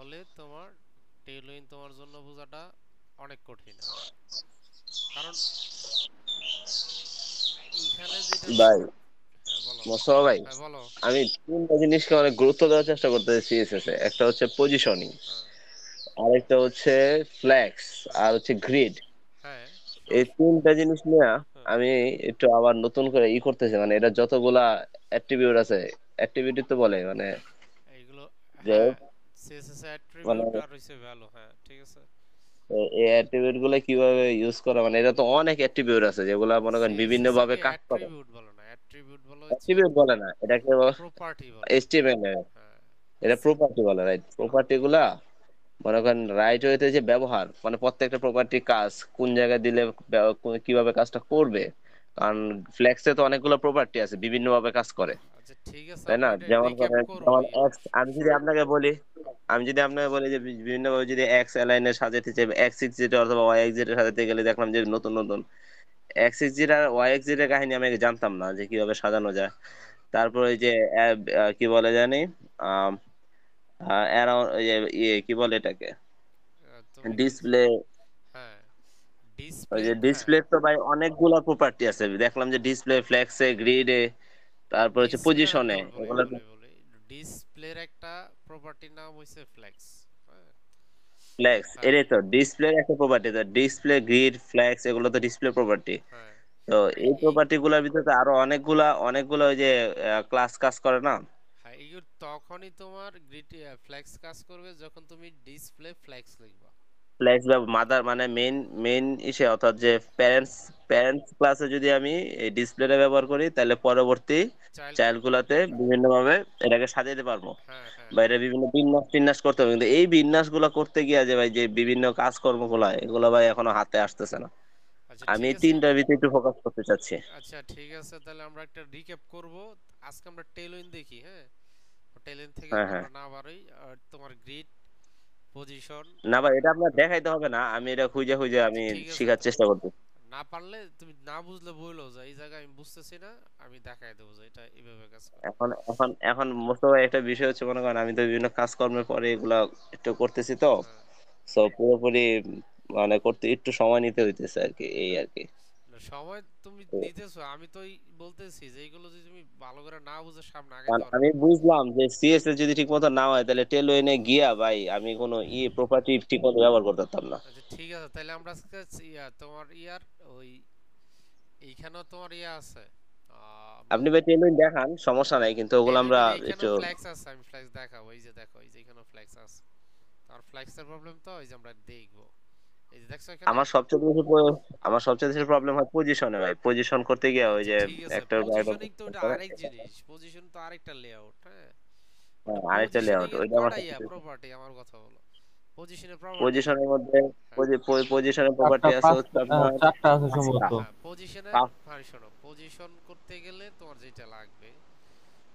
তাহলে তোমার টেইলউইন তোমার জন্য বোঝাটা অনেক কঠিন হবে। কারণ এইখানে যেটা ভাই, হ্যাঁ বলো। মোস্তফা ভাই, হ্যাঁ বলো। আমি তিনটা জিনিসকে অনেক গুরুত্ব দেওয়ার চেষ্টা করতেছি সিএসএস এ। একটা হচ্ছে পজিশনিং, হ্যাঁ আরেকটা হচ্ছে ফ্ল্যাক্স, হ্যাঁ আর হচ্ছে গ্রিড। হ্যাঁ এই তিনটা জিনিস নিয়ে হ্যাঁ আমি একটু আবার নতুন করে করতেছি, মানে এটা যতগুলা অ্যাট্রিবিউট আছে, অ্যাক্টিভিটি তো বলে মানে, এইগুলো যে হ্যাঁ সিএসএস মানে অ্যাট্রিবিউট আর হইছে ভ্যালু, হ্যাঁ ঠিক আছে। এই অ্যাট্রিবিউট গুলো কিভাবে ইউজ করা, মানে এটা তো অনেক অ্যাট্রিবিউট আছে যেগুলা মনে করেন বিভিন্ন সিএসএস ভাবে কে কাজ করে। অ্যাট্রিবিউট বলো না, অ্যাট্রিবিউট বলো হচ্ছে অ্যাট্রিবিউট বলে না, এটাকে প্রপার্টি বলে। এস্টিমেট, হ্যাঁ এটা সি প্রপার্টি বলে, রাইট? প্রপার্টি গুলা মনে করেন রাইট ওয়েতে যে ব্যবহার, মানে প্রত্যেকটা প্রপার্টি কাজ কোন জায়গায় দিলে কিভাবে কাজটা করবে। কারণ ফ্লেক্সে তো অনেকগুলো প্রপার্টি আছে, বিভিন্ন ভাবে কাজ করে, আচ্ছা ঠিক আছে, তাই না? আমরা এটা যেমন রিক্যাপ করেন, যেমন করবই। এক্স, আমি যদি আপনাকে বলি যে বিভিন্ন ভাবে যদি এক্স অ্যালাইনে সাজাতে চাই, এক্স সিক্স জিরো অথবা ওয়াই এক্স জিরো সাজাতে গেলে দেখলাম যে নতুন নতুন এক্স সিক্স জিরো আর ওয়াই এক্স জিরো কাহিনী আমি আগে জানতাম না যে কিভাবে সাজানো যায়। তারপর ওই যে কি বলে জানি, অ্যারাউন্ড ইয়ে কি বলে এটাকে, তুমি কি ডিসপ্লে। হ্যাঁ ওই ডিসপ্লে, যে হ্যাঁ ডিসপ্লে তো ভাই অনেকগুলা প্রপার্টি আছে, দেখলাম যে ডিসপ্লে, ফ্লেক্সে, গ্রিডে, তারপর হচ্ছে ডিসপ্লে, আমি পজিশনে, তোমার বলি এগুলো বলি বলি ডিসপ্লের একটা প্রপার্টির নাম হইছে ফ্লেক্স। হ্যাঁ ফ্লেক্স, হ্যাঁ এটাই তো ডিসপ্লের একটা প্রপার্টি, তো ডিসপ্লে, গ্রিড, ফ্লেক্স এগুলো তো ডিসপ্লে প্রপার্টি। হ্যাঁ তো এই এই প্রপার্টি গুলোর ভিতরে তো আরো অনেকগুলা অনেকগুলো ওই যে ক্লাস কাজ করে না। হ্যাঁ এইগুলো তখনই তোমার গ্রিড ফ্লেক্স কাজ করবে যখন তুমি ডিসপ্লে ফ্লেক্স লিখবা। ফ্লেক্স বা মাদার মানে মেইন মেইন ইসে, অর্থাৎ যে প্যারেন্টস প্যারেন্টস ক্লাসে যদি আমি এই ডিসপ্লেটা ব্যবহার করি, তাহলে পরবর্তী চাইল্ড, চাইল্ড গুলাতে বিভিন্ন ভাবে এটাকে সাজাতে পারবো, হ্যাঁ হ্যাঁ বা এটা বিভিন্ন বিন্যাস টিন্যাস করতে হবে। কিন্তু এই বিন্যাস গুলা করতে গিয়া যে ভাই যে বিভিন্ন কাজকর্ম গুলা, এগুলো ভাই এখনো হাতে আসতেছে না। আচ্ছা আমি ঠিক এই আছে। তিনটার ভিতরে একটু ফোকাস করতে চাচ্ছি। আচ্ছা ঠিক আছে, তাহলে আমরা একটা রিক্যাপ করব। আজকে আমরা টেলউইন দেখি, হ্যাঁ টেলউইন থেকে হ্যাঁ, হ্যাঁ। আমরা না বারই আর তোমার গ্রিড, পজিশন। না ভাই, এটা আপনার দেখাইতে হবে না, আমি এটা খুঁজে খুঁজে আচ্ছা আমি ঠিক আছে, শেখার চেষ্টা করতে। না পারলে তুমি না বুঝলে বইলো যে এই জায়গায় আমি বুঝতেছি না, আমি দেখাই দেবো যে এটা এইভাবে কাজ করে। এখন মোস্তফা ভাই, একটা বিষয় হচ্ছে মনে করেন আমি তো বিভিন্ন কাজকর্মের পরে এগুলা একটু করতেছি তো, হ্যাঁ সো পুরোপুরি মানে করতে একটু সময় নিতে হইতেছে আর কি, এই আর কি। না, সময় তুমি তো নিতেছো, আমি তো বলতেছি যে এইগুলো যদি তুমি ভালো করে না বুঝে সামনে আগাইতে কারণ পারো আমি না। বুঝলাম যে সিএসএস যদি ঠিক মতো না হয়, তাহলে টেলওয়েনে গিয়া ভাই আমি কোনো প্রপার্টি ঠিক মতো ব্যবহার করতে পারতাম না। আচ্ছা ঠিক আছে, তাহলে আমরা আজকে তোমার ইয়ার ওই এইখানেও তোমার ইয়া আছে। আপনি ভাই টেলওয়েন দেখান, সমস্যা নাই, কিন্তু ওগুলো আমরা টেলুইনের একটু। এইখানেও ফ্ল্যাক্স আছে, আমি ফ্ল্যাক্স দেখাবো, এই যে দেখো এই যে এখানেও ফ্ল্যাক্স আছে। আর ফ্ল্যাক্সের প্রবলেম তো এই যে আমরা দেখবো, এই যে দেখছো এখানে। আমার সবচেয়ে বেশি আমার সবচেয়ে বেশি প্রবলেম হয় পজিশনে ভাই, পজিশন করতে গিয়ে ওই আচ্ছা যে ঠিক আছে, একটার পর একটা পজিশনিং তো ওটা আরেক জিনিস, পজিশন তো আরেকটা লেআউট, হ্যাঁ। ওটা আরেকটা পজিশনিং লেআউট, এর ওইটা আমার কয়টা ইয়া সবচেয়ে। প্রপার্টি আমার কথা বলো। পজিশনের প্রপার্টি, পজিশনের মধ্যে হ্যাঁ পজিশনের চারটা প্রপার্টি আছে হচ্ছে পাঁচটা আপনার চারটা আছে পাঁচটা। সম্ভবত। হ্যাঁ পজিশনের, পাঁচ- হ্যাঁ শোনো, পজিশন করতে গেলে তোমার যেটা লাগবে,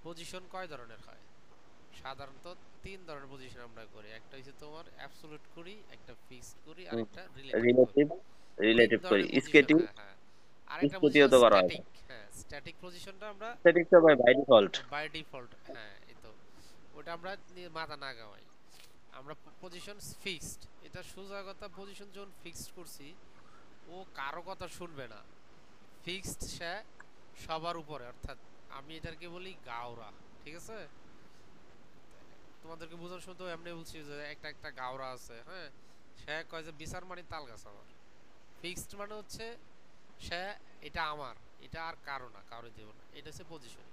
পজিশন কয় ধরনের হয় সাধারণত? তিন ধরনের পজিশন আমরা করি, একটা হচ্ছে তোমার অ্যাবসলিউট করি, একটা ফিক্সড করি, আর একটা রিলেটিভ করি। রিলেটিভ তিন রিলেটিভ করি, ধরনের পজিশন, স্কেটিং। হ্যাঁ হ্যাঁ। আরেকটা স্কেটিও পজিশন তো করা হয়। স্ট্যাটিক, হ্যাঁ স্ট্যাটিক পজিশনটা আমরা স্ট্যাটিক তো ভাই বাই ডিফল্ট। বাই ডিফল্ট, হ্যাঁ এই তো ওটা আমরা মাথা না গামাই। আমরা পজিশন ফিক্সড, এটা সোজা কথা, পজিশন যখন ফিক্সড করছি ও কারো কথা শুনবে না। ফিক্সড সে সবার উপরে, অর্থাৎ আমি এটাকে বলি গাওরা, ঠিক আছে। তোমাদেরকে বোঝানোর সময় তো এমনি বলছি যে একটা একটা গাওরা আছে, হ্যাঁ। সে কয় যে বিচার মানে তাল গাছ আমার। ফিক্সড মানে হচ্ছে সে এটা আমার, এটা আর কারো না, কারো দেব না, এটা হচ্ছে পজিশনিং।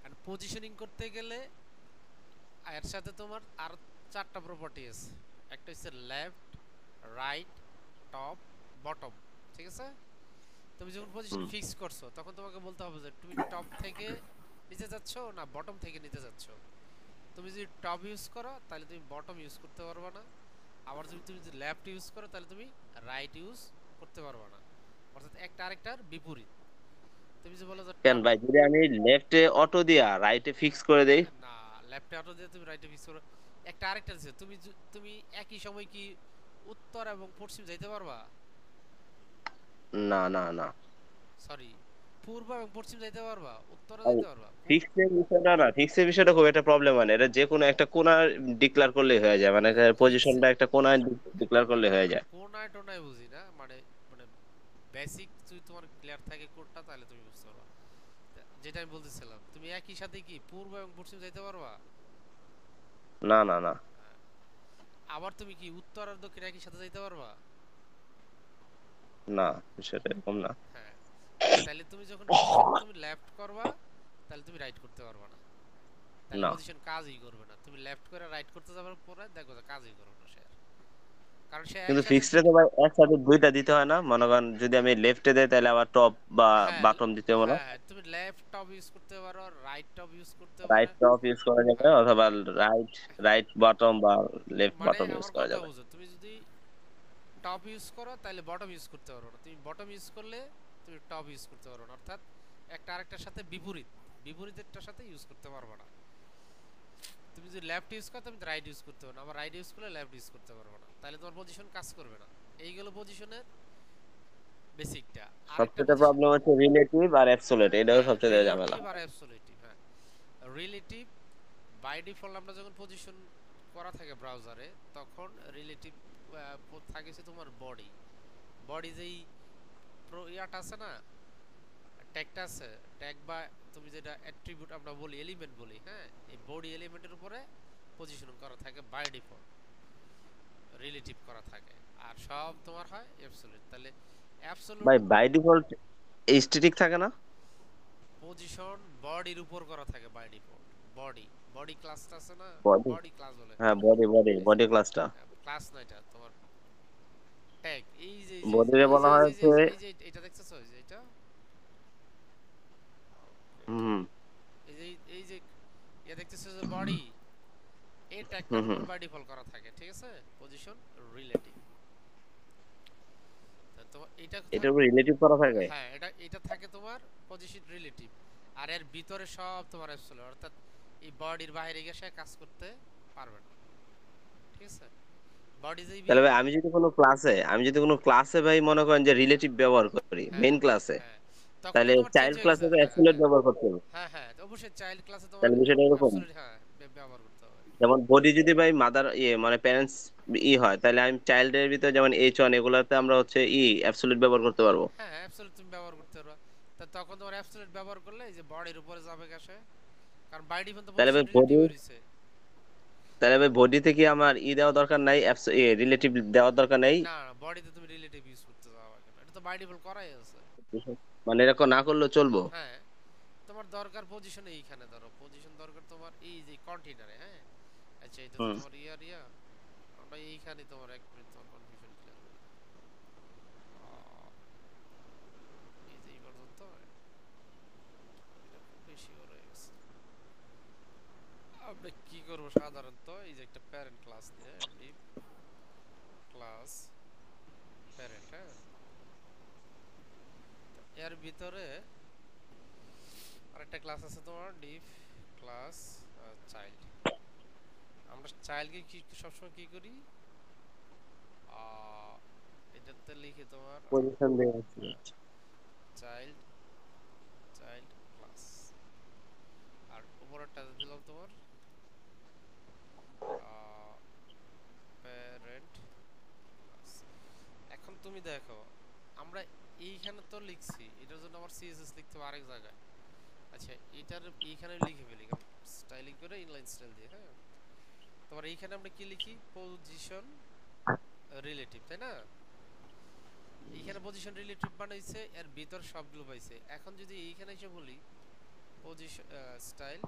আর পজিশনিং করতে গেলে এর সাথে তোমার আর চারটা প্রপার্টি আছে। একটা হচ্ছে লেফট, রাইট, টপ, বটম, ঠিক আছে। তুমি যখন পজিশন হুম। ফিক্স করছো তখন তোমাকে বলতে হবে যে তুমি টপ থেকে নিচে যাচ্ছ না বটম থেকে নিচে যাচ্ছ। তুমি যদি টপ ইউজ করো তাহলে তুমি বটম ইউজ করতে পারবে না। আবার যদি তুমি যদি লেফট ইউজ করো তাহলে তুমি রাইট ইউজ করতে পারবে না, অর্থাৎ একটা আরেকটার বিপরীত। তুমি যে বলো যে কেন টপ, ভাই, যদি আমি লেফটে অটো দিয়া রাইটে ফিক্স করে দেই? না লেফটে অটো দিয়ে তুমি রাইটে ফিক্স করো, একটা আরেকটা দিছে, তুমি তুমি একই সময় কি উত্তর এবং পশ্চিম যাইতে পারবা? না, না, না। সরি, পূর্ব এবং পশ্চিম যাইতে পারবা, উত্তরে যাইতে পারবা ফিক্সের বিষয়টা না, ফিক্সের বিষয়টা খুব একটা প্রবলেম হয় না, এটা যে কোনো একটা কোণা ডিক্লেয়ার করলেই হয়ে যায়, মানে ফিক্স পজিশনটা একটা কোণায় ডিক্লেয়ার করলে হয়ে যায়। কোনায় টোনায় বুঝি না, মানে মানে বেসিক যদি তোমার ক্লিয়ার থাকে কোডটা, তাহলে তুমি বুঝতে পারবা। যেটা আমি বলতেছিলাম, তুমি একই সাথে কি পূর্ব এবং পশ্চিম যাইতে পারবা? না না না। হ্যাঁ। আবার তুমি কি উত্তর আর দক্ষিণ একই সাথে যাইতে পারবা? না, বিষয়টা এরকম না। হ্যাঁ। তাহলে তুমি যখন পজিশন তুমি লেফট করবা, তাহলে তুমি রাইট করতে পারবা না, তাহলে না, পজিশন কাজই করবে না। তুমি লেফট করে রাইট করতে যাবার পরে দেখো যে কাজই করবে না সে আর। কারণ সে কিন্তু একসাথে ফিক্সডে তো ভাই একসাথে দুইটা দিতে হয় না, মনে করেন যদি আমি লেফটে দেই তাহলে আবার টপ বা হ্যাঁ বাটম দিতে হবে না? হ্যাঁ হ্যাঁ, তুমি লেফট টপ ইউজ করতে পারো, রাইট টপ ইউজ করতে পারো। রাইট টপ ইউজ করা যাবে, হ্যাঁ। অথবা রাইট রাইট বটম বা লেফট মানে বটম ইউজ আমার করা কথা যাবে। বুঝো, তুমি যদি টপ ইউজ করো তাহলে বটম ইউজ করতে পারো না, তুমি বটম ইউজ করলে তুমি টপ ইউজ করতে পারো না, অর্থাৎ একটা আরেকটার সাথে বিপরীত, বিপরীতেরটার সাথে ইউজ করতে পারবে না। তুমি যদি লেফট ইউজ করো তুমি রাইট ইউজ করতে পারো না, আবার রাইট ইউজ করলে লেফট ইউজ করতে পারবে না, তাহলে তোমার পজিশন কাজ করবে না। এইগুলো পজিশনের বেসিকটা। আরেকটা সবচেয়ে পজিশন, প্রবলেম হচ্ছে রিলেটিভ আর অ্যাবসোলিউট, এটাও হ্যাঁ, সবচেয়ে ঝামেলা। রিলেটিভ আর অ্যাবসলিউটিভ। হ্যাঁ, রিলেটিভ বাই ডিফল্ট আমরা যখন পজিশন করা থাকে ব্রাউজারে, তখন রিলেটিভ থাকে হচ্ছে তোমার বডি, বডি যেই ইয়াটা আছে না, ট্যাগটা আছে, ট্যাগ বা তুমি যেটা অ্যাট্রিবিউট আমরা বলি, এলিমেন্ট বলি, হ্যাঁ, এই বডি এলিমেন্টের উপরে পজিশন করা থাকে বাই ডিফল্ট, রিলেটিভ করা থাকে। আর সব তোমার হয় অ্যাবসলিউট। তাহলে অ্যাবসলিউট ভাই বাই ডিফল্ট স্ট্যাটিক থাকে না? পজিশন বডির উপর করা থাকে বাই ডিফল্ট। বডি, বডি ক্লাসটা আছে না, বডি, বডি ক্লাস বলে। হ্যাঁ বডি বডি এই যে বডি ক্লাসটা। ক্লাস না, এটা তোমার ট্যাগ। এই যে বডিরে বলা হয়েছে। এটা দেখতেছো, এই যে এটা, হুম এই যে এই যে ইয়া দেখতেছো যে বডি, এই হুম ট্যাগটার উপর হুম। বাই ডিফল্ট করা থাকে, ঠিক আছে, পজিশন রিলেটিভ। তো এটা এটার উপর রিলেটিভ করা থাকে। হ্যাঁ, এটা এটা থাকে তোমার পজিশন রিলেটিভ। আর এর ভিতরে সব তোমার অ্যাবসলিউট, অর্থাৎ এই বডির বাইরে গিয়ে সে কাজ করতে পারবে না, ঠিক আছে। বডি যেই তাহলে ভাই আমি যদি কোনো ক্লাসে ভাই মনে করেন যে রিলেটিভ ব্যবহার করি হ্যাঁ মেইন ক্লাসে, হ্যাঁ, তখন তাহলে তো তোমার চেঞ্জ চাইল্ড হয়ে গেছে। ক্লাসে তো হ্যাঁ অ্যাবসলিউট হ্যাঁ ব্যবহার করতে হবে। হ্যাঁ হ্যাঁ, তো অবশ্যই চাইল্ড ক্লাসে তোমার তাহলে বিষয়টা এরকম। অ্যাবসলিউট, হ্যাঁ, ব্যবহার করতে হবে। যেমন বডি যদি ভাই মাদার মানে প্যারেন্টস হয়, তাহলে আমি চাইল্ডের ভিতরে যেমন H1 এগুলাতে আমরা হচ্ছে অ্যাবসলিউট ব্যবহার করতে পারবো। হ্যাঁ, অ্যাবসলিউট তুমি ব্যবহার করতে পারবা। তা তখন তোমার অ্যাবসলিউট ব্যবহার করলে এই যে বডির উপরে যাবে গেছে, কারণ বাই ডিফল্ট তো তাহলে পজিশন ভাই বডি রিলেটিভ হইছে। তাহলে ভাই বডিতে কি আমার দেওয়া দরকার নাই, রিলেটিভ দেওয়ার দরকার নাই? না না, বডিতে তুমি রিলেটিভ ইউজ করতে যাওয়া কেন, এটা তো বাই ডিফল্ট করাই আছে। মানে এরকম না করলেও চলবো? হ্যাঁ, তোমার দরকার পজিশনে, এইখানে ধরো পজিশন দরকার তোমার এই যে কন্টেইনারে, হ্যাঁ। আচ্ছা, এটা তো হুম। তোমার আমরা এইখানে তোমার এক মিনিট তোমার কনফিউশন ক্লিয়ার করি। এই যে এইবার তো এটা খুব বেশি বড় হয়ে গেছে। আমরা কি করব সাধারণত, এই যে একটা প্যারেন্ট ক্লাস নিয়ে, ডিপ ক্লাস প্যারেন্ট, হ্যাঁ, এর ভিতরে আরেকটা ক্লাস আছে তোমার ডিপ ক্লাস চাইল্ড। আমরা চাইল্ডকে কি সবসময় কি করি, এটাতে লিখে তোমার পজিশন দেওয়া আছে। চাইল্ড, চাইল্ড ক্লাস, আর উপরেরটা দিলাম তোমার প্যারেন্ট ক্লাস। এখন তুমি দেখো, আমরা এইখানে তো লিখছি, এটার জন্য আমার সিএসএস লিখতে হবে আরেক জায়গায়। আচ্ছা, এটার এইখানে লিখে ফেলি স্টাইলিং করে ইনলাইন স্টাইল দিয়ে, হ্যাঁ। তোমার এইখানে আমরা কি লিখি, পজিশন রিলেটিভ, তাই না। এইখানে পজিশন রিলেটিভ বানাইছে, এর ভিতর সবগুলো পাইছে। এখন যদি এইখানে এসে বলি position style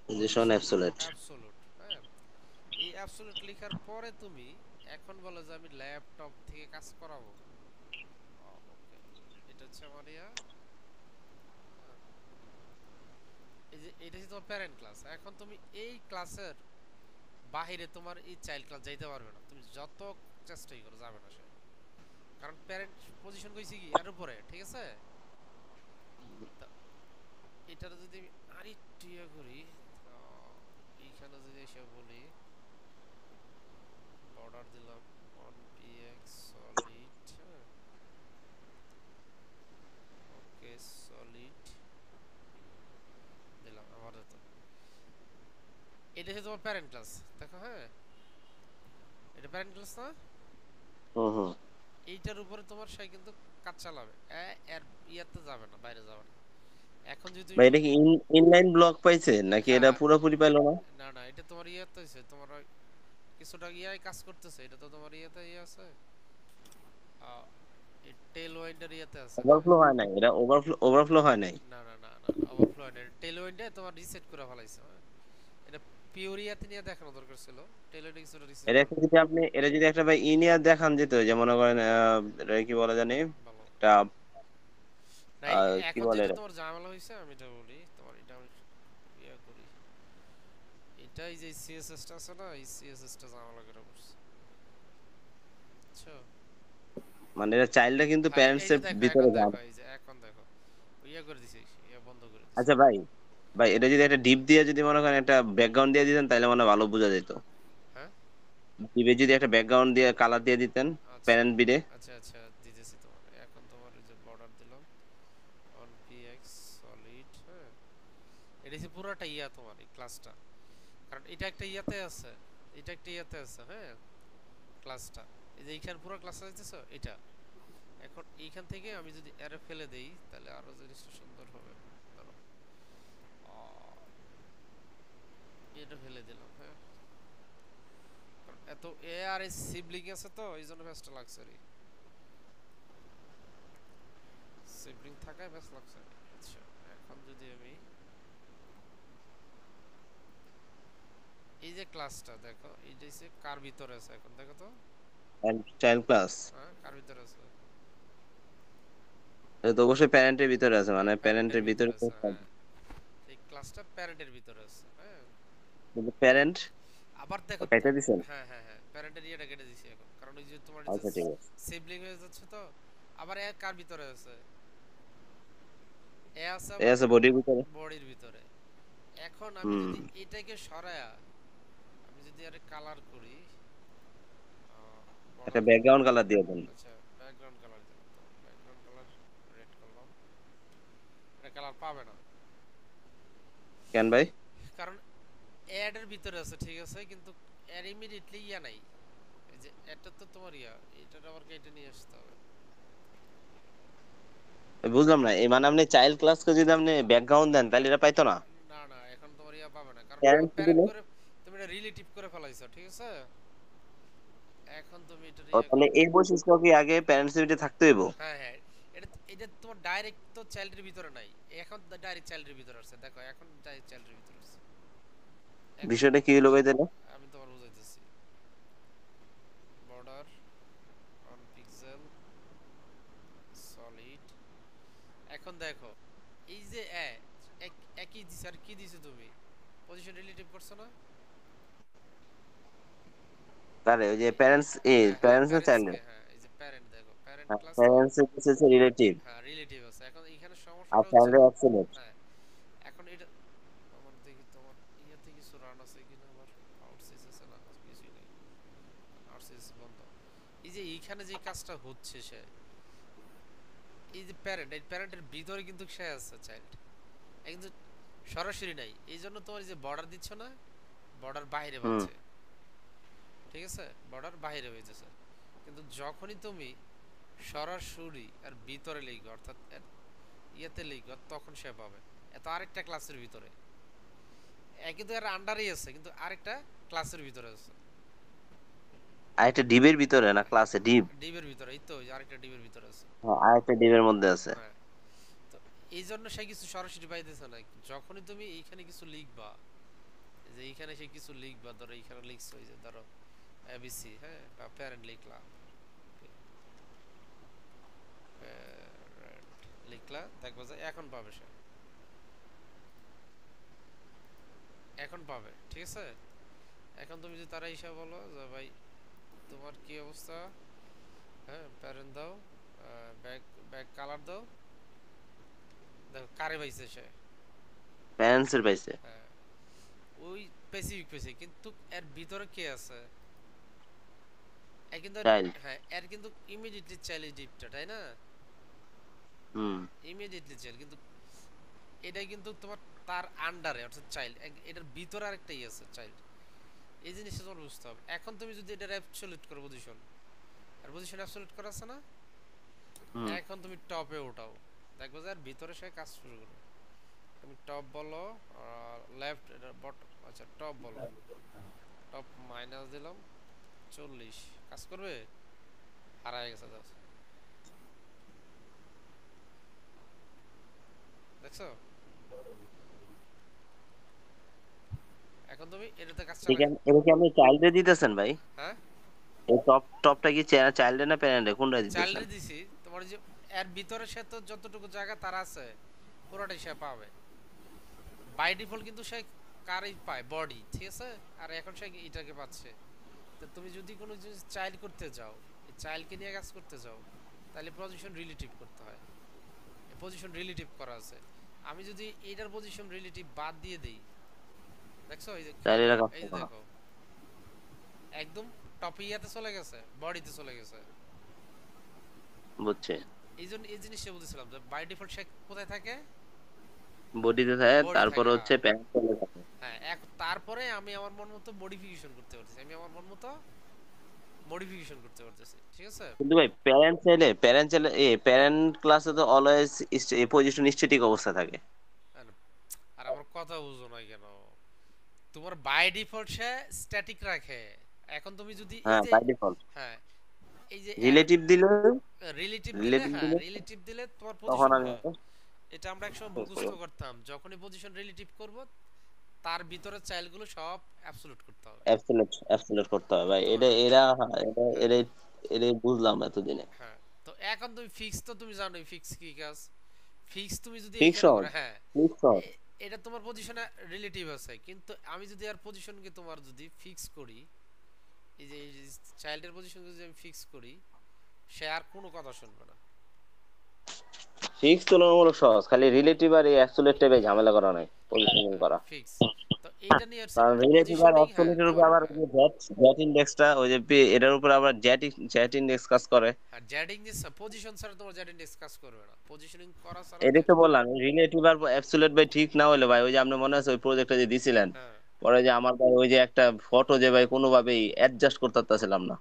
position position absolute. Absolute, হ্যাঁ। এই অ্যাবসোলুট লেখার পরে তুমি এখন বলো যে আমি ল্যাপটপ থেকে কাজ করাবো, ওকে, এটা হচ্ছে আমার হ্যাঁ। এই যে এটা হচ্ছে তোমার প্যারেন্ট ক্লাস। এখন তুমি এই ক্লাসের বাহিরে তোমার এই চাইল্ড ক্লাস যাইতে পারবে না, তুমি যত চেষ্টাই করো যাবে না সে, কারণ প্যারেন্ট পজিশন কইছি কি এর উপরে, ঠিক আছে। তা এটার যদি আমি আরেকটু করি, এইখানে যদি এসে বলি বর্ডার দিলাম 1px সলিড, ওকে, ওকে সলিড দিলাম আপাতত। এটা হচ্ছে তোমার প্যারেন্ট ক্লাস, দেখো হ্যাঁ, এটা প্যারেন্ট ক্লাস না? হুম হুম। এইটার উপরে তোমার সে কিন্তু কাজ চালাবে, এর ইয়াতে যাবে না, বাইরে যাবে না। এখন যদি তুমি ভাই এটা কি ইনলাইন ব্লক পাইছে নাকি হ্যাঁ এটা হ্যাঁ, পুরোপুরি পাইলো না? না না, এটা তোমার ইয়াতে হয়েছে, তোমার ওই কিছুটা ইয়াই কাজ করতেছে, এটা তো তোমার ইয়াতে ইয়ে আছে, টেল ওয়াইন্ডার ইয়াতে আছে, হ্যাঁ। ওভারফ্লো হয় নাই, এটা ওভারফ্লো হয় নাই। না না না না, ওভারফ্লো হয় না, টেল ওয়াইন্ডে তোমার রিসেট করে ফেলাইছে, হ্যাঁ। এটা পিওর ইয়াতে নিয়ে দেখানো দরকার ছিল, টেল ওয়াইন্ডে কিছুটা রিসেট এটা করে একটা যদি আপনি এটা যদি একটা ভাই ইনিয়ার দেখান যেত, যে মনে করেন এটা কি বলে জানি, ভালো। এটা না কি এখন বলে যেটা এটা? তোমার ঝামেলা হয়েছে আমি এটা বলি তোমার, এটা আমি ইয়া করি, এটা এই যে সিএসএস টা আছে না, এই সিএসএস টা ঝামেলা করে বসছে, বুঝছো? মানে এটা চাইল্ডটা কিন্তু হ্যাঁ প্যারেন্টস এই এর যে দেখো, ভিতরে এখন যান। দেখো, এই যে এখন দেখো, ইয়া করে দিছি, ইয়া বন্ধ করে দিছি। আচ্ছা ভাই, ভাই এটা যদি একটা ডিপ দিয়ে যদি মনে করেন একটা ব্যাকগ্রাউন্ড দিয়ে দিতেন তাহলে মনে হয় ভালো বোঝা যেত। হ্যাঁ ডিপে যদি একটা ব্যাকগ্রাউন্ড দিয়ে কালার দিয়ে দিতেন আচ্ছা প্যারেন্ট বিডে। আচ্ছা আচ্ছা, দিতেছি তোমার। এখন তোমার এই যে বর্ডার দিলাম অন পিএক্স সলিড, হ্যাঁ। এটা হচ্ছে পুরোটা ইয়া তোমার এই ক্লাসটা, কারণ এটা একটা ইয়াতে আছে, এটা একটা ইয়াতে আছে, হ্যাঁ, ক্লাসটা। এই যে এইখানে পুরো ক্লাসটা দেখতেছো এটা। এখন এইখান থেকে আমি যদি এরে ফেলে দেই তাহলে আরো জিনিসটা সুন্দর হবে। ধরো এটা ফেলে দিলাম, হ্যাঁ। কারণ এত এ আর এস সিবলিং আছে তো এই জন্য ব্যস্ত লাগছে রে, সিবলিং থাকায় ব্যস্ত লাগছে। আচ্ছা এখন যদি আমি এই যে ক্লাসটা দেখো, এই যে কার ভিতরে আছে, এখন দেখো তো, চাইল্ড ক্লাস হ্যাঁ কার ভিতরে আছে, এটা তো অবশ্যই প্যারেন্টের ভিতরে আছে, হ্যাঁ মানে প্যারেন্টের প্যারেন্টের ভিতরে ভিতরে আছে, হ্যাঁ। এই ক্লাসটা প্যারেন্টের ভিতরে আছে, হ্যাঁ। প্যারেন্ট আবার দেখো কেটে দিছেন। হ্যাঁ হ্যাঁ হ্যাঁ, প্যারেন্টের ইয়েটা কেটে দিছি এখন, কারণ ওই যে তোমার যে আচ্ছা ঠিক আছে। সিবলিং হয়ে যাচ্ছে তো। আবার এ কার ভিতরে আছে, এ আছে এই আবার আছে বডির ভিতরে। বডির ভিতরে। এখন আমি হুম। যদি এটাকে সরায়া, আমি যদি আরে কালার করি, একটা বর্ডার, ব্যাকগ্রাউন্ড কালার দিয়ে দেন। আচ্ছা ব্যাকগ্রাউন্ড কালার দিলাম, তো ব্যাকগ্রাউন্ড কালার রেড করলাম, এটা কালার পাবে না, কেন ভাই? কারণ অ্যাড এর ভিতরে আছে, ঠিক আছে, কিন্তু এর ইমিডিয়েটলি ইয়া নাই। এই যে এটা তো তোমার ইয়া, এটার আবার কেটে নিয়ে আসতে হবে। বুঝলাম না, এই মানে আপনি চাইল্ড ক্লাসকে যদি আপনি ব্যাকগ্রাউন্ড দেন তাহলে এটা পাইতো না? না না, এখন তোমার ইয়া পাবে না, কারণ তুমি প্যারেন্টস প্যারেন্ট দিলে করে, তুমি এটা রিলেটিভ করে ফেলাইছো, ঠিক আছে। এখন তুমি এটা ও, ইয়া তাহলে করো। এই বৈশিষ্ট্য কি আগে প্যারেন্টস এর ভিতরে থাকতে হইব? হ্যাঁ হ্যাঁ, এটা এটা তোমার ডাইরেক্ট তো চাইল্ডের ভিতরে নাই, এখন ডাইরেক্ট চাইল্ডের ভিতরে আছে, দেখো এখন ডাইরেক্ট চাইল্ডের ভিতরে আছে। এখন বিষয়টা কি হলো ভাই তাহলে? আমি তোমার বুঝাইতেছি, বর্ডার অন পিক্সেল সলিড। এখন দেখো এই যে একই দিছে, আর কি দিছো তুমি, পজিশন রিলেটিভ করছো না? তাহলে ওই যে প্যারেন্টস হ্যাঁ হ্যাঁ, প্যারেন্টস না প্যারেন্টস চাইল্ড? কে, হ্যাঁ এই যে প্যারেন্ট, দেখো প্যারেন্ট ক্লাস তো, প্যারেন্টস এর রিলেটিভ হ্যাঁ রিলেটিভ আছে। এখন এখানে আর সমস্যাটা হচ্ছে, চাইল্ড অ্যাবসলিউট। হ্যাঁ এখন এটা আমার দেখি তোমার ইয়াতে কিছু রান আছে কিনা, আবার আউটসিস আছে না, কিছুই নেই, আউটসিস বন্ধ। এই যে এইখানে যে কাজটা হচ্ছে সে, এই যে প্যারেন্ট, এই প্যারেন্টের ভিতরে কিন্তু সে আছে চাইল্ড, কিন্তু সরাসরি নাই, এই জন্য তোমার এই যে বর্ডার দিচ্ছ না, বর্ডার বাইরে হুম। পাচ্ছে, ঠিক আছে, বর্ডার বাইরে হয়ে যাচ্ছে। কিন্তু যখনই তুমি সরাসরি আর ভিতরে লিখবে, অর্থাৎ ইয়েতে লিখবে, তখন সে পাবে। এত আরেকটা ক্লাসের ভিতরে, একই তো এর আন্ডারেই আছে, কিন্তু আরেকটা ক্লাসের ভিতরে আছে। আর একটা ডিবের ভিতরে না ক্লাসে ডিব? ডিবের ভিতরে, এই তো ওই যে আরেকটা ডিবের ভিতরে আছে, হ্যাঁ, আর একটা ডিবের মধ্যে আছে। হ্যাঁ। তো এই জন্য সে কিছু সরাসরি পাইতেছে না। যখনই তুমি এইখানে কিছু লিখবা, যে এইখানে সে কিছু লিখবা, ধরো এইখানে লিখছো, এই যে ধরো এবিসি, হ্যাঁ, বা প্যারেন্ট লিখলা, লিখলা, দেখবো যে এখন পাবে সে, এখন পাবে, ঠিক আছে। এখন তুমি যদি তারা হিসাব বলো যে ভাই তোমার কি অবস্থা, হ্যাঁ প্যারেন্ট দাও, ব্যাক ব্যাক কালার দাও, দেখো কারে পাইছে সে, প্যারেন্টস এর পাইছে। হ্যাঁ ওই স্পেসিফিক পেয়েছে, কিন্তু এর ভিতরে কে আছে, এর কিন্তু চাইল্ড। হ্যাঁ এর কিন্তু ইমিডিয়েটলি চাইল্ড ডিপটা, তাই না? হুম। ইমিডিয়েটলি চাইল্ড, কিন্তু এটাই কিন্তু তোমার তার আন্ডারে অর্থাৎ চাইল্ড, এটার ভিতরে আরেকটা আছে চাইল্ড। এই জিনিসটা তোমার বুঝতে হবে। এখন তুমি যদি এটা অ্যাবসলিউট করো পজিশন, আর পজিশন অ্যাবসলিউট করা আছে না, হুম। এখন তুমি টপে উঠাও, দেখবো যে আর ভিতরে সে কাজ শুরু করবে। তুমি টপ বলো, লেফট, এটা বটম, আচ্ছা টপ বলো, টপ মাইনাস দিলাম 40, কাজ করবে? হারায় গেছে জাস্ট, দেখছো? এখন তুমি এটাতে কাজ চালা। এটা কি আপনি চাইল্ডে দিতেছেন ভাই? হ্যাঁ, এই টপটা কি চাইল্ডে না প্যারেন্টে, কোনটা দিতেছেন? চাইল্ডে দিছি তোমার, যে এর ভিতরে সে তো যতটুকু জায়গা তার আছে পুরোটাই সে পাবে। বাই ডিফল্ট কিন্তু সে কারই পায় বডি, ঠিক আছে? আর এখন সে এটাকে পাচ্ছে। তো তুমি যদি কোনো জিনিস চাইল্ড করতে যাও, এই চাইল্ডকে নিয়ে কাজ করতে যাও, তাহলে পজিশন রিলেটিভ করতে হয়। এই পজিশন রিলেটিভ করা আছে। আমি যদি এইটার পজিশন রিলেটিভ বাদ দিয়ে দেই, দেখছো? এই যে খেয়াল তাহলে এটা করো, কাজ এই যে করবে না। দেখো, একদম টপ ইয়াতে চলে গেছে, বডিতে চলে গেছে। বুঝছি। এই জন্য এই জিনিসটা বলতেছিলাম যে বাই ডিফল্ট সে কোথায় থাকে? বডিতে থাকে, বডি তারপর থাকে, হচ্ছে হ্যাঁ। প্যারেন্টে থাকে। হ্যাঁ, তারপরে আমি আমার মন মতো মডিফিকেশন করতে পারতেছি, আমি আমার মন মতো মডিফিকেশন করতে পারতেছি, ঠিক আছে? কিন্তু ভাই প্যারেন্ট চাইলে প্যারেন্ট ক্লাসে তো অলওয়েজ এই পজিশন স্ট্যাটিক অবস্থা থাকে। আর আর আমার কথা বুঝো না কেন? তোমার বাই ডিফল্ট সে স্ট্যাটিক রাখে। এখন তুমি যদি এই হ্যাঁ, যে, বাই ডিফল্ট। হ্যাঁ, এই যে রিলেটিভ দিলে রিলেটিভ দিলে, রিলেটিভ হ্যাঁ দিলে রিলেটিভ দিলে তোমার তখন পজিশন, আমি হ্যাঁ, এটা আমরা একসময় মুখস্থ করতাম, যখনই পজিশন রিলেটিভ করব তার ভিতরে চাইল্ডগুলো সব অ্যাবসলিউট করতে হবে। অ্যাবসলিউট করতে হবে ভাই। তো এটা এরা এটা হ্যাঁ, এটাই এটাই বুঝলাম এতদিনে। হ্যাঁ, তো এখন তুমি ফিক্স, তো তুমি জানোই ফিক্স কি কাজ। ফিক্স তুমি যদি ফিক্স এখানে শট, করো, হ্যাঁ, ফিক্স শট। এটা তোমার পজিশনে রিলেটিভ আছে, কিন্তু আমি যদি আর পজিশনকে তোমার যদি ফিক্স করি, এই যে চাইল্ডের পজিশন যদি আমি ফিক্স করি, সে আর কোনো কথা শুনবে না। ফিক্স তুলনামূলক সহজ, খালি রিলেটিভ আর এই অ্যাবসলিউট টাইপে হ্যাঁ, ঝামেলা করা নাই হ্যাঁ, পজিশনিং হ্যাঁ, করা। ফিক্স। তো এইটা নিয়ে হচ্ছে কারণ রিলেটিভ আর পজিশনিং, হ্যাঁ অ্যাবসলিউটের উপর তোমার, আবার ওই হ্যাঁ, যে জ্যাট ইন্ডেক্সটা, ওই যে এটার উপর আবার জ্যাট ইন্ডেক্স কাজ করে। আর জ্যাডিং যে পজিশন ছাড়া তোমার জ্যাডিং ডিসকাস করবে না, পজিশনিং করা ছাড়া এটাই তো বললাম, রিলেটিভ আর অ্যাবসলিউট ভাই ঠিক না হলে ভাই, ওই যে আপনি মনে আছে ওই প্রজেক্টটা যে দিছিলেন, হ্যাঁ, পরে যে আমার ভাই ওই যে একটা ফটো যে ভাই কোনোভাবেই অ্যাডজাস্ট করতে পারতেছিলাম না।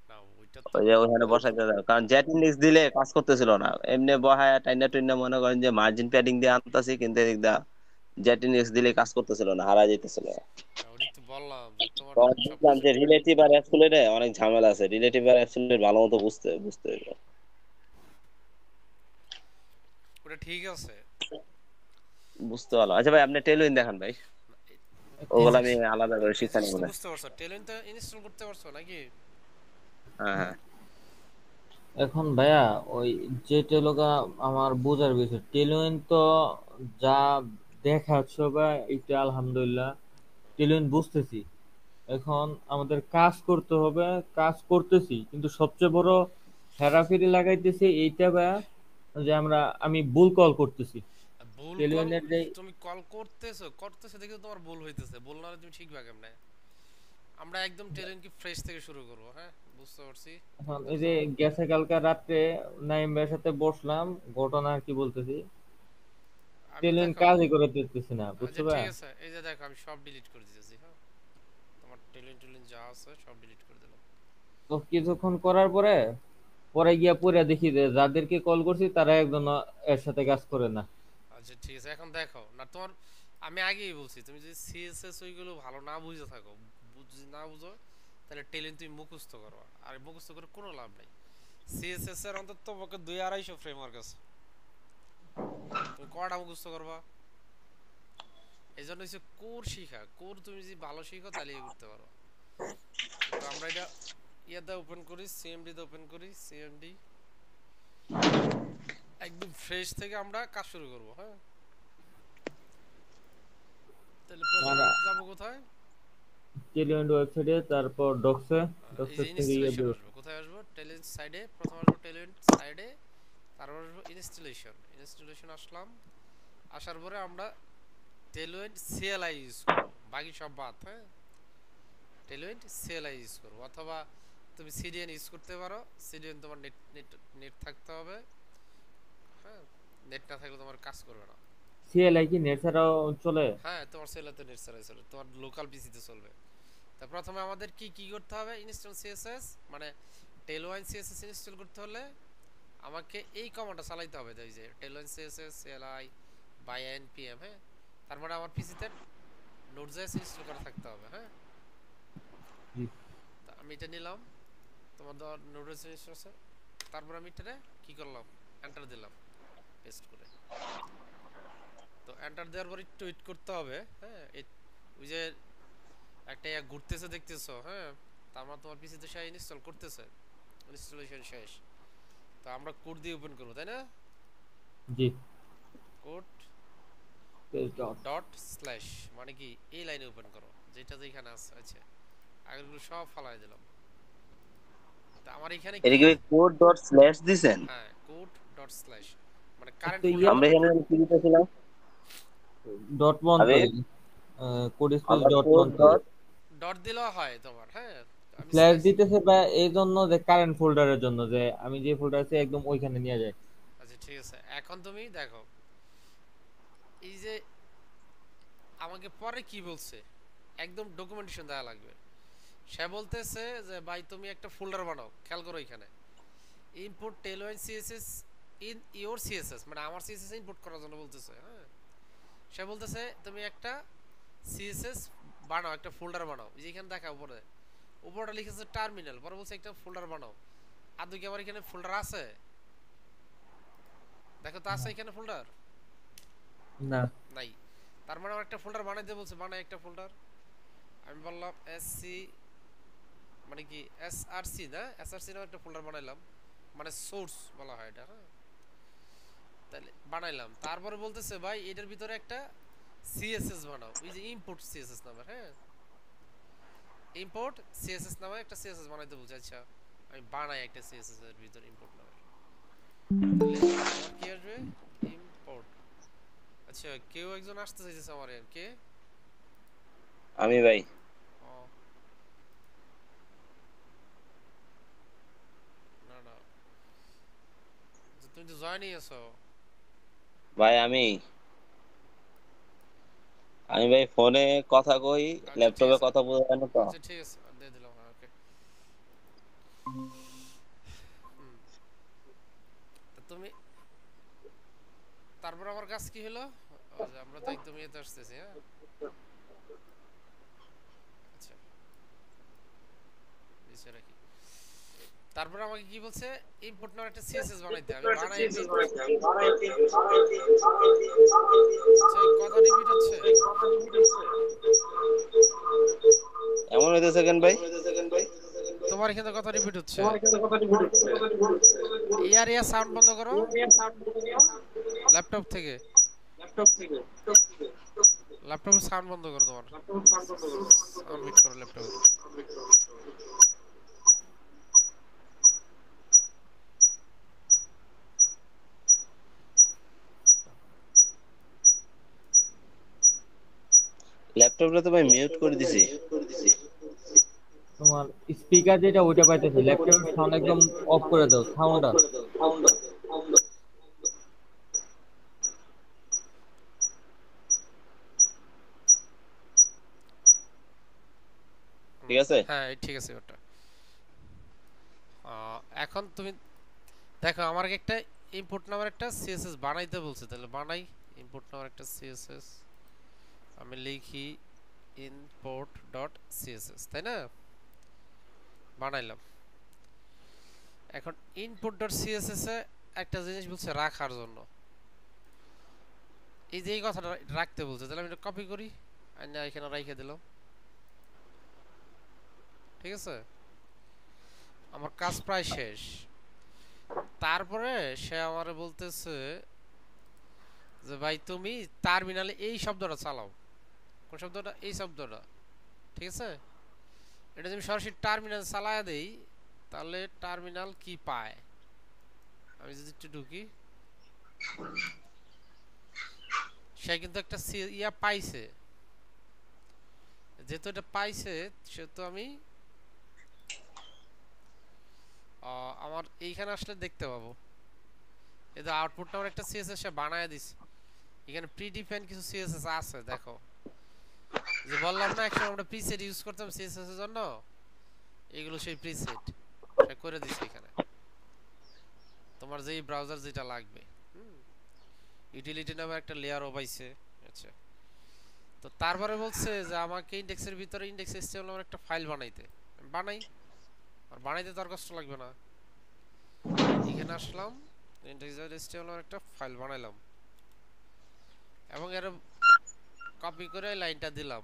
না ওইটা তো, ওই যে ওখানে বসাইতে হবে, কারণ জেট ইন্ডেক্স দিলে কাজ করতেছিল না, এমনি বহায় টাইনা টুইনা মনে করেন যে মার্জিন প্যাডিং দিয়ে আনতাছি, কিন্তু এদিক দা জেট ইন্ডেক্স দিলে কাজ করতেছিল না, হারা যেতেছিল। ওইটাই তো বললাম যে তোমার তখন সব বুঝলাম যে রিলেটিভ আর অ্যাবসলিউটে অনেক ঝামেলা আছে, রিলেটিভ আর অ্যাবসলিউট ভালো মতো বুঝতে বুঝতে হইবে। ওটা ঠিক আছে। বুঝতে পারলাম। আচ্ছা ভাই, আপনি টেলউইন দেখান ভাই, ওগুলো আমি আলাদা করে এই শিখা জিনিস নিব তো না। বুঝতে পারছো, টেলেন তো ইনস্টল করতে পারছো নাকি? হ্যাঁ, হ্যাঁ। এখন ভাইয়া ওই যে টেলোগা আমার বোঝার বিষয় টেলোইন তো যা দেখাচ্ছ বা এটা আলহামদুলিল্লাহ টেলোইন বুঝতেছি। এখন আমাদের কাজ করতে হবে, কাজ করতেছি, কিন্তু সবচেয়ে বড় হেরাফেরি লাগাইতেছি এইটা ভাইয়া, যে আমি ভুল কল করতেছি ভুল কল, টেলোইনের যে। তুমি কল করতেছো দেখে তো তোমার ভুল হইতেছে, ভুল না হলে তুমি ঠিক ভাবে কেমনে? আমরা একদম টেলেন কি ফ্রেশ থেকে শুরু করব, হ্যাঁ, বুঝতে পারছি। এখন এই যে গেছে কালকে রাত্রে নাইম ভাইয়ের সাথে বসলাম, ঘটনা আর কি বলতেছি, আমি টেলোইন দেখো, কাজই করে দিতেছি না, আচ্ছা বুঝছো ঠিক ভাইয়া। আছে, এই যে দেখো আমি সব ডিলিট করে দিতেছি, হ্যাঁ, তোমার টেলেন যা আছে সব ডিলিট করে দিলাম। তো কিছুক্ষণ করার পরে পরে গিয়া পড়ে দেখি যে যাদেরকে কল করছি তারা একজন এর সাথে কাজ করে না। আচ্ছা ঠিক আছে, এখন দেখো না তোমার, আমি আগেই বলছি তুমি যদি সিএসএস ওইগুলো ভালো না বুঝে থাকো, যদি না বুঝো, তাহলে টেলেন তুমি মুখস্থ করো, আর মুখস্থ করে কোনো লাভ নাই। সিএসএস এর অন্তত পক্ষে 2-250 ফ্রেমওয়ার্ক আছে, তুমি কয়টা মুখস্থ করবা? এই জন্য হচ্ছে কোর শিখা, কোর তুমি যদি ভালো শিখো তাহলে ইয়ে করতে পারো। তো আমরা এটা ইয়াদা ওপেন করি, সিএমডি তে ওপেন করি, সিএমডি একদম ফ্রেশ থেকে আমরা কাজ শুরু করব, হ্যাঁ। তাহলে আর প্রথমে যাব কোথায়? টেলিয়েন্ট ওয়েবসাইটে, তারপর ডক্সে, এই যে ডক্সের থেকে ইয়ে ইনস্টলেশন দেব। আসবে, কোথায় আসবো? টেলেন্ট সাইডে, প্রথমে আসবো টেলেন্ট সাইডে, তারপর আসবো ইনস্টলেশন আসলাম। আসার পরে আমরা টেলুয়েন্ট সিএলআই ইউজ করব, বাকি সব বাদ, হ্যাঁ। টেলুয়েন্ট সিএলআই ইউজ করব, অথবা তুমি সিডিএন ইউজ করতে পারো। সিডিএন তোমার নেট নেট নেট থাকতে হবে, হ্যাঁ। নেট না থাকলে তোমার কাজ করবে না। সিএলআই কি নেট ছাড়াও চলে? হ্যাঁ, তোমার সেলাতে নেট ছাড়াই চলে, তোমার লোকাল পিসিতে চলবে। তা প্রথমে আমাদের কি কি করতে হবে, ইনস্টল সিএসএস মানে টেলওয়াইন সিএসএস ইনস্টল করতে হলে আমাকে এই কমান্ডটা চালাইতে হবে, এই যে টেলওয়াইন সিএসএস সিএলআই বাই এনপিএম। হ্যাঁ, তারপরে আমার পিসিতে নোড.জেএস ইনস্টল করা থাকতে হবে। হ্যাঁ, জি। তা আমি এটা নিলাম, তোমার নোড.জেএস ইনস্টল আছে। তারপর আমি এটা কি করলাম, এন্টার দিলাম পেস্ট করে। তো এন্টার দেওয়ার পর একটু ওয়েট করতে হবে। হ্যাঁ, ওই যে একটা ঘুরতেছে দেখতেছো। হ্যাঁ, তার মানে তোমার পিসিতে সে ইনস্টল করতেছে, ইনস্টলেশন শেষ। তো আমরা কোড দিয়ে ওপেন করব, তাই না? জি। Code dot. ডট স্ল্যাশ মানে কি এই লাইনে ওপেন করো যেটা যেখানে আছে। আচ্ছা, আগেরগুলো সব ফালাই দিলাম। তা আমার এখানে এটা কি, কি কোড ডট স্ল্যাশ দিছেন? হ্যাঁ কোড ডট স্ল্যাশ মানে একটা কারেন্ট ইয়া ফোল্ডার আমরা নামে। এখানে কি দিতেছিলাম? ডট আমি মন্তরি, কোড স্পেস আমরা ডট কোড মন্তরি। ডট ডট দিলেও হয় তোমার। হ্যাঁ, আমি স্ল্যাশ স্ল্যাশ। দিতেছে বা এই জন্য যে কারেন্ট ফোল্ডারের জন্য, যে আমি যে ফোল্ডার আছে একদম ওইখানে নিয়ে যায়। আচ্ছা ঠিক আছে, এখন তুমি দেখো এই যে আমাকে পরে কি বলছে, একদম ডকুমেন্টেশন দেওয়া লাগবে। সে বলতেছে যে ভাই তুমি একটা ফোল্ডার বানাও, খেয়াল করো এখানে import Tailwind CSS in your CSS মানে আমার সিএসএস ইম্পোর্ট করার জন্য বলতেছে। হ্যাঁ, সে বলতেছে তুমি একটা সিএসএস বানাও, একটা ফোল্ডার বানাও। যেখানে দেখা উপরে উপরটা লিখেছে টার্মিনাল, পরে বলছে একটা ফোল্ডার বানাও। আদৌ কি আমার এখানে ফোল্ডার আছে? দেখো তো আছে এখানে ফোল্ডার? না। নাই। তার মানে আমার একটা ফোল্ডার বানাইতে বলছে, বানাই একটা ফোল্ডার। আমি বললাম এসসি মানে কি এসআরসি না, এসআরসি নামে একটা ফোল্ডার বানাইলাম, মানে সোর্স বলা হয় এটা। হ্যাঁ, তাহলে বানাইলাম। তারপরে বলতেছে ভাই এটার ভিতরে একটা সিএসএস বানাও, ওই যে ইম্পোর্ট সিএসএস নামে। হ্যাঁ, ইম্পোর্ট সিএসএস নামে একটা সিএসএস বানাইতে বলছে। আচ্ছা, আমি বানাই একটা সিএসএস এর ভিতরে ইম্পোর্ট নামে। তাহলে আমার কি আসবে, ইম্পোর্ট। আচ্ছা, কেউ একজন আসতে চাইছে আমার এখানে, কে? আমি ভাই। ও না না, তুমি তো জয়েনই আছো। ভাই আমি ভাই ফোনে কথা কই, আচ্ছা ঠিক ল্যাপটপে আছে, কথা বোঝা যায় না তো। আচ্ছা ঠিক আছে, দিয়ে দিলাম। হ্যাঁ ওকে। হুম, তা তুমি তারপর আমার কাজ কি হলো, ও যে আমরা তো একদম ইয়েতে আসতেছি। হ্যাঁ, আচ্ছা নিচে রাখি। তারপর আমাকে কি বলছে, ইম্পোর্ট নাও একটা সিএসএস বানাইতে। আমি বানাই একটা ইম্পোর্ট। আচ্ছা, এই কথা রিপিট হচ্ছে। এমন হইতেছে কেন ভাই? তোমার এখানে কথা রিপিট হচ্ছে। ইয়ার ইয়ার সাউন্ড বন্ধ করো ল্যাপটপ থেকে, ল্যাপটপের সাউন্ড বন্ধ করো, তোমার সাউন্ড মিট করো ল্যাপটপের। ল্যাপটপটা তো ভাই মিউট করে দিছি। তোমার স্পিকার যেটা ওইটা পাইতেছে, ল্যাপটপের সাউন্ড একদম অফ করে দাও সাউন্ডটা। ঠিক আছে? হ্যাঁ ঠিক আছে ওটা। এখন তুমি দেখো আমার একটা ইম্পোর্ট নামের একটা সিএসএস বানাইতে বলছে, তাহলে বানাই। ইম্পোর্ট নামের একটা সিএসএস আমি লিখি ইম্পোর্ট ডট সিএসএস, তাই না? বানাইলাম। এখন ইনপুট ডট সিএসএস এ একটা জিনিস বলছে রাখার জন্য, এই যে এই কথাটা রাখতে বলছে। তাহলে আমি এটা কপি করি, আর না এখানে রেখে দিলাম। ঠিক আছে, আমার কাজ প্রায় শেষ। তারপরে সে আমারে বলতেছে যে ভাই তুমি টার্মিনালে এই শব্দটা চালাও। কোন শব্দটা? এই শব্দটা। ঠিক আছে, এটা যদি সরাসরি টার্মিনাল চালায়া দেই তাহলে টার্মিনাল কি পায়, আমি যদি একটু ঢুকি, সে কিন্তু একটা ইয়া পাইছে। যেহেতু এটা পাইছে সেহেতু আমি আমার এইখানে আসলে দেখতে পাবো। এই যে আউটপুটটা আমার একটা সিএসএস সে বানায় দিছে, এখানে প্রি ডিফাইন কিছু সিএসএস আছে দেখো, যে বললাম না একসময় আমরা প্রিসেট ইউজ করতাম সিএসএস এর জন্য, এগুলো সেই প্রিসেট সে করে দিছে এখানে, তোমার যেই ব্রাউজার যেটা লাগবে। ইউটিলিটি নামে একটা লেয়ারও পাইছে। আচ্ছা, তো তারপরে বলছে যে আমাকে ইনডেক্সের ভিতরে ইনডেক্স এইচটিএমএল নামের একটা ফাইল বানাইতে, বানাই, আর বানাইতে তো আর কষ্ট লাগবে না, এখানে আসলাম, ইনডেক্স এইচটিএমএল নামের একটা ফাইল বানাইলাম এবং এর কপি করে লাইনটা দিলাম,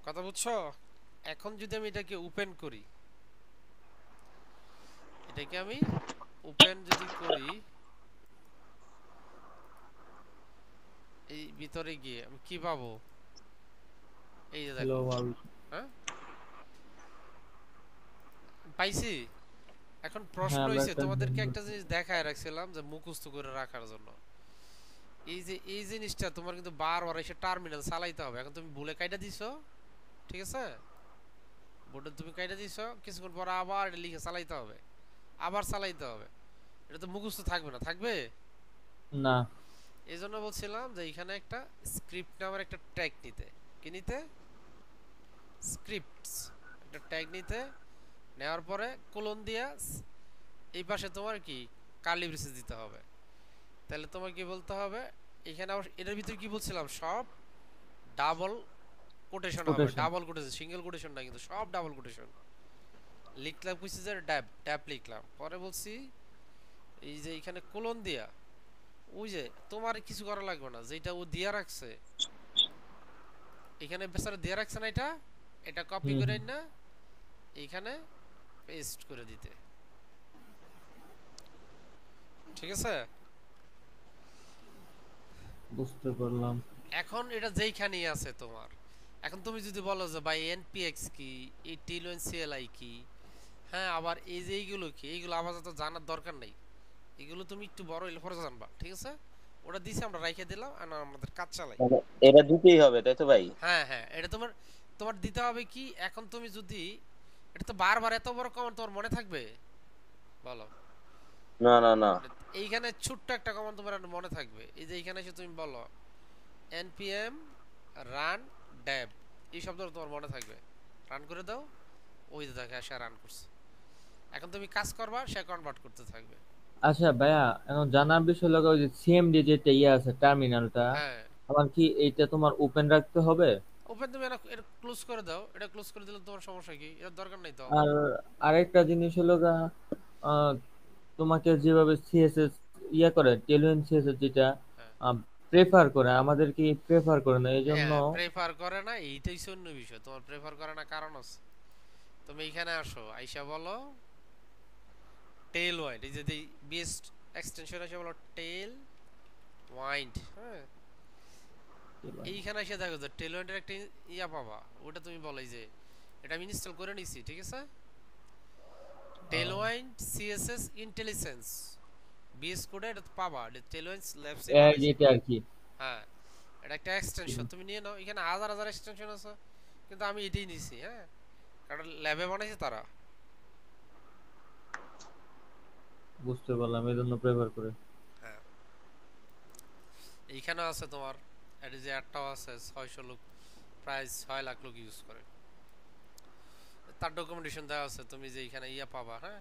কথা বুঝছো? এখন যদি আমি এটাকে ওপেন করি, এটাকে আমি ওপেন যদি করি, এই ভিতরে গিয়ে আমি কি পাবো? এই যে দেখো, হ্যাঁ পাইছি। এখন প্রশ্ন হ্যাঁ হইছে, তোমাদেরকে একটা জিনিস দেখায় রাখছিলাম যে মুখস্থ করে রাখার জন্য, এই যে এই জিনিসটা তোমার কিন্তু বারবার এসে টার্মিনাল চালাইতে হবে। এখন তুমি ভুলে কাইটা দিছো, ঠিক আছে, বোর্ডে তুমি কাইটা দিছো, কিছুক্ষণ পর আবার এটা লিখে চালাইতে হবে, আবার চালাইতে হবে, এটা তো মুখস্থ থাকবে না, থাকবে না। এই জন্য বলছিলাম যে এখানে একটা স্ক্রিপ্ট নামের একটা ট্যাগ নিতে, কি নিতে, স্ক্রিপ্টস একটা ট্যাগ নিতে, নেওয়ার পরে কোলন দিয়া এই পাশে তোমার কি কার্লি ব্রেসেস দিতে হবে। তাহলে তোমার কি বলতে হবে, এখানে আবার এটার ভিতরে কি বলছিলাম, সব ডাবল কোটেশন হবে, ডাবল কোটেশন, সিঙ্গেল কোটেশন না কিন্তু, সব ডাবল কোটেশন লিখলাম, কিছু যে ড্যাব ড্যাব লিখলাম, পরে বলছি এই যে এখানে কোলন দিয়া, ওই যে তোমার কিছু করা লাগবে না, যেটা ও দিয়া রাখছে এখানে বেচারা দিয়া রাখছে না, এটা এটা কপি করে না এইখানে পেস্ট করে দিতে, ঠিক আছে? বুঝতে পারলাম। এখন এটা যেইখানেই আছে তোমার, এখন তুমি যদি বলো যে ভাই এনপিএক্স কি, এই টিলোন সিএলআই কি, হ্যাঁ আবার এই যে এইগুলো কি, এইগুলো আপাতত জানার দরকার নাই, এগুলো তুমি একটু বড় হইলে পরে জানবা, ঠিক আছে? ওটা দিছে আমরা রাইখে দিলাম আর আমাদের কাজ চালাই। মানে এটা দিতেই হবে তাই তো ভাই? হ্যাঁ হ্যাঁ, এটা তোমার তোমার দিতে হবে কি, এখন তুমি যদি এটা তো বারবার এত বড় কমান্ড তোমার মনে থাকবে বলো? না না না। এইখানে ছোট্ট একটা কমান্ড তোমার মনে থাকবে, এই যে এইখানে এসে তুমি বলো npm রান ড্যাব, এই শব্দটা তোমার মনে থাকবে, রান করে দাও, ওই যে দেখে সে রান করছে, এখন তুমি কাজ করবা, সে কনভার্ট করতে থাকবে। আচ্ছা ভাইয়া, এখন জানার বিষয় লাগে ওই যে সিএমডি যেটা ইয়ে আছে টার্মিনালটা, হ্যাঁ, আমার কি এইটা তোমার ওপেন রাখতে হবে? ওপেন তুমি এটা ক্লোজ করে দাও, এটা ক্লোজ করে দিলে তোমার সমস্যা কি, এর দরকার নাই তো। আর আরেকটা জিনিস হলো গা, আহ, তোমাকে যেভাবে সিএসএস ইয়া করে টেলুইন সিএসএস যেটা হ্যাঁ প্রেফার করে, আমাদের কি প্রেফার করে না, এই জন্য। হ্যাঁ, প্রেফার করে না, এইটাই অন্য বিষয়, তোমার প্রেফার করে না কারণ আছে, তুমি এখানে আসো, আইসা বলো টেল ওয়াইন্ড, এই যে বেস্ট এক্সটেনশন আছে, বলো টেল ওয়াইন্ড, হ্যাঁ এইখানে এসে দেখো যে টেল ওয়াইন্ডের একটা ইয়া পাবা, ওটা তুমি বলো এই যে এটা আমি ইনস্টল করে নিছি, ঠিক আছে, টেল ওয়াইন্ড সিএসএস ইন্টেলিজেন্স বিএস কোডে এটা পাবা, টেল ওয়াইন্ড ল্যাবস এ বানাইছে, যেটা আর কি। হ্যাঁ এটা একটা এক্সটেনশন, তুমি নিয়ে নাও, এখানে হাজার হাজার এক্সটেনশন আছে, কিন্তু আমি এটাই নিছি, হ্যাঁ কারণ ল্যাবে বানাইছে তারা। বুঝতে পারলাম, এই জন্য প্রেফার করে। হ্যাঁ এইখানে আছে তোমার, এটা যে একটাও আছে 600 লোক, প্রায় 6 লাখ লোক ইউজ করে, তার ডকুমেন্টেশন দেওয়া আছে, তুমি যে এখানে ইয়া পাবা, হ্যাঁ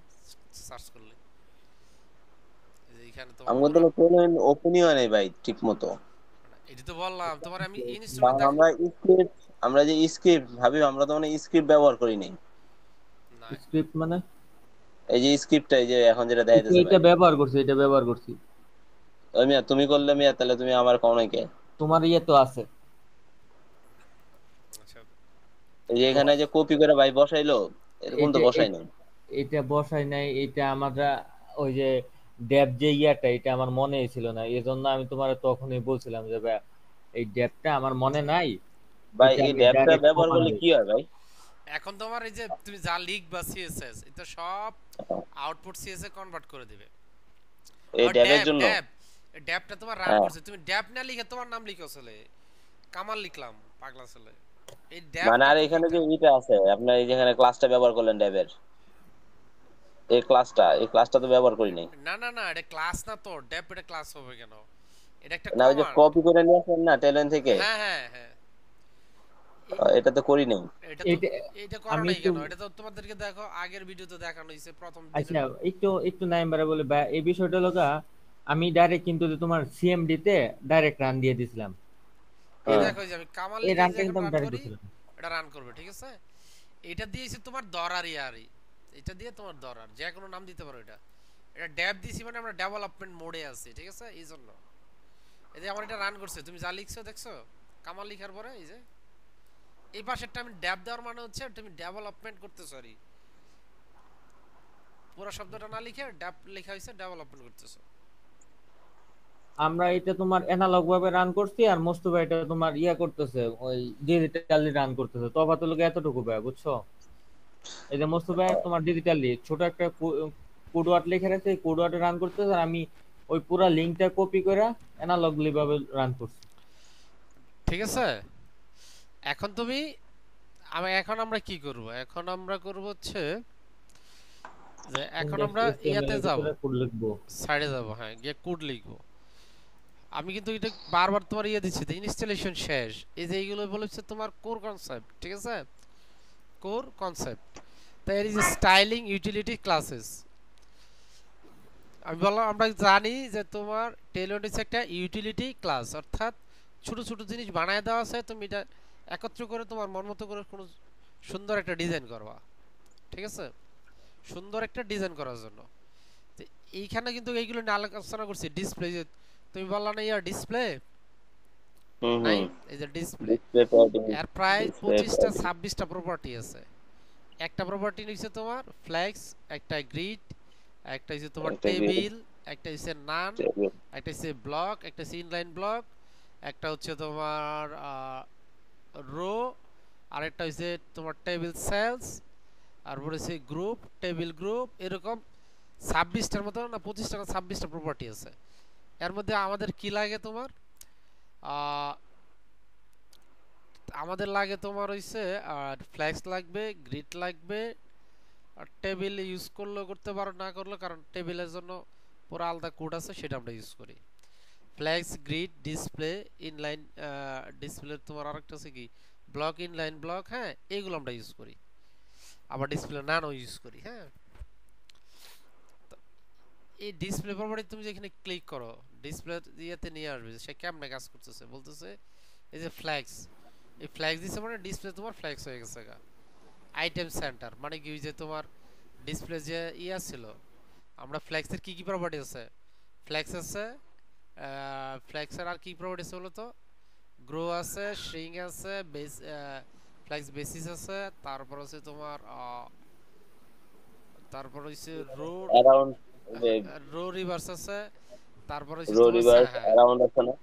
সার্চ করলে এই যে এখানে তোমার আমাদের পুরো, তো কোনো ওপেনিং হয় নাই ভাই ঠিক মতো। এটি তো বললাম তোমার, আমি ইনস্টলমেন্ট দেখ আমরা স্ক্রিপ্ট, আমরা যে স্ক্রিপ্ট ভাবি, আমরা তো মানে স্ক্রিপ্ট ব্যবহার করি নাই। না, স্ক্রিপ্ট মানে? এই যে স্ক্রিপ্টটা, এই যে এখন যেটা দেখাইতেছে এটা ভাই, ব্যবহার করছি, এটা ব্যবহার করছি। ওই মিয়া তুমি করলে মিয়া, তাহলে তুমি আমার কও নাই কে? তোমার ইয়ে তো আছে। আচ্ছা এই যে তো এখানে যে কপি করে ভাই বসাইলো, এরকম তো এটা বসাই নাই। এটা বসাই নাই, এটা আমরা ওই যে ড্যাব যে ইয়াটা, এটা আমার মনে ছিল না, এই জন্য আমি তোমার তখনই বলছিলাম যে ভাই এই ড্যাবটা আমার মনে নাই, ভাই এটা এই আমি ড্যাবটা ডাইরেক্ট ব্যবহার করলে কমান্ডে। কি হয় ভাই? এখন তোমার এই যে তুমি যা লিখবা সিএসএস, এটা সব আউটপুট সিএসএ কনভার্ট করে দিবে, এই আর ড্যাবের ড্যাব জন্য? ড্যাব ড্যাবটা তোমার রান হ্যাঁ, করছে, তুমি ড্যাব না লিখে তোমার নাম লিখো চলে, কামাল লিখলাম, পাগলা চলে, এই মানে ড্যাবটা আর তুমি এখানে যে লিখা, ইটা আছে আপনার, এই যেখানে ক্লাসটা ব্যবহার করলেন ড্যাবের, এই ক্লাসটা তো ব্যবহার করি নাই। না না না, এটা ক্লাস না তো ডেপ, এটা ক্লাস হবে কেন? এটা একটা না, ওই যে কমান্ড। কপি করে নিয়ে আসেন না টেলেন থেকে, হ্যাঁ হ্যাঁ হ্যাঁ। এটা তো করি নাই। এটা তো, এটা এটা করো আমি নাই একটু, কেন? এটা তো তোমাদেরকে দেখো আগের ভিডিওতে দেখানো হয়েছে প্রথম দিনের। আচ্ছা একটু একটু নাইমবারে বলে বা এই বিষয়টা লগা, আমি ডাইরেক্ট কিন্তু যে তোমার সিএমডি তে ডাইরেক্ট রান দিয়ে দিছিলাম। এই হ্যাঁ। দেখো এই যে আমি কামাল এই লিখে যে রানটা এখন কিন্তু আমি রান ডাইরেক্ট করি, করছিলাম। এটা রান করবে, ঠিক আছে? এটা দিয়েছি তোমার দরারি আরি, এটা দিয়ে তোমার দরার যে কোনো নাম দিতে পারো। এটা এটা ড্যাব দিছি মানে আমরা ডেভেলপমেন্ট মোডে আছি, ঠিক আছে? এই জন্য এই যে আমার এটা রান করছে, তুমি যা লিখছো দেখছো কামাল লিখার পরে এই যে এই পাশেরটা আমি ড্যাব দেওয়ার মানে হচ্ছে তুমি ডেভেলপমেন্ট করতেছো। সরি, পুরো শব্দটা না লিখে ড্যাব লেখা হয়েছে, ডেভেলপমেন্ট করতেছো। আমরা এটা তোমার অ্যানালগ ভাবে রান করছি, আর মোস্তফা এটা তোমার ইয়া করতেছে, ওই ডিজিটালি রান করতেছে। তফাৎ হলো গিয়ে এতটুকু ভাই, বুঝছো? এই যে মোস্তফা তোমার ডিজিটালি ছোট একটা কোড ওয়ার্ড লিখে রাখছে, এই কোড ওয়ার্ডে রান করতেছে, আর আমি ওই পুরা লিংকটা কপি করে অ্যানালগলি ভাবে রান করছি। ঠিক আছে, এখন তুমি এখন আমরা কি করব? এখন আমরা করব হচ্ছে যে এখন ইনডেক্স আমরা এইচটিএমএল ইয়াতে এর যাব, ভিতরে কোড লিখবো। সাইডে যাব, হ্যাঁ গিয়ে কোড লিখবো। আমি কিন্তু এটা বারবার তোমার ইয়ে দিচ্ছি, ইনস্টলেশন শেষ। এই যে এইগুলো বলেছে তোমার কোর কনসেপ্ট, ঠিক আছে? Core concept. তাই এর যে স্টাইলিং ইউটিলিটি ক্লাসেস, আমি বললাম আমরা জানি যে তোমার টেলর হচ্ছে একটা ইউটিলিটি ক্লাস, অর্থাৎ ছোট ছোট জিনিস বানায় দেওয়া আছে, তুমি এটা একত্র করে তোমার মন মতো করে কোনো সুন্দর একটা ডিজাইন করবা, ঠিক আছে? সুন্দর একটা ডিজাইন করার জন্য তো এইখানে কিন্তু এইগুলো নিয়ে আলোচনা করছি। ডিসপ্লে, যে তুমি বললা না ইয়ার ডিসপ্লে হুম নাই, হুম। এই যে ডিসপ্লে, ডিসপ্লে প্রপার্টি। এর প্রায় ডিসপ্লে 25টা প্রপার্টি। 26টা প্রপার্টি আছে। একটা প্রপার্টি নিচ্ছে তোমার ফ্ল্যাক্স, একটা গ্রিড, একটা হচ্ছে তোমার একটা টেবিল, একটা হচ্ছে নান, টেবিল। একটা হচ্ছে ব্লক, একটা হচ্ছে ইনলাইন ব্লক, একটা হচ্ছে তোমার রো, আর একটা হচ্ছে তোমার টেবিল সেলস, আর হচ্ছে গ্রুপ, টেবিল গ্রুপ, এরকম 26টার মতো না 25টা না 26টা প্রপার্টি আছে। এর মধ্যে আমাদের কি লাগে তোমার, আহ, আমাদের লাগে তোমার হইছে আর ফ্ল্যাক্স লাগবে, গ্রিড লাগবে, আর টেবিল ইউজ করলেও করতে পারো, না করলে, কারণ টেবিলের জন্য পুরো আলাদা কোড আছে, সেটা আমরা ইউজ করি। Flax, grid, display, inline, display তোমার আরেকটা আছে কি ব্লক, ইনলাইন ব্লক, হ্যাঁ এইগুলো আমরা ইউজ করি। আবার ডিসপ্লে নানও ইউজ করি, হ্যাঁ। তো এই ডিসপ্লে প্রপার্টি তুমি যেখানে ক্লিক করো, ডিসপ্লে ইয়েতে নিয়ে আসবে সে কেমনে কাজ করতেছে বলতেছে। এই যে ফ্ল্যাক্স, এই ফ্ল্যাক্স দিছে মানে ডিসপ্লে তোমার ফ্ল্যাক্স হয়ে গেছে গা। আইটেম সেন্টার মানে কি, ওই যে তোমার ডিসপ্লে যে ইয়া ছিল, আমরা ফ্ল্যাক্সের কি কি প্রপার্টি আছে, ফ্ল্যাক্স আছে, ফ্ল্যাক্সের আর কি প্রপার্টি আছে বলো তো? গ্রো আছে, শ্রিং আছে, বেস, ফ্ল্যাক্স বেসিস আছে, তারপর হচ্ছে তোমার তারপর হচ্ছে রো, অ্যারাউন্ড, রো রিভার্স আছে, তারপর হচ্ছে রো তোমার রিভার্স হ্যাঁ, অ্যারাউন্ড আছে না?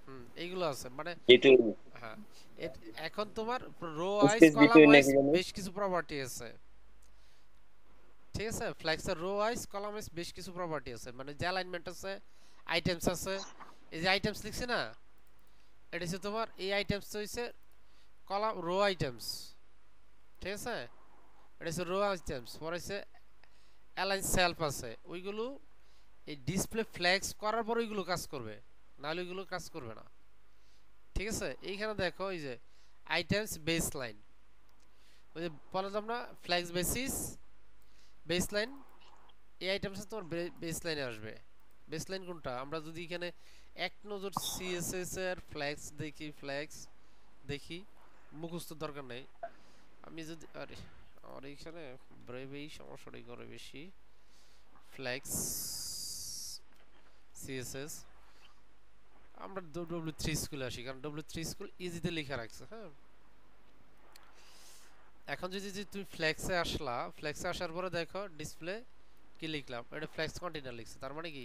এইগুলো আছে মানে। বিটুইন, হ্যাঁ, এখন তোমার rho wise space column between wise নাকি জানি। বেশ কিছু প্রপার্টি আছে, ঠিক আছে? ফ্ল্যাক্সের রো ওয়াইজ কলাম ওয়াইজ বেশ কিছু প্রপার্টি আছে, মানে যে অ্যালাইনমেন্ট আছে, আইটেমস আছে। এই যে আইটেমস লিখছি না, এটা হচ্ছে তোমার এই আইটেমস তো হচ্ছে কলাম রো আইটেমস, ঠিক আছে? এটা হচ্ছে রো আইটেমস। পরে হচ্ছে অ্যালাইন সেলফ আছে, ওইগুলো এই ডিসপ্লে ফ্ল্যাক্স করার পর ওইগুলো কাজ করবে, নাহলে ওইগুলো কাজ করবে না, ঠিক আছে? এইখানে দেখো এই যে আইটেমস বেস লাইন, ওই যে বললাম না ফ্ল্যাক্স বেসিস, বেস লাইন, এই আইটেমস তোমার বেস লাইনে আসবে। বেস লাইন কোনটা? আমরা যদি এখানে এক নজর সিএসএস এর ফ্ল্যাক্স দেখি, ফ্ল্যাক্স দেখি, মুখস্থ দরকার নেই। আমি যদি আরে আমার এইখানে ব্রেভেই সমস্যাটাই করে বেশি। ফ্ল্যাক্স সিএসএস, আমরা W3 স্কুলে আসি, কারণ W3 স্কুল ইজিতে লেখা রাখছে, হ্যাঁ। এখন যদি তুমি ফ্ল্যাক্সে আসলা, ফ্ল্যাক্সে আসার পরে দেখো ডিসপ্লে কি লিখলাম, এটা ফ্ল্যাক্স কন্টেইনার লিখছে, তার মানে কি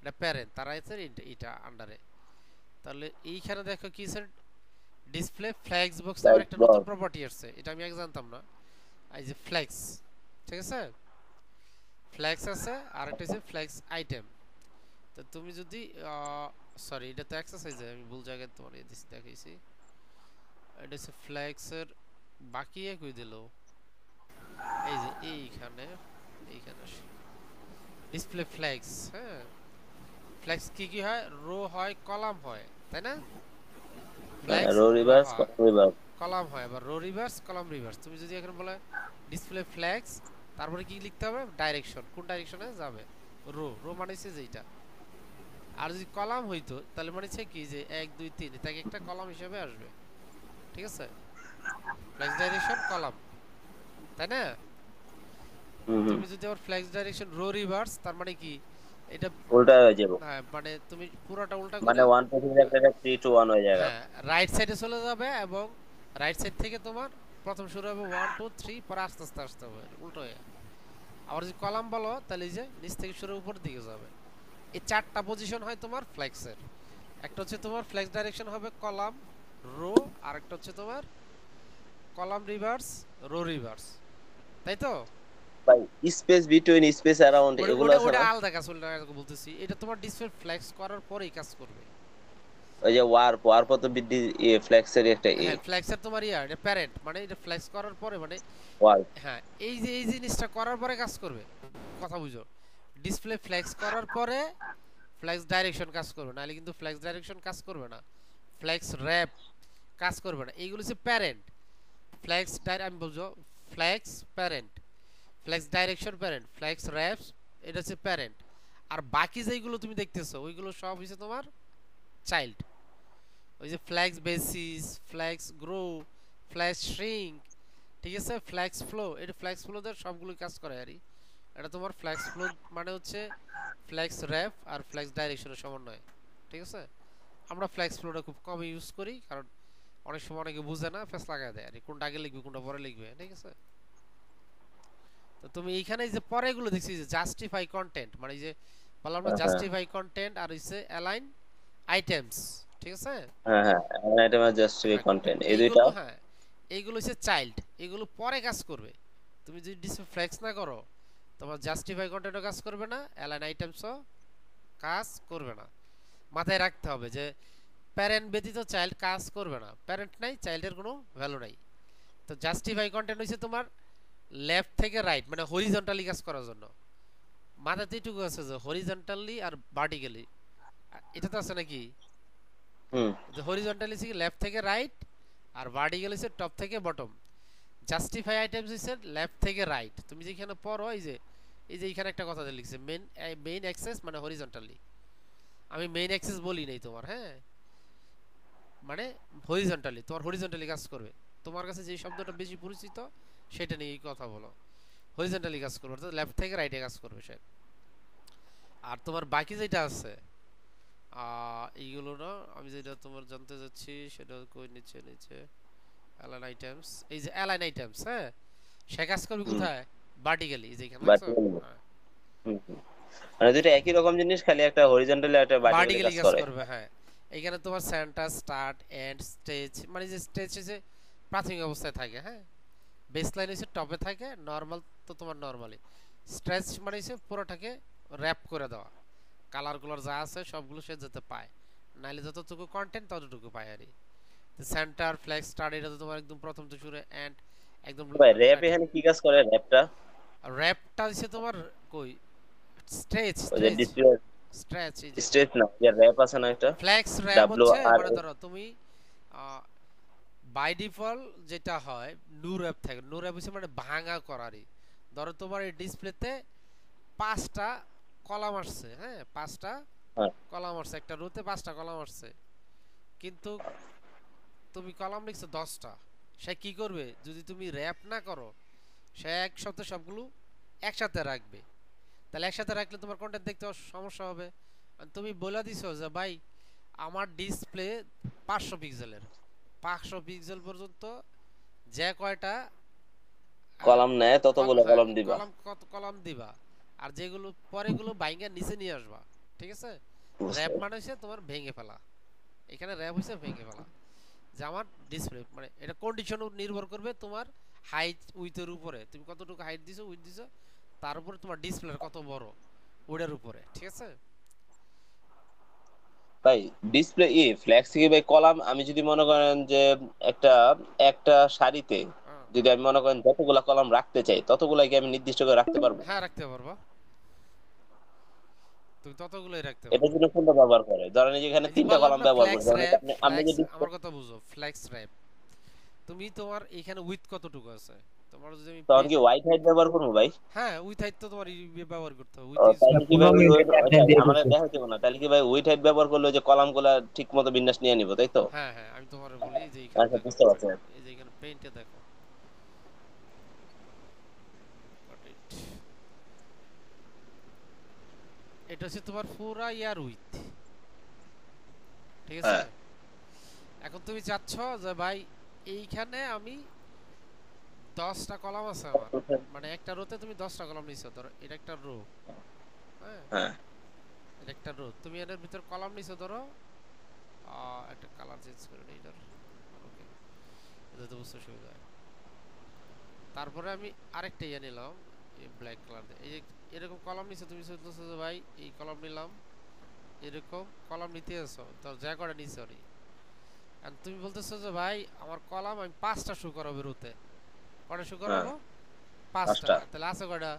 এটা প্যারেন্ট, তারা আছে এটা আন্ডারে। তাহলে এইখানে দেখো কি স্যার, ডিসপ্লে ফ্ল্যাক্স বক্স নামের একটা নতুন প্রপার্টি আসছে, এটা আমি আগে জানতাম না। এই যে ফ্ল্যাক্স, ঠিক আছে? ফ্ল্যাক্স আছে, আর একটা হচ্ছে ফ্ল্যাক্স আইটেম। তো তুমি যদি সরি, এটা তো এক্সারসাইজে আমি ভুল জায়গায় তোমার দেখাইছি। এটা হচ্ছে ফ্ল্যাক্সের বাকি একই দিল, এই যে এইখানে, এইখানে আসি, ডিসপ্লে ফ্লেক্স, হ্যাঁ, ফ্লেক্স কি কি হয়, রো হয়, কলাম হয়, তাই না? ফ্লেক্স রো রিভার্স হয়, রিভার্স। কলাম হয়, আবার রো রিভার্স, কলাম রিভার্স। তুমি যদি এখন বলে ডিসপ্লে ফ্লেক্স, তারপরে কি লিখতে হবে, ডাইরেকশন, কোন ডাইরেকশনে যাবে, রো, রো মানে হচ্ছে যেটা। আর যদি কলাম হইতো তাহলে মানে হচ্ছে কি যে 1 2 3 তাকে একটা কলাম হিসেবে আসবে, ঠিক আছে? ফ্লেক্স ডাইরেকশন কলাম, তাই না? হুম হুম। তুমি যদি আবার ফ্লেক্স ডাইরেকশন রো রিভার্স, তার মানে কি এটা, উল্টা হয়ে যাবো, মানে তুমি পুরোটা উল্টা মানে করে, 1 পৃথিবীর একটা 3 to 1 হয়ে যাবে। হ্যাঁ, রাইট সাইডে চলে যাবে, এবং রাইট সাইড থেকে তোমার প্রথম শুরু হবে 1 2 3, পরে আস্তে আস্তে আসতে হবে উল্টো হয়ে। আবার যদি কলাম বলো তাহলে এই যে নিচ থেকে শুরু উপর দিকে যাবে। এই চারটা পজিশন হয় তোমার ফ্লেক্সের। একটা হচ্ছে তোমার ফ্লেক্স ডাইরেকশন হবে কলাম, রো, আর একটা হচ্ছে তোমার কলাম রিভার্স, রো রিভার্স, তাই তো? ভাই স্পেস বিটুইন, স্পেস অ্যারাউন্ড ওটা এগুলো ওটা আছে ওটা না? আলাদা কাজ, ওটা বলতেছি, এটা তোমার ডিসপ্লে ফ্লেক্স করার পরেই কাজ করবে। ওই যে ওয়ার্প, ওয়ার্প তো বৃদ্ধি ফ্লেক্সের একটা হ্যাঁ, ফ্লেক্সের তোমার এটা প্যারেন্ট, মানে এটা ফ্লেক্স করার পরে, মানে ওয়ার্প। হ্যাঁ, এই যে এই জিনিসটা করার পরে কাজ করবে, কথা বুঝো। ডিসপ্লে ফ্লেক্স করার পরে ফ্লেক্স ডাইরেকশন কাজ করবে, নাহলে কিন্তু ফ্লেক্স ডাইরেকশন কাজ করবে না, ফ্লেক্স র‍্যাপ কাজ করবে না। এইগুলো হচ্ছে প্যারেন্ট। ফ্লেক্স আমি বলছো flex parent, flex direction parent, flex wraps এটা হচ্ছে প্যারেন্ট। আর বাকি যেগুলো তুমি দেখতেছো ওইগুলো সব হচ্ছে তোমার চাইল্ড। ওই যে flex basis, flex grow, flex shrink, ঠিক আছে, ফ্লেক্স ফ্লো, এটা ফ্লেক্স ফ্লোদের সবগুলো কাজ করে আরই। এটা তোমার ফ্লেক্স ফ্লো মানে হচ্ছে ফ্লেক্স র‍্যাপ আর ফ্লেক্স ডাইরেকশনের সমন্বয়, ঠিক আছে? আমরা ফ্লেক্স ফ্লোটা খুব কম ইউজ করি, কারণ অনেক সময় অনেকে বুঝে না, ফেস লাগায় দেয়, আর কোনটা আগে লিখবে কোনটা পরে লিখবে, ঠিক আছে? তো তুমি এইখানে যে পরে এগুলো দেখছি যে জাস্টিফাই কন্টেন্ট, মানে এই যে বললাম না, হ্যাঁ জাস্টিফাই কন্টেন্ট আর হইছে অ্যালাইন আইটেমস, ঠিক আছে? হ্যাঁ হ্যাঁ, আইটেম আর জাস্টিফাই হ্যাঁ, কন্টেন্ট, এই দুইটা। এইগুলো, হ্যাঁ, এইগুলো হচ্ছে চাইল্ড, এগুলো পরে কাজ করবে। তুমি যদি ডিসপ্লে ফ্লেক্স না করো, তোমার জাস্টিফাই কন্টেন্টও কাজ করবে না, অ্যালাইন আইটেমসও কাজ করবে না। মাথায় রাখতে হবে যে প্যারেন্ট ব্যতীত চাইল্ড কাজ করবে না, প্যারেন্ট নাই, চাইল্ডের কোনো ভ্যালু নাই। তো জাস্টিফাই কন্টেন্ট হচ্ছে তোমার লেফট থেকে রাইট, মানে হরিজন্টালি কাজ করার জন্য। মাথাতে এটুকু আছে যে হরিজন্টালি আর ভার্টিক্যালি, এটা তো আছে নাকি, হুম। যে হরিজন্টালি হচ্ছে লেফট থেকে রাইট, আর ভার্টিক্যালি হচ্ছে টপ থেকে বটম। জাস্টিফাই আইটেমস হচ্ছে লেফট থেকে রাইট। তুমি যেখানে পড়ো এই যে এখানে একটা কথা লিখছে, মেইন অ্যাক্সেস মানে হরিজন্টালি। আমি মেইন অ্যাক্সেস বলি নাই তোমার, হ্যাঁ, মানে হরিজন্টালি, তোমার হরিজন্টালি কাজ করবে। তোমার কাছে যে শব্দটা বেশি পরিচিত সেটা নিয়ে কথা বলো। হরিজন্টালি কাজ করবে, অর্থাৎ লেফট থেকে রাইটে কাজ করবে সে। আর তোমার বাকি যেটা আছে এইগুলো না, আমি যেটা তোমার জানতে যাচ্ছি সেটা কই, নিচে নিচে অ্যালাইন আইটেমস, এই যে অ্যালাইন আইটেমস, হ্যাঁ, সে কাজ করবে হুম। কোথায়, ভার্টিক্যালি, যেখানে দেখছো, ভার্টিক্যালি। হ্যাঁ, হুম হুম। মানে দুইটা একই রকম জিনিস, খালি একটা হরিজন্টালি একটা ভার্টিক্যালি ভার্টিক্যালি কাজ কাজ করে। করবে, হ্যাঁ। এখানে তোমার সেন্টার, স্টার্ট, এন্ড, স্টেজ, মানে যে স্টেজ হচ্ছে প্রাথমিক অবস্থায় থাকে, হ্যাঁ, বেসলাইন হচ্ছে টপে থাকে, নরমাল তো তোমার নরমালি, স্ট্রেচ মানে হচ্ছে পুরোটাকে র‍্যাপ করে দেওয়া, কালার গুলার যা আছে সবগুলো সে যেতে পায়, নাইলে যতটুকু কন্টেন্ট ততটুকু পায় আরই। সেন্টার, ফ্লেক্স, স্টার্ট, এটা তো তোমার একদম প্রথম থেকে শুরু, এন্ড একদম ভাই র্যাপ এখানে কি কাজ করে, র্যাপটা? র‍্যাপটা হচ্ছে তোমার কই, স্ট্রেচ, ওই যে স্ট্রেচ, ডিসপ্লে স্ট্রেচ, এই যে স্ট্রেচ না, যে র্যাপ আছে না একটা, ফ্লেক্স র‍্যাপ ডাব্লিউ হচ্ছে, আর মানে এস। ধরো তুমি বাই ডিফল্ট যেটা হয় নো র‍্যাপ থাকে, নো র‍্যাপ হচ্ছে মানে ভাঙা করারই। ধরো তোমার এই ডিসপ্লেতে 5টা কলাম আসছে, হ্যাঁ, 5টা হ্যাঁ। কলাম আসছে, একটা রোতে 5টা কলাম আসছে, কিন্তু তুমি কলাম লিখছো 10টা। সে কি করবে, যদি তুমি র‍্যাপ না করো, সে একসাথে সবগুলো একসাথে রাখবে। তাহলে একসাথে রাখলে তোমার কন্টেন্ট দেখতে সমস্যা হবে। আর তুমি বলে দিছো যে ভাই আমার ডিসপ্লে 500 পিক্সেলের, 500 পিক্সেল পর্যন্ত যে কয়টা কলাম নেয় ততগুলো হ্যাঁ, কলাম দিবা। কলাম, কত কলাম দিবা, আর যেগুলো পরেগুলো বাইঙ্গা নিচে নিয়ে আসবা, ঠিক আছে? বুঝতে র‍্যাপ পারছি। মানে হচ্ছে তোমার ভেঙে ফেলা, এখানে র‍্যাপ হচ্ছে ভেঙে ফেলা। যে আমার ডিসপ্লে, মানে এটা কন্ডিশন নির্ভর করবে তোমার হাইট উইথের উপরে, তুমি কতটুকু হাইট দিছো, উইথ দিছো, তার উপরে তোমার ডিসপ্লে কত বড়, ওটার উপরে, ঠিক আছে? ভাই ডিসপ্লে ফ্ল্যাক্স কি ভাই কলাম, আমি যদি মনে করেন যে একটা একটা সারিতে হ্যাঁ, যদি আমি মনে করেন যতগুলা কলাম রাখতে চাই ততগুলাই কি আমি নির্দিষ্ট করে রাখতে পারবো? হ্যাঁ, রাখতে পারবো। তুমি ততগুলোই রাখতে এটা পারো। জন্য কোনটা ব্যবহার করে? ধরেন এই যে এখানে এই যে 3টা বললাম কলাম না ব্যবহার করে, ফ্ল্যাক্স ধরেন এই যে র‍্যাপ, আপনি যে ফ্ল্যাক্স display আমার কথা বুঝো, ফ্ল্যাক্স র‍্যাপ। তুমি তোমার এখানে উইথ কতটুকু আছে? তোমার যদি আমি তখন পেন, কি হোয়াইট হাইট ব্যবহার করবো ভাই? হ্যাঁ উইথ হাইট তো তোমার ব্যবহার করতে হবে, উইথ ইজ তাহলে কি ভাই 15 মিনিট ভাই আপডেট দিয়ে আমার দিচ্ছে। দেখাইতে হবে না, তাহলে কি ভাই উইট হাইট ব্যবহার করলে ওই যে কলামগুলা ঠিক মতো বিন্যাস নিয়ে নিব, তাই তো? হ্যাঁ হ্যাঁ, আমি তোমারে বলি যে এখানে আচ্ছা, দেখো, বুঝতে পারছি। এই যে এখানে পেইন্টে দেখো, Got it. এটা হচ্ছে তোমার পুরা ইয়ার উইথ, ঠিক আছে? হ্যাঁ এখন তুমি চাচ্ছ যে ভাই এইখানে আমি 10টা কলাম আছে আমার, মানে একটা রোতে তুমি 10টা কলাম নিছো, ধরো এটা একটা রো, হ্যাঁ হ্যাঁ এটা একটা রো, তুমি এর ভিতর কলাম নিছো ধরো একটা কালার চেঞ্জ করে নিই এটার, ওকে এটা তো বুঝতে সুবিধা হয়। তারপরে আমি আরেকটা ইয়ে নিলাম, এই ব্ল্যাক কালার দিয়ে, এই যে এরকম কলাম নিছো তুমি, বলতেছো যে ভাই এই কলাম নিলাম, এরকম কলাম নিতে আছো তো যা করে নিছো নি, আর তুমি বলতেছো যে ভাই আমার কলাম আমি 5টা শো করাবো রোতে, কয়টা শো হ্যাঁ করাবো? 5টা, 5টা। তাহলে আছে কয়টা?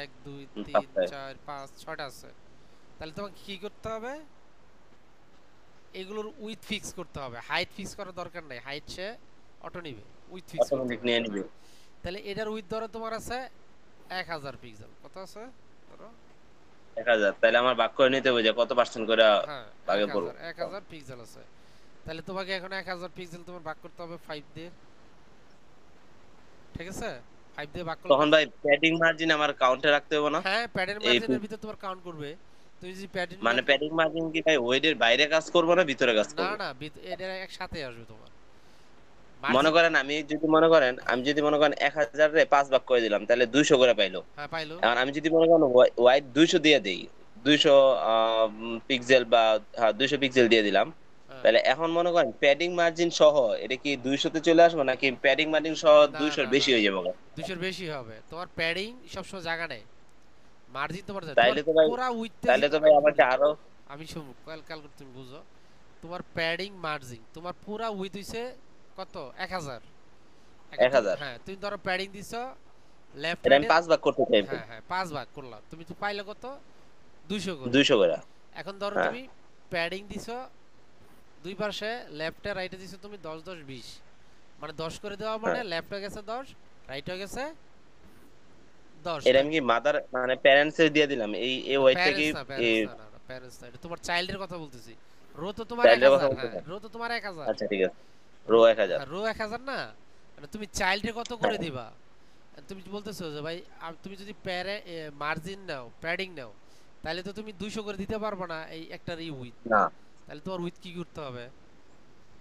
1 2 3 5টায়। 4 5 6টা আছে। তাহলে তোমাকে কি করতে হবে, এগুলোর উইথ ফিক্স করতে হবে, হাইট ফিক্স করার দরকার নাই, হাইট সে অটো নিবে, উইথ ফিক্স করতে অটোমেটিক হবে। নিয়ে নিবে। তাহলে এটার উইথ ধরো তোমার আছে 1000 পিক্সেল, কত আছে ধরো? 1000, তাহলে আমার ভাগ করে নিতে হবে যে কত পার্সেন্ট করে হ্যাঁ ভাগে পড়বো। 1000 পিক্সেল আছে। তাহলে তোমাকে এখন 1000 পিক্সেল তোমার ভাগ করতে হবে 5 দিয়ে, ঠিক আছে? 5 দিয়ে ভাগ করলে তখন ভাই প্যাডিং মার্জিন আমার কাউন্টে রাখতে হবে না? হ্যাঁ প্যাডের এই মার্জিনের ভিতর তোমার কাউন্ট করবে। তুমি যদি প্যাডের মানে প্যাডিং মার্জিন কি ভাই ওয়েডের বাইরে কাজ করবো না ভিতরে কাজ না করবো? না এটা একসাথে আসবে তোমার মনে মার্জিন। করেন আমি যদি মনে করেন 1000 রে 5 ভাগ করে দিলাম, তাহলে 200 করে পাইলো। হ্যাঁ পাইলো। এখন আমি যদি মনে করেন ওয়াইড 200 দিয়ে দেই, 200 পিক্সেল বা, হ্যাঁ 200 পিক্সেল দিয়ে দিলাম, হ্যাঁ তাহলে এখন মনে করেন প্যাডিং মার্জিন সহ এটা কি 200 তে চলে আসবে নাকি প্যাডিং মার্জিন সহ না 200 এর না না বেশি হয়ে যাবে? 200 এর বেশি হবে, তোমার প্যাডিং সবসময় জায়গা নেই, মার্জিন তোমার যায় তোমার তাইলে তো ভাই পুরা উইথটা তাইলে তো ভাই আমি আমাকে বলি, আরো। আমি শুন কাল কাল করে তুমি বুঝো, তোমার প্যাডিং মার্জিন তোমার পুরা উইথ হইছে কত? 1000। এখন 1000, হ্যাঁ তুমি ধরো প্যাডিং দিছো লেফট এটা আমি রাইটে, 5 ভাগ করতে চাইবো। হ্যাঁ হ্যাঁ 5 ভাগ করলা, তুমি তো পাইলে কত? 200 করে। 200 করে। এখন ধরো হ্যাঁ তুমি প্যাডিং দিছো দুই পাশে, লেফটে রাইটে দিছো তুমি 10 10 20, মানে 10 করে দেওয়া মানে হ্যাঁ, লেফট হয়ে গেছে 10, রাইট হয়ে গেছে 10। এটা আমি কি মাদার মানে প্যারেন্টস এর দিয়ে দিলাম এই এই ওয়াইটটা কি? প্যারেন্টস না, এই প্যারেন্টস না, না না প্যারেন্টস না, এটা তোমার চাইল্ডের কথা বলতেছি। রো তো তোমার চাইল্ডের কথা 1000, হ্যাঁ বলতেছেন? রো তো তোমার 1000, আচ্ছা ঠিক আছে, রো 1000। হ্যাঁ রো 1000 না, মানে তুমি চাইল্ডে কত করে দিবা? তুমি বলতেছো যে ভাই তুমি যদি প্যারে মার্জিন নাও, প্যাডিং নাও, তাহলে তো তুমি 200 করে দিতে পারবে না এই একটার উইথ, না, তাহলে তোমার উইথ কি করতে হবে?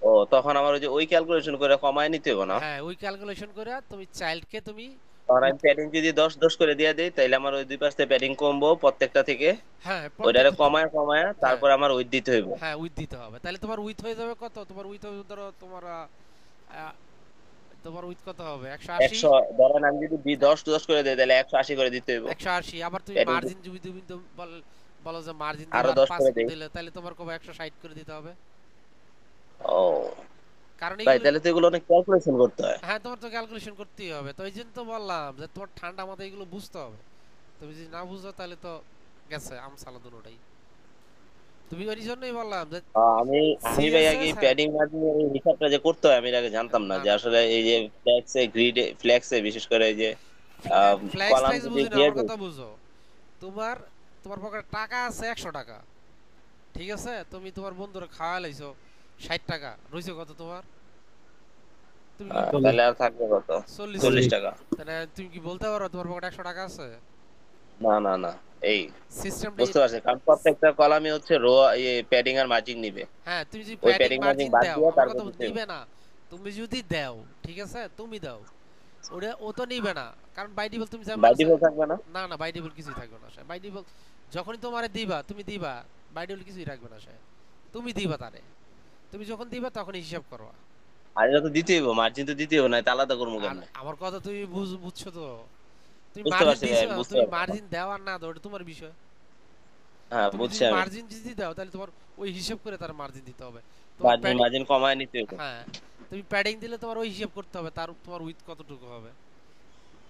ও তখন আমার ওই যে ওই ক্যালকুলেশন করে কমায় নিতে হবে না? হ্যাঁ ওই ক্যালকুলেশন করে তুমি চাইল্ডকে তুমি তখন আমি উইথ, প্যাডিং যদি 10 10 করে দিয়ে দেই, তাইলে আমার ওই দুই পাশে প্যাডিং কমবো প্রত্যেকটা থেকে, হ্যাঁ ওইটারে প্রত্যেকটা, কমায় কমায় হ্যাঁ তারপর আমার ওই দিতে হইব। হ্যাঁ উইথ দিতে হবে, তাহলে তোমার উইথ হয়ে যাবে কত? তোমার উইথ হবে ধরো তোমার আহ, তোমার উইথ কত হবে? 180। 100, ধরেন আমি যদি 10 10 করে দেই তাহলে 180 করে দিতে হইব। 180, আবার তুমি প্যাডিং মার্জিন যদি তুমি তো বলো যে মার্জিন দিবা আরো আর 10 5 করে দেই। দিলে, তাহলে তোমার কবে 160 করে দিতে হবে, ও কারণ ভাই, এগুলো, তাহলে তো এগুলো অনেক ক্যালকুলেশন করতে হয়। হ্যাঁ তোমার তো ক্যালকুলেশন করতেই হবে, তো এই জন্য তো বললাম যে তোমার ঠান্ডা মাথায় এগুলো বুঝতে হবে। তুমি যদি না বুঝো তাহলে তো গেছে আম সালা দুটোটাই। তুমি ওই জন্যই বললাম যে আমি আমি ভাই আগে সিএসএস, হ্যাঁ প্যাডিং মার্জিনের এই হিসাবটা যে করতে হয় আমি এর আগে জানতাম না, না যে না আসলে এই যে ফ্লেক্সে গ্রিডে ফ্লেক্সে বিশেষ করে এই যে ফ্ল্যাক্স কলাম ট্যাক্স যদি বুঝি না, দিয়ে আমার দেই। কথা বুঝো। তোমার তোমার পকেটে টাকা আছে 100 টাকা, ঠিক আছে? তুমি তোমার বন্ধুরা খাওয়া লাইছো 60 টাকা, রইছে কত তোমার? তুমি কি চল্লিশ। তাহলে আর থাকবে কত? 40 40 চল্লিশ। টাকা। টাকা। তাহলে তুমি কি বলতে পারো তোমার পকেটে 100 টাকা আছে? না না না, এই সিস্টেমটা, বুঝতে পারছি, কারণ প্রত্যেকটা কলামই হচ্ছে রো এই প্যাডিং আর মার্জিন নিবে। হ্যাঁ তুমি যদি ওই প্যাডিং প্যাডিং মার্জিন মার্জিন বাদ দাও, দিয়ে আমার তারপর কথা দিতে হবে। নিবে না, তুমি যদি দাও, ঠিক আছে তুমি দাও, ওটা ও তো নিবে না, কারণ বাই ডিফল্ট তুমি যেমন বাই আছে, ডিফল্ট থাকবে না? না না বাই ডিফল্ট কিছুই থাকবে না, বাই ডিফল্ট যখনই তোমারে দিবা তুমি দিবা, বাই ডিফল্ট কিছুই রাখবে না সে, তুমি দিবা তারে, তুমি যখন দিবা তখনই হিসাব করবা। আর এটা তো দিতেই হবে, মার্জিন তো দিতেই হবে, না এটা আলাদা করবো আর কেমনে? আমার কথা তুমি বুঝছো তো, তুমি বুঝতে মার্জিন পারছি ভাই, দিছো, আমি বুঝতে তুমি পারছি। মার্জিন দাও আর না দাও ওটা তোমার বিষয়। হ্যাঁ তুমি বুঝছি যদি আমি। মার্জিন যদি দাও তাহলে তোমার ওই হিসাব করে তার মার্জিন দিতে হবে। তোমার মার্জিন প্যাডিং, মার্জিন কমায় নিতে হবে। হ্যাঁ তুমি প্যাডিং দিলে তোমার ওই হিসাব করতে হবে তার তোমার উইথ কতটুকু হবে।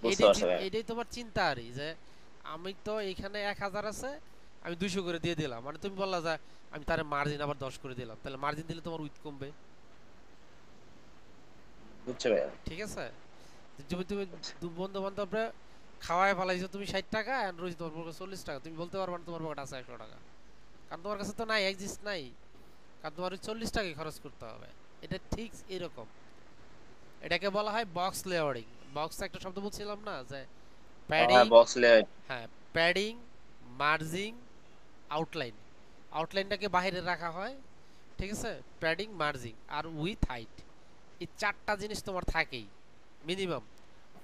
বুঝতে এইটাই পারছি ভাই। এইটাই তোমার চিন্তা আরই যে আমি তো এখানে 1000 আছে, আমি 200 করে দিয়ে দিলাম, মানে তুমি বললা যে আমি তার মার্জিন আবার 10 করে দিলাম, তাহলে মার্জিন দিলে তোমার উইথ কমবে। বুঝছো ভাইয়া? ঠিক আছে? তুমি তুমি বন্ধু বান্ধবরা খাওয়ায় ফেলাইছো তুমি 60 টাকা, আর রোজ তোমার পকেটে 40 টাকা, তুমি বলতে পারবে না তোমার পকেটে আছে 100 টাকা, কারণ তোমার কাছে তো নাই, এক্সিস্ট নাই, কারণ তোমার ওই 40 টাকাই খরচ করতে হবে। এটা ঠিক এরকম, এটাকে বলা হয় বক্স লেয়ারিং। বক্স একটা শব্দ বলছিলাম না, যে হ্যাঁ, প্যাডিং, বক্স লেয়ার। হ্যাঁ প্যাডিং, মার্জিং, আউটলাইন। আউটলাইনটাকে বাইরে রাখা হয়, ঠিক আছে, প্যাডিং, মার্জিং আর উইথ হাইট, এই চারটা জিনিস তোমার থাকেই মিনিমাম।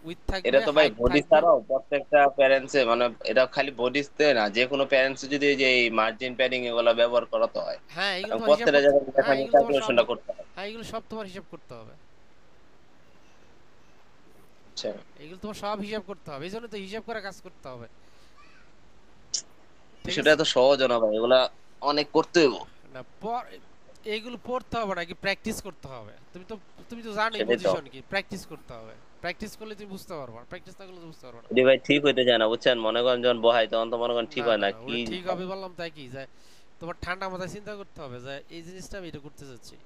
উইথ এটা থাকবে, তো ভাই হাইট বডি থাকবে। ছাড়াও প্রত্যেকটা প্যারেন্টসে, মানে এটা খালি বডিতে না, যে কোনো প্যারেন্টস যদি এই যে এই মার্জিন প্যাডিং এগুলো ব্যবহার করাতে হয়, হ্যাঁ এগুলো এবং তোমার হিসাব প্রত্যেকটা করতে, জায়গায় হ্যাঁ দেখানো এগুলো তোমার সব, ক্যালকুলেশনটা করতে হয়। হ্যাঁ এগুলো সব তোমার হিসাব করতে হবে। আচ্ছা, এগুলো তোমার সব হিসাব করতে হবে, এই জন্য তো হিসাব করে কাজ করতে হবে। ঠিক সেটা আছে? এত সহজ না ভাই, এগুলা অনেক করতে হইব। না এইগুলো পড়তে হবে নাকি প্র্যাকটিস করতে হবে? তুমি তো জানোই সেটাই তো। পজিশন কি, প্র্যাকটিস করতে হবে। প্র্যাকটিস করলে তুমি বুঝতে পারবা, প্র্যাকটিস না করলে তো বুঝতে পারবা না। যদি ভাই ঠিক হইতে চায় না, বুঝছেন, মনে করেন যখন বহাই তখন তো মনে করেন ঠিক না হয় না না না, কি। ওটা ঠিক হবে বললাম তাই কি, যে তোমার ঠান্ডা মাথায় চিন্তা করতে হবে যে এই জিনিসটা আমি এটা করতে চাচ্ছি।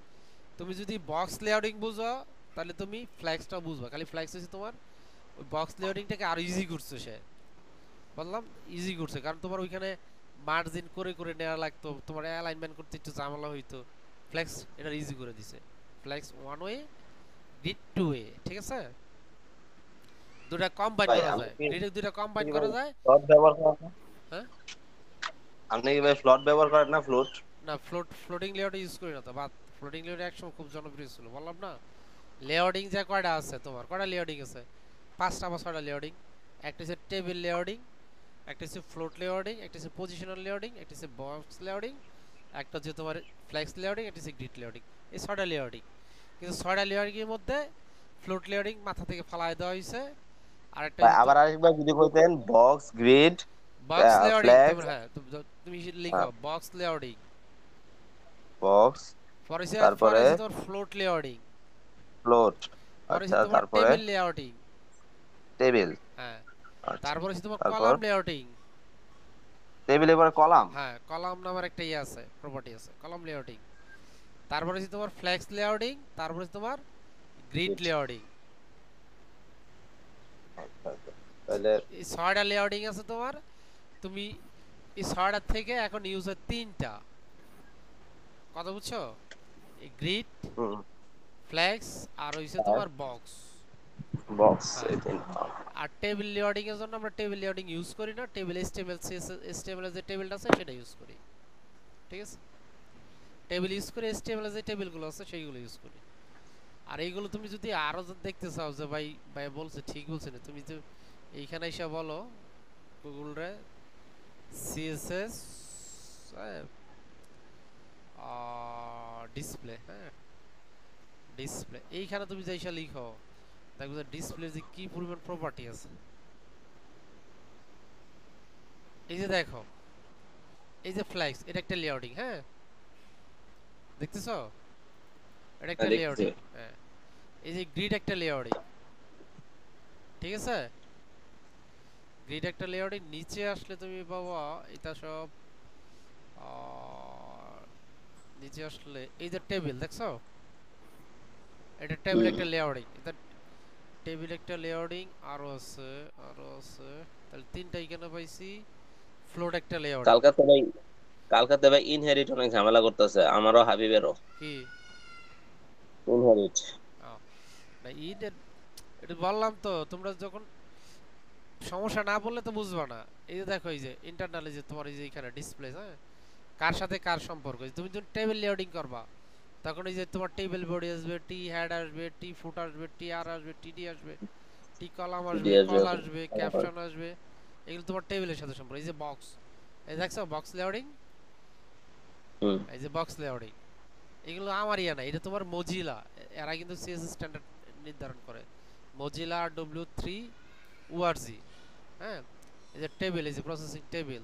তুমি যদি বক্স লেআউটিং বুঝো, তাহলে তুমি ফ্ল্যাক্সটাও বুঝবা। খালি ফ্ল্যাক্স হচ্ছে তোমার ওই বক্স লেআউটিংটাকে আরো ইজি করছে সে, বললাম ইজি করছে, কারণ তোমার ওইখানে মার্জিন করে করে নেওয়া লাগতো, তোমার অ্যালাইনমেন্ট করতে একটু ঝামেলা হইতো। ফ্ল্যাক্স এটা ইজি করে দিছে। Flex one way, grid two way, ঠিক আছে, দুটা কম্বাইন ভাই করা আমি যায়, কি গ্রিডে দুটা কি কম্বাইন ভাই করা যায়। ফ্লট ব্যবহার করেন না? হ্যাঁ, আপনি কি ভাই ফ্লট ব্যবহার করেন না, ফ্লোট? না ফ্লোটিং লেআউট ইউজ করি না তো, বাট ফ্লোটিং লেআউট একসময় খুব জনপ্রিয় ছিল, বললাম না। লেআউটিং যে কয়টা আছে, তোমার কয়টা লেআউটিং আছে, 5টা বা 6টা লেআউটিং। একটা হচ্ছে টেবিল লেআউটিং, একটা হচ্ছে ফ্লোট লেআউটিং, একটা হচ্ছে পজিশনাল লেআউটিং, একটা হচ্ছে বক্স লেআউটিং, একটা হচ্ছে তোমার ফ্লেক্স লেআউটিং, একটা হচ্ছে গ্রিড লেআউটিং। এই 6টা লেআউটিং, কিন্তু 6টা লেআউটিং এর মধ্যে ফ্লোট লেআউটিং মাথা থেকে ফালায় দেওয়া হয়েছে। আর একটা ভাই আবার আরেকবার যদি বলতেন, বক্স, গ্রিড, বক্স লেআউটিং, ফ্ল্যাক্স, তোমার হ্যাঁ তুমি লিখো বক্স লেআউটিং, বক্স, পরে তারপরে হচ্ছে তোমার ফ্লোট লেআউটিং, ফ্লোট, পরে আচ্ছা, হচ্ছে তোমার তারপরে টেবিল লেআউটিং, টেবিল, হ্যাঁ, আচ্ছা, তারপরে হচ্ছে তোমার তারপর কলাম লেআউটিং। টেবিলের পরে কলাম। হ্যাঁ কলাম নামের একটা ইয়ে আছে, প্রপার্টি আছে, কলাম লেআউটিং। তারপরে হচ্ছে তোমার ফ্লেক্স লেআউটিং, তারপরে হচ্ছে তোমার গ্রিড লেআউটিং। তাহলে এই 6টা লেআউটিং আছে তোমার। তুমি এই 6টা থেকে এখন ইউজ হয় 3টা, কথা বুঝছো? এই গ্রিড, ফ্লেক্স, আর হইছে তোমার বক্স। বক্স, হ্যাঁ, এই তিনটা। আর টেবিল লেআউটিং এর জন্য আমরা টেবিল লেআউটিং ইউজ করি না, টেবিল এসটিএমএল এসটিএমএল এর যে টেবিলটা আছে সেটা ইউজ করি। ঠিক আছে, টেবিল ইউজ করে এসটিএমএল এর যে টেবিলগুলো আছে সেইগুলো ইউজ করি। আর এইগুলো তুমি যদি আরো দেখতে চাও যে ভাই ভাই বলছে ঠিক বলছে না, তুমি তো এইখানে এসে বলো গুগল রে সিএসএস ডিসপ্লে, হ্যাঁ ডিসপ্লে, এইখানে তুমি যাইসা লিখো, দেখো যে ডিসপ্লে যে কি পরিমাণ প্রপার্টি আছে। এই যে দেখো, এই যে ফ্ল্যাক্স, এটা একটা লেআউটিং, হ্যাঁ দেখতেছো, এটা একটা দেখছি। লেআউটিং, হ্যাঁ। এই যে গ্রিড একটা লেআউটিং, ঠিক আছে, গ্রিড একটা লেআউটিং। নিচে আসলে তুমি পাবা এটা সব, নিচে আসলে এই যে টেবিল দেখছো, এটা টেবিল একটা লেআউটিং, এটা টেবিল একটা লেআউটিং, আরো আছে, আরো আছে, তাহলে 3টা এখানে পাইছি। ফ্লোট একটা লেআউটিং। কালকাতে ভাই, কালকাতে ভাই ইনহেরিট অনেক ঝামেলা করতেছে, আমারও হাবিবেরও কি ইনহেরিট। আহ, না এটা বললাম তো, তোমরা যখন সমস্যা না বললে তো বুঝবা না। এই যে দেখো, এই যে ইন্টারনালি যে তোমার এই যে এখানে ডিসপ্লে, হ্যাঁ, কার সাথে কার সম্পর্ক, তুমি যখন টেবিল লেআউটিং করবা তখন এই যে তোমার টেবিল বডি আসবে, টি হেড আসবে, টি ফুট আসবে, টি আর আসবে, টি ডি আসবে, টি কলাম আসবে, কল আসবে, ক্যাপশন আসবে, এগুলো তোমার টেবিলের সাথে সম্পর্ক। এই যে বক্স, এই দেখছো বক্স লেআউটিং, এই যে বক্স লেআউটিং, এগুলো আমার ইয়া না, এটা তোমার মজিলা, এরা কিন্তু সিএসএস স্ট্যান্ডার্ড নির্ধারণ করে, মজিলা ডব্লিউ3 ওআরজি, হ্যাঁ। এই যে টেবিল, এই যে প্রসেসিং টেবিল,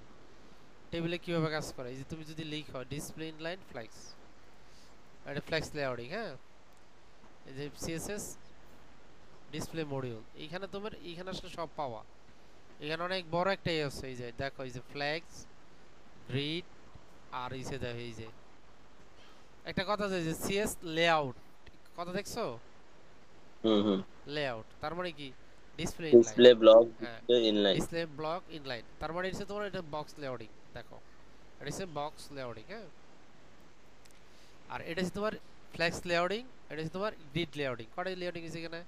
টেবিলে কিভাবে কাজ করে, এই যে তুমি যদি লিখো ডিসপ্লে ইনলাইন ফ্লেক্স, এটা ফ্লেক্স লেআউটিং, হ্যাঁ। এই যে সিএসএস ডিসপ্লে মডিউল, এইখানে তোমার এইখানে আসলে সব পাওয়া। এখানে অনেক বড় একটা ইয়ে আছে, এই যে দেখো, এই যে ফ্লেক্স, গ্রিড আর ইসে দেখো এই যে একটা কথা আছে যে সিএস লেআউট, কথা দেখছো? হুম হুম। লেআউট তার মানে কি ডিসপ্লে ইনলাইন। ডিসপ্লে ব্লক, হ্যাঁ, display inline. Display block inline তার মানে হচ্ছে তোমার এটা বক্স লেআউটিং। দেখো এটা হচ্ছে বক্স লেআউটিং, হ্যাঁ। আর এটা হচ্ছে তোমার ফ্লেক্স লেআউটিং, এটা হচ্ছে তোমার গ্রিড লেআউটিং। কয়টা লেআউটিং আছে এখানে?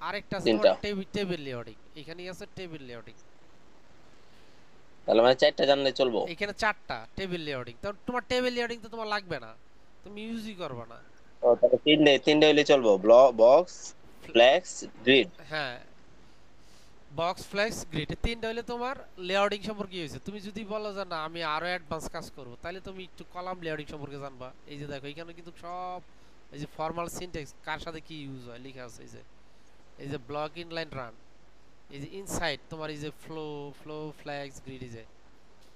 আরেকটা আছে তোমার তিনটা। টেবিল লেআউটিং, এখানেই আছে টেবিল লেআউটিং। তাহলে মানে 4টা জানলে চলবো? এখানে 4টা টেবিল লেআউটিং। তো তোমার টেবিল লেআউটিং তো তোমার লাগবে না, তুমি ইউজই করবে না। ও তাহলে তিনটে তিনটে হইলে চলবো, ব্লক, বক্স, ফ্লেক্স, গ্রিড। হ্যাঁ, বক্স ফ্লেক্স গ্রিড তিনটা হইলে তোমার লেআউটিং সম্পর্কে কি হয়েছে। তুমি যদি বলো যে না আমি আরো অ্যাডভান্স কাজ করব, তাহলে তুমি একটু কলাম লেআউটিং সম্পর্কে জানবা। এই যে দেখো এখানে কিন্তু সব এই যে ফর্মাল সিনট্যাক্স কার সাথে কি ইউজ হয় লেখা আছে। এই যে ব্লক ইনলাইন রান, এই যে ইনসাইড তোমার এই যে ফ্লো ফ্ল্যাগস গ্রিড, এই যে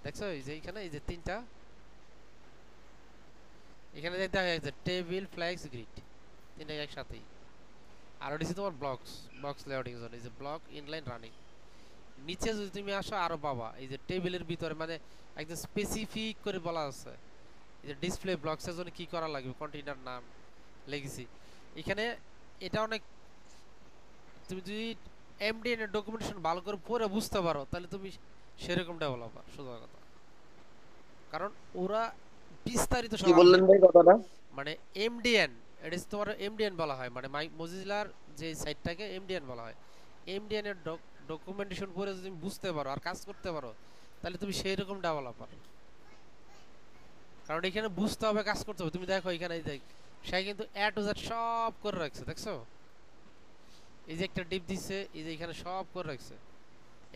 দেখছো এই যে এখানে এই যে তিনটা এখানে যে দেখা যাচ্ছে টেবিল ফ্ল্যাগস গ্রিড তিনটা একসাথেই। আর ওটা হচ্ছে তোমার বক্স লেআউটিং জোন, এই যে ব্লক ইনলাইন রানিং। নিচে যদি তুমি আসো আরো পাবা এই যে টেবিলের ভিতরে মানে একদম স্পেসিফিক করে বলা আছে এই যে ডিসপ্লে ব্লকসের জন্য কি করা লাগবে, কন্টেইনার নাম লিখেছি এখানে। এটা অনেক তুমি যদি এমডিএন এর ডকুমেন্টেশন ভালো করে পড়ে বুঝতে পারো তাহলে তুমি সেরকম ডেভেলপার, সোজা কথা। কারণ ওরা বিস্তারিত সব কি বললেন ভাই কথাটা? মানে এমডিএন, এটা তোমার এমডিএন বলা হয়, মানে মজিলার যে সাইটটাকে এমডিএন বলা হয়। এমডিএন এর ডকুমেন্টেশন পড়ে যদি তুমি বুঝতে পারো আর কাজ করতে পারো তাহলে তুমি সেই রকম ডেভেলপার। কারণ এখানে বুঝতে হবে, কাজ করতে হবে। তুমি দেখো এখানে এই দেখ সে কিন্তু এ টু জেড সব করে রাখছে, দেখছো? এই যে একটা ডিপ দিছে, এই যে এখানে সব করে রাখছে,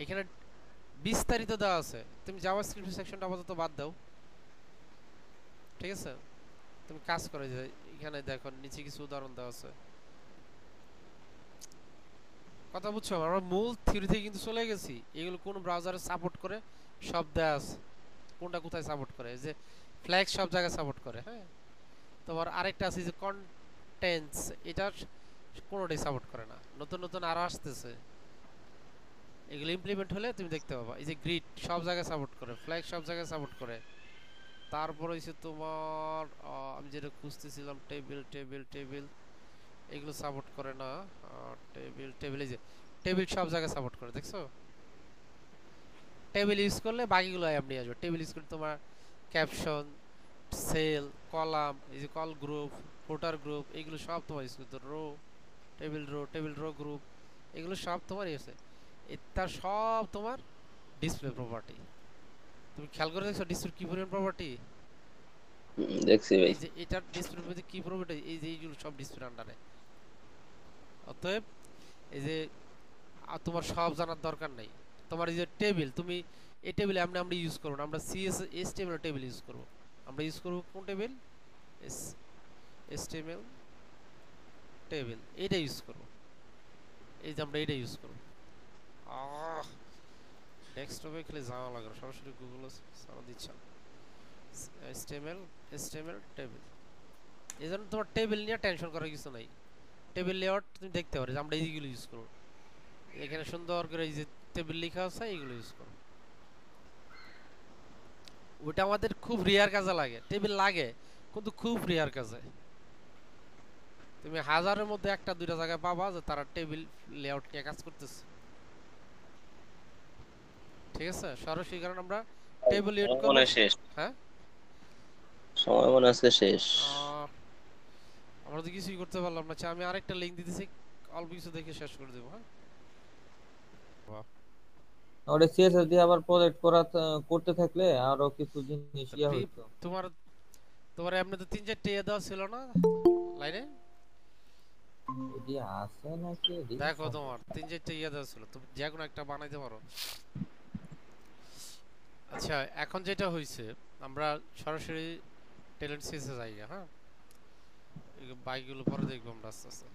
এখানে বিস্তারিত দেওয়া আছে। তুমি জাভাস্ক্রিপ্ট সেকশনটা আপাতত বাদ দাও, ঠিক আছে? তুমি কাজ করে যে এখানে দেখো নিচে কিছু উদাহরণ দেওয়া আছে। কথা বুঝছো? আমরা মূল থিওরি থেকে কিন্তু চলে গেছি। এগুলো কোন ব্রাউজারে সাপোর্ট করে সব দেওয়া আছে, কোনটা কোথায় সাপোর্ট করে। যে ফ্ল্যাগ সব জায়গায় সাপোর্ট করে, হ্যাঁ। তোমার আরেকটা আছে যে কন্টেন্টস, এটা কোনোটাই সাপোর্ট করে না, নতুন নতুন আরো আসতেছে। এগুলো ইমপ্লিমেন্ট হলে তুমি দেখতে পাবা। এই যে গ্রিড সব জায়গায় সাপোর্ট করে, ফ্ল্যাগ সব জায়গায় সাপোর্ট করে। তারপর হচ্ছে তোমার আমি যেটা খুঁজতেছিলাম টেবিল এগুলো সাপোর্ট করে না। টেবিল এই যে টেবিল সব জায়গায় সাপোর্ট করে, দেখছো? টেবিল ইউজ করলে বাকিগুলো এমনি আসবে। টেবিল ইউজ করলে তোমার ক্যাপশন, সেল, কলাম, এই যে কল গ্রুপ, ফুটার গ্রুপ, এগুলো সব তোমার ইউজ করতে। টেবিল রো গ্রুপ, এগুলো সব তোমার আছে। তার সব তোমার ডিসপ্লে প্রপার্টি। তুমি খেয়াল করে দেখছো ডিসপ্লে কি পরিমাণ প্রপার্টি? দেখছি ভাই। এই যে এটার ডিসপ্লের মধ্যে কি প্রপার্টি, এই যে এইগুলো সব ডিসপ্লে আন্ডারে। অতএব এই যে তোমার সব জানার দরকার নাই। তোমার এই যে টেবিল, তুমি এই টেবিলে আমরা ইউজ করব না, আমরা HTML টেবিল ইউজ করব। আমরা ইউজ করব কোন টেবিল? HTML টেবিল, এটা ইউজ করব। এই যে আমরা এটা ইউজ করব। ডেস্কটপে খেলে যাওয়া লাগে, সরাসরি গুগলে সার্চ দিচ্ছ HTML টেবিল। এই জন্য তোমার টেবিল নিয়ে টেনশন করার কিছু নাই। টেবিল লেআউট তুমি দেখতে পারো যে আমরা এইগুলো ইউজ করব। এখানে সুন্দর করে এই যে টেবিল লেখা আছে, এইগুলো ইউজ করব। ওটা আমাদের খুব রেয়ার কাজে লাগে, টেবিল লাগে কিন্তু খুব রেয়ার কাজে। তুমি হাজারের মধ্যে একটা দুইটা জায়গায় পাবা যে তারা টেবিল লেআউট নিয়ে কাজ করতেছে, ঠিক আছে? সরাসরি কারণ আমরা টেবিল লেআউট সময় করব। মনে হয় শেষ। হ্যাঁ, সময় মনে হচ্ছে শেষ। আমরা তো কিছুই করতে পারলাম না। আচ্ছা, আমি আরেকটা লিংক দিতেছি, অল্প কিছু দেখে শেষ করে দেবো। হ্যাঁ, বাহ। ওটা সিএসএস দিয়ে আবার প্রজেক্ট করতে থাকলে আরো কিছু জিনিস ইয়া হইতো। তোমার তোমার এমনি তো 3-4টা ইয়ে দেওয়া ছিল না লাইনে? এটি আছে নাকি দেখো তোমার 3-4টা ইয়ে দেওয়া ছিল, তুমি যে কোনো একটা বানাইতে পারো। আচ্ছা, এখন যেটা হইছে আমরা সরাসরি ট্যালেন্ট সিসে যাই। হ্যাঁ, এই বাইকগুলো পরে দেখবো আমরা আস্তে আস্তে,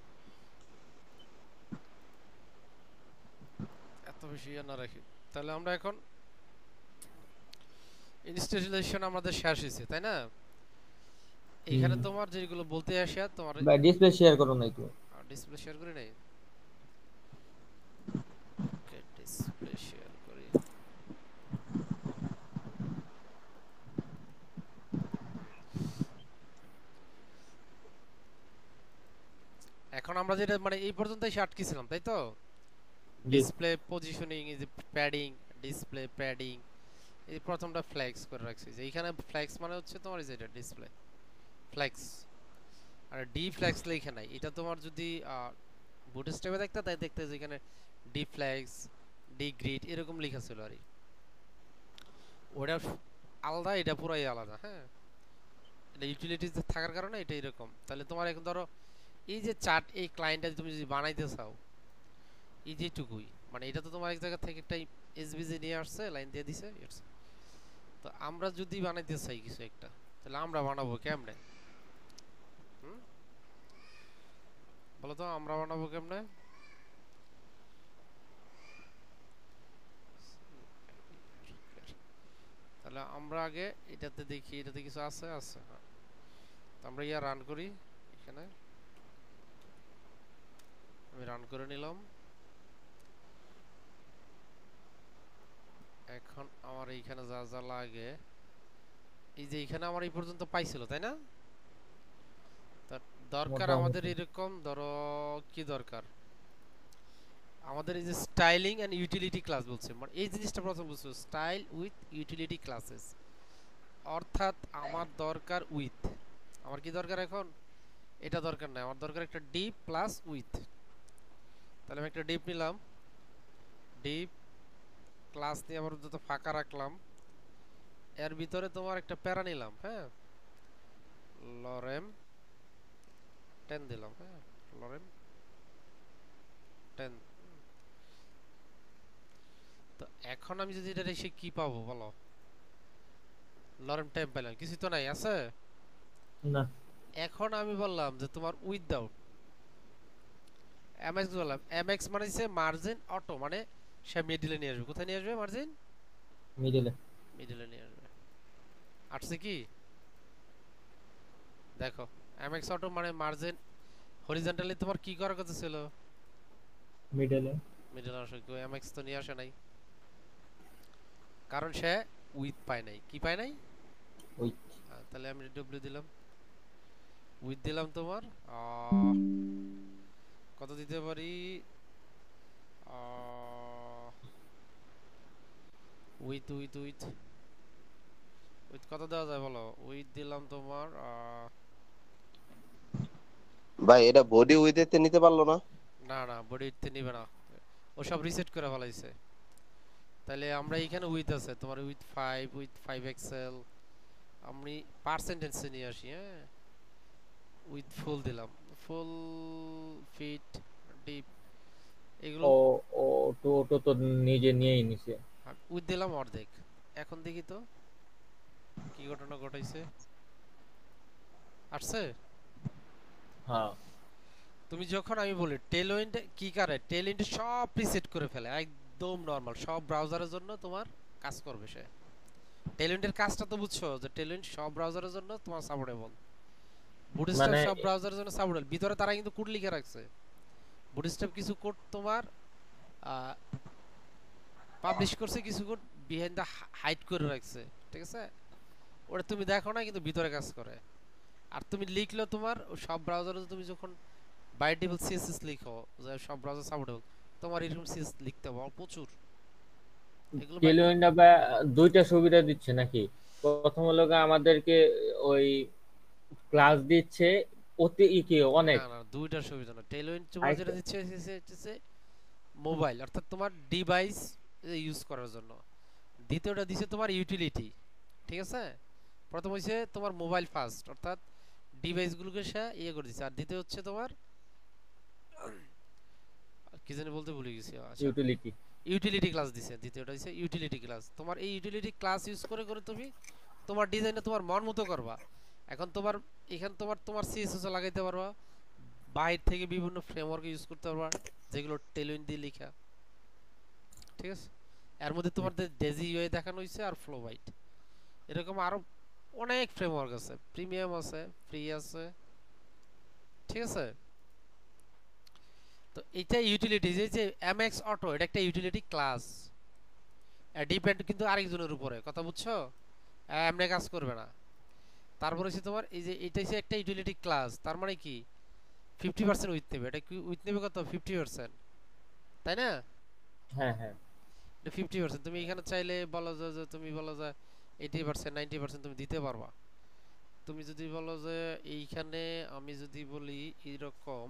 এত বেশি ইয়ে না রাখি। তাহলে আমরা এখন ইনস্টলেশন আমাদের শেষ হয়েছে, তাই না? এইখানে তোমার যেগুলো বলতে আসিয়া তোমার ভাই ডিসপ্লে শেয়ার করো নাই তো? ডিসপ্লে শেয়ার করি নাই। ওকে, ডিসপ্লে শেয়ার করি। আমরা যেটা মানে এই পর্যন্ত এসে আটকেছিলাম তাই তো, জি। ডিসপ্লে পজিশনিং, এই যে প্যাডিং, ডিসপ্লে প্যাডিং, এই প্রথমটা ফ্লেক্স করে রাখছি, যে এইখানে ফ্লেক্স মানে হচ্ছে তোমার এই যে এটা ডিসপ্লে ফ্লেক্স, আর ডি ফ্লেক্স লেখা নাই, এটা তোমার যদি বুটস্ট্র্যাপে দেখতে তাই দেখতে যে এখানে ডি ফ্লেক্স, ডি গ্রিড এরকম লেখা ছিল আর কি। ওটা আলাদা, এটা পুরাই আলাদা। হ্যাঁ, এটা ইউটিলিটিস থাকার কারণে এটা এরকম। তাহলে তোমার এখন ধরো এই যে চার্ট, এই ক্লায়েন্টটা তুমি যদি বানাইতে চাও, এই যেটুকুই মানে এটা তো তোমার এক জায়গা থেকে একটা এসভিজি নিয়ে আসছে, লাইন দিয়ে দিছে, তো আমরা যদি বানাইতে চাই কিছু একটা, তাহলে আমরা বানাবো কেমনে? হুম, বলো তো আমরা বানাবো কেমনে? তাহলে আমরা আগে এটাতে দেখি, এটাতে কিছু আছে আছে হ্যাঁ। তো আমরা ইয়া রান করি, এখানে আমি রান করে নিলাম। এখন আমার এইখানে যা যা লাগে, এই যে এইখানে আমার এই পর্যন্ত পাইছিল তাই না, তার দরকার আমাদের মোটামুটি। এরকম ধরো কি দরকার আমাদের, এই যে স্টাইলিং এন্ড ইউটিলিটি ক্লাস বলছে, মানে এই জিনিসটা প্রথম বুঝছো, স্টাইল উইথ ইউটিলিটি ক্লাসেস, অর্থাৎ আমার দরকার উইথ, আমার কি দরকার এখন, এটা দরকার নাই, আমার দরকার একটা ডিপ প্লাস উইথ। তাহলে আমি একটা ডিপ নিলাম, ডিপ ক্লাস নিয়ে আবার যত ফাঁকা রাখলাম, এর ভিতরে তোমার একটা প্যারা নিলাম, হ্যাঁ, লরেম 10 দিলাম, হ্যাঁ, লরেম 10। তো এখন আমি যদি এটা এসে কি পাবো বলো, লরেম 10 পেলাম, কিছু তো নাই আছে। না। এখন আমি বললাম যে তোমার উইথআউট এমএক্স, বললাম এমএক্স মানে হচ্ছে মার্জিন অটো, মানে সে মিডলে নিয়ে আসবে, কোথায় নিয়ে আসবে মার্জিন, মিডলে। মিডলে নিয়ে আসবে। আসছে কি দেখো, এমএক্স অটো মানে মার্জিন হরিজন্টালি তোমার কি করার কথা ছিল, মিডলে। মিডল আসে, কেউ এমএক্স তো নিয়ে আসে নাই, কারণ সে উইথ পায় নাই, কি পায় নাই, ওই। তাহলে আমি ডব্লিউ দিলাম, উইথ দিলাম তোমার আহ, কত দিতে পারি, উইথ উইথ উইথ উইথ কত দেওয়া যায় বলো, উইথ দিলাম তোমার ভাই এটা বডি উইথেতে নিতে পারলো না? না না বডি উইথ নিবে না, ও সব রিসেট করে ফেলাইছে। তাহলে আমরা এখানে উইথ আছে তোমার উইথ 5 এক্সেল, আমি পার্সেন্টেজে নিয়ে আসি, হ্যাঁ, উইথ ফুল দিলাম, ফুল ফিট ডিপ এগুলো, ও ও তো নিজে নিয়েই নিছে। উইথ দিলাম অর্ধেক। এখন দেখি তো কি ঘটনা ঘটাইছে, আসছে। হ্যাঁ। তুমি যখন আমি বলি টেলউইন্ড কি করে, টেলউইন্ড সব প্রিসেট করে ফেলে একদম নরমাল, সব ব্রাউজারের জন্য তোমার কাজ করবে সে। টেলউইন্ডের কাজটা তো বুঝছো, যে টেলউইন্ড সব ব্রাউজারের জন্য তোমার সাপোর্টেবল, বুটস্ট্র্যাপ মানে সব ব্রাউজারের জন্য সাপোর্টেবল, ভিতরে তারা কিন্তু কোড লিখে রাখছে, বুটস্ট্র্যাপ কিছু কোড তোমার পাবলিশ করছে, কিছু কোড বিহাইন্ড দা হাইড করে রাখছে, ঠিক আছে, ওটা তুমি দেখো না কিন্তু ভিতরে কাজ করে। আর তুমি লিখলো তোমার সব ব্রাউজারে তুমি যখন বাই ডিফল্ট সিএসএস লিখো, যে সব ব্রাউজার সাপোর্টেবল, তোমার এরকম সিএসএস লিখতে হবে প্রচুর, এগুলো টেলউইন্ড আবার দুইটা সুবিধা দিচ্ছে নাকি? প্রথম হলো গিয়ে আমাদেরকে ওই ক্লাস দিচ্ছে অতি কি অনেক। না না দুইটার সুবিধা না, টেলউইন্ড তোমার যেটা আরেকটা। দিচ্ছে হচ্ছে মোবাইল, অর্থাৎ তোমার ডিভাইস ইউজ করার জন্য। দ্বিতীয়টা দিছে তোমার ইউটিলিটি, ঠিক আছে, প্রথম হইছে তোমার মোবাইল ফার্স্ট, অর্থাৎ ডিভাইসগুলোকে সে ইয়ে করে দিচ্ছে, আর দ্বিতীয় হচ্ছে তোমার কি জানি বলতে ভুলে গেছি, আচ্ছা ইউটিলিটি। ইউটিলিটি ক্লাস দিছে, দ্বিতীয়টা হচ্ছে ইউটিলিটি ক্লাস। তোমার এই ইউটিলিটি ক্লাস ইউজ করে করে তুমি তোমার ডিজাইনটা তোমার মন মতো করবা। এখন তোমার এখানে তোমার তোমার সিএসএস লাগাইতে পারবা, বাইরে থেকে বিভিন্ন ফ্রেমওয়ার্ক ইউজ করতে পারবা, যেগুলো টেলউইন্ড দিয়ে লেখা, ঠিক আছে। এর মধ্যে তোমার ডেজি ইউআই দেখানো হয়েছে আর ফ্লো বাইট, এরকম আরো অনেক ফ্রেমওয়ার্ক আছে, প্রিমিয়াম আছে, ফ্রি আছে, ঠিক আছে। তো এটা ইউটিলিটি, যে এমএক্স অটো এটা একটা ইউটিলিটি ক্লাস, ডিপেন্ড কিন্তু আরেকজনের উপরে, কথা বুঝছো, এমনি কাজ করবে না। তারপরে হচ্ছে তোমার এই যে এটা হচ্ছে একটা ইউটিলিটি ক্লাস, তার মানে কি 50% উইথ নেবে, এটা কি উইথ নেবে কত 50%, তাই না? হ্যাঁ হ্যাঁ। এটা 50%, তুমি এখানে চাইলে বলো যে তুমি বলো যে 80% 90% তুমি দিতে পারবা। তুমি যদি বলো যে এইখানে আমি যদি বলি এরকম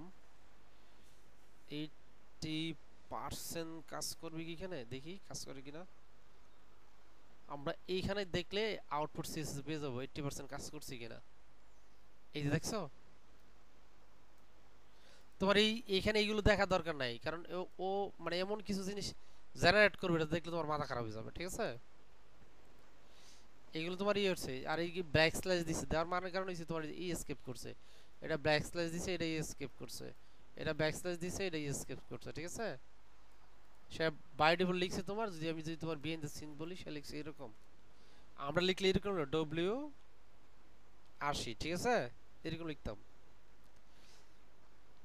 80% কাজ করবে কি, এখানে দেখি কাজ করে কিনা। আমরা এইখানে দেখলে আউটপুট সিএসএস পেয়ে যাবো 80% কাজ করছি কিনা। এই যে দেখছো, তোমার এইখানে এইগুলো দেখা দরকার নাই, কারণ ও মানে এমন কিছু জিনিস জেনারেট করবে এটা দেখলে তোমার মাথা খারাপ হয়ে যাবে, ঠিক আছে? এগুলো তোমার হচ্ছে, আর এই ব্যাক স্ল্যাশ দিছে, দেওয়ার মানে কারণ হচ্ছে তোমার এসকেপ করছে, এটা ব্যাক স্ল্যাশ দিছে, এটা এসকেপ করছে, এটা ব্যাক স্ল্যাশ দিছে, এটা এসকেপ করছে, ঠিক আছে? সে বাই ডিফল্ট লিখছে তোমার, যদি তোমার বিহাইন্ড দ্য সিন বলি, সে লিখছে এরকম। আমরা লিখলে এরকম W80, ঠিক আছে? এরকম লিখতাম,